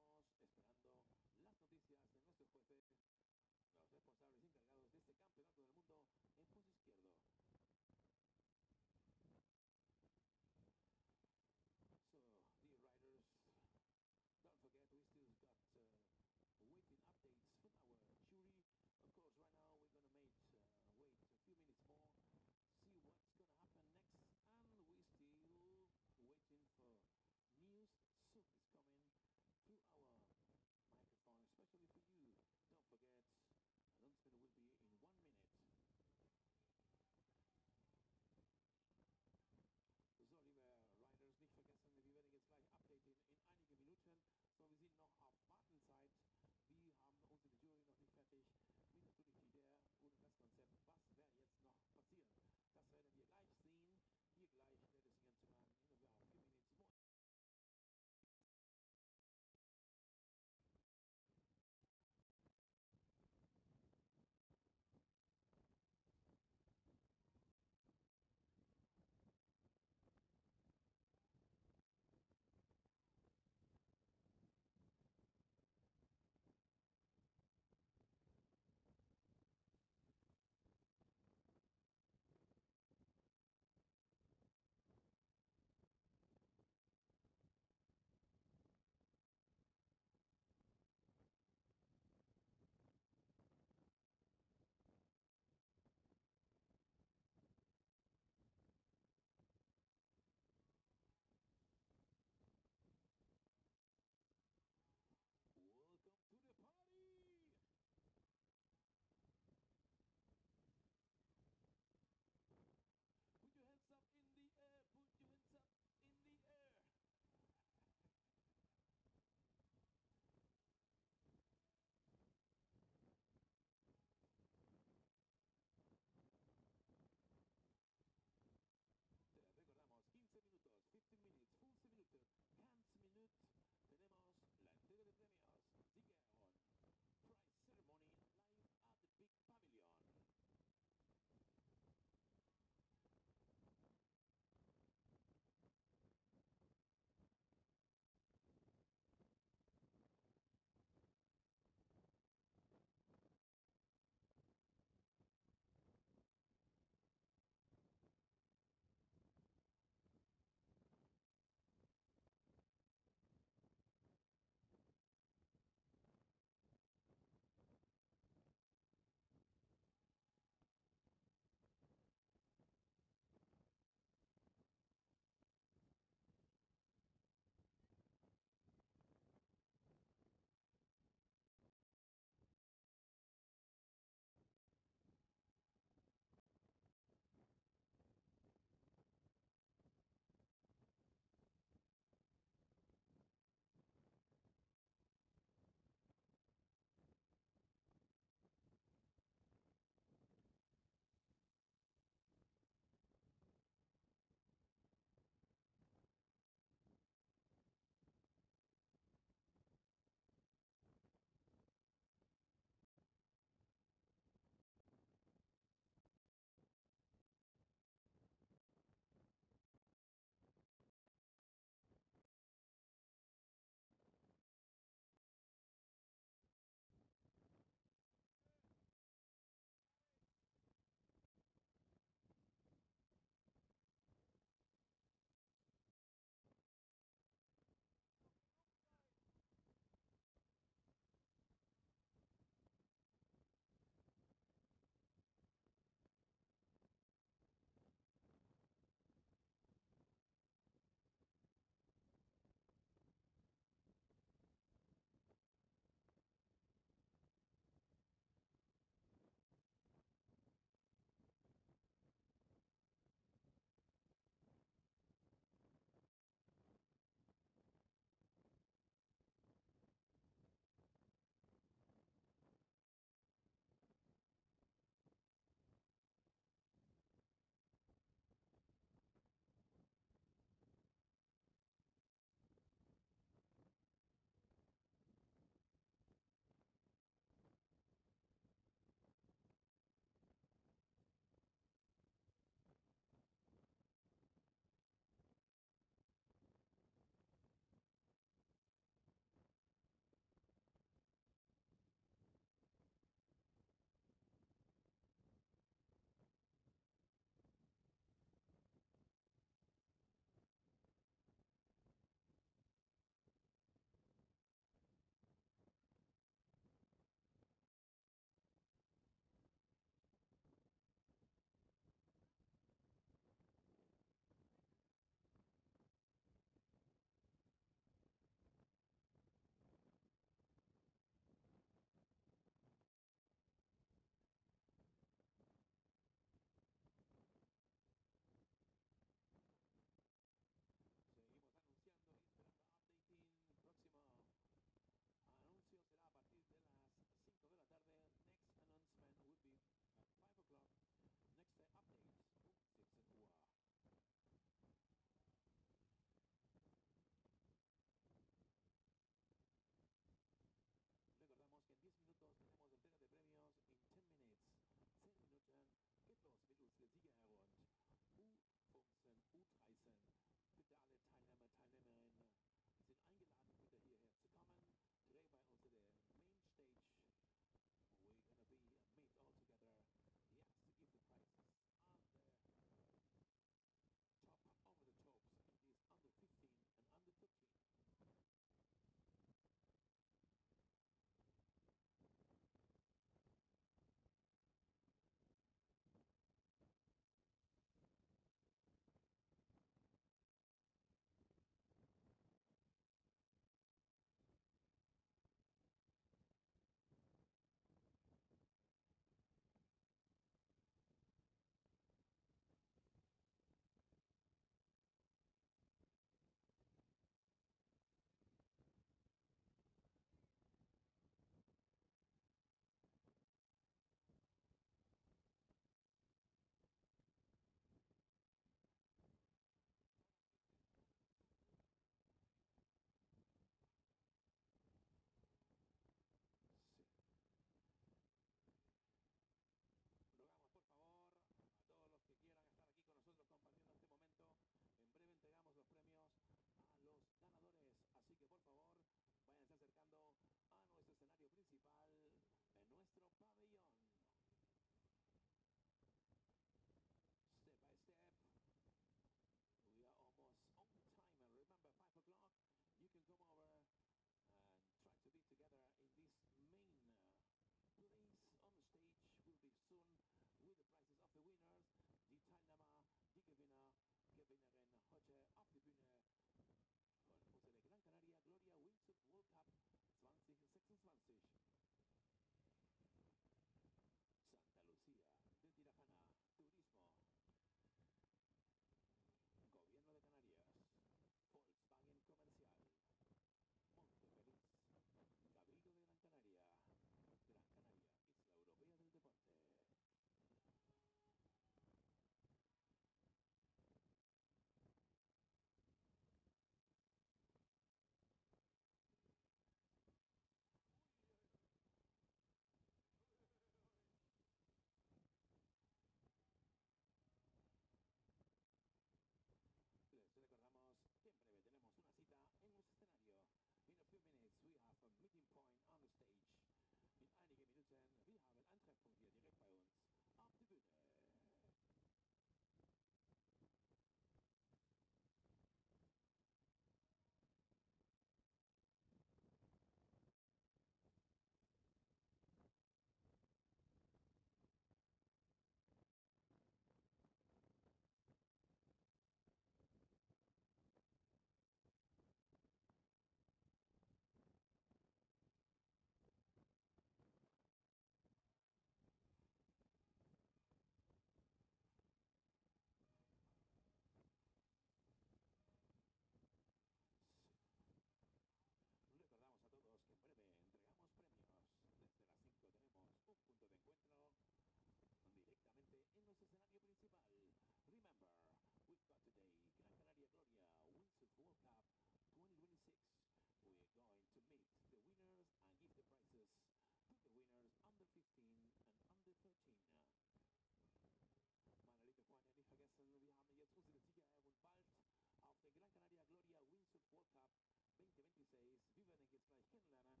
Finland,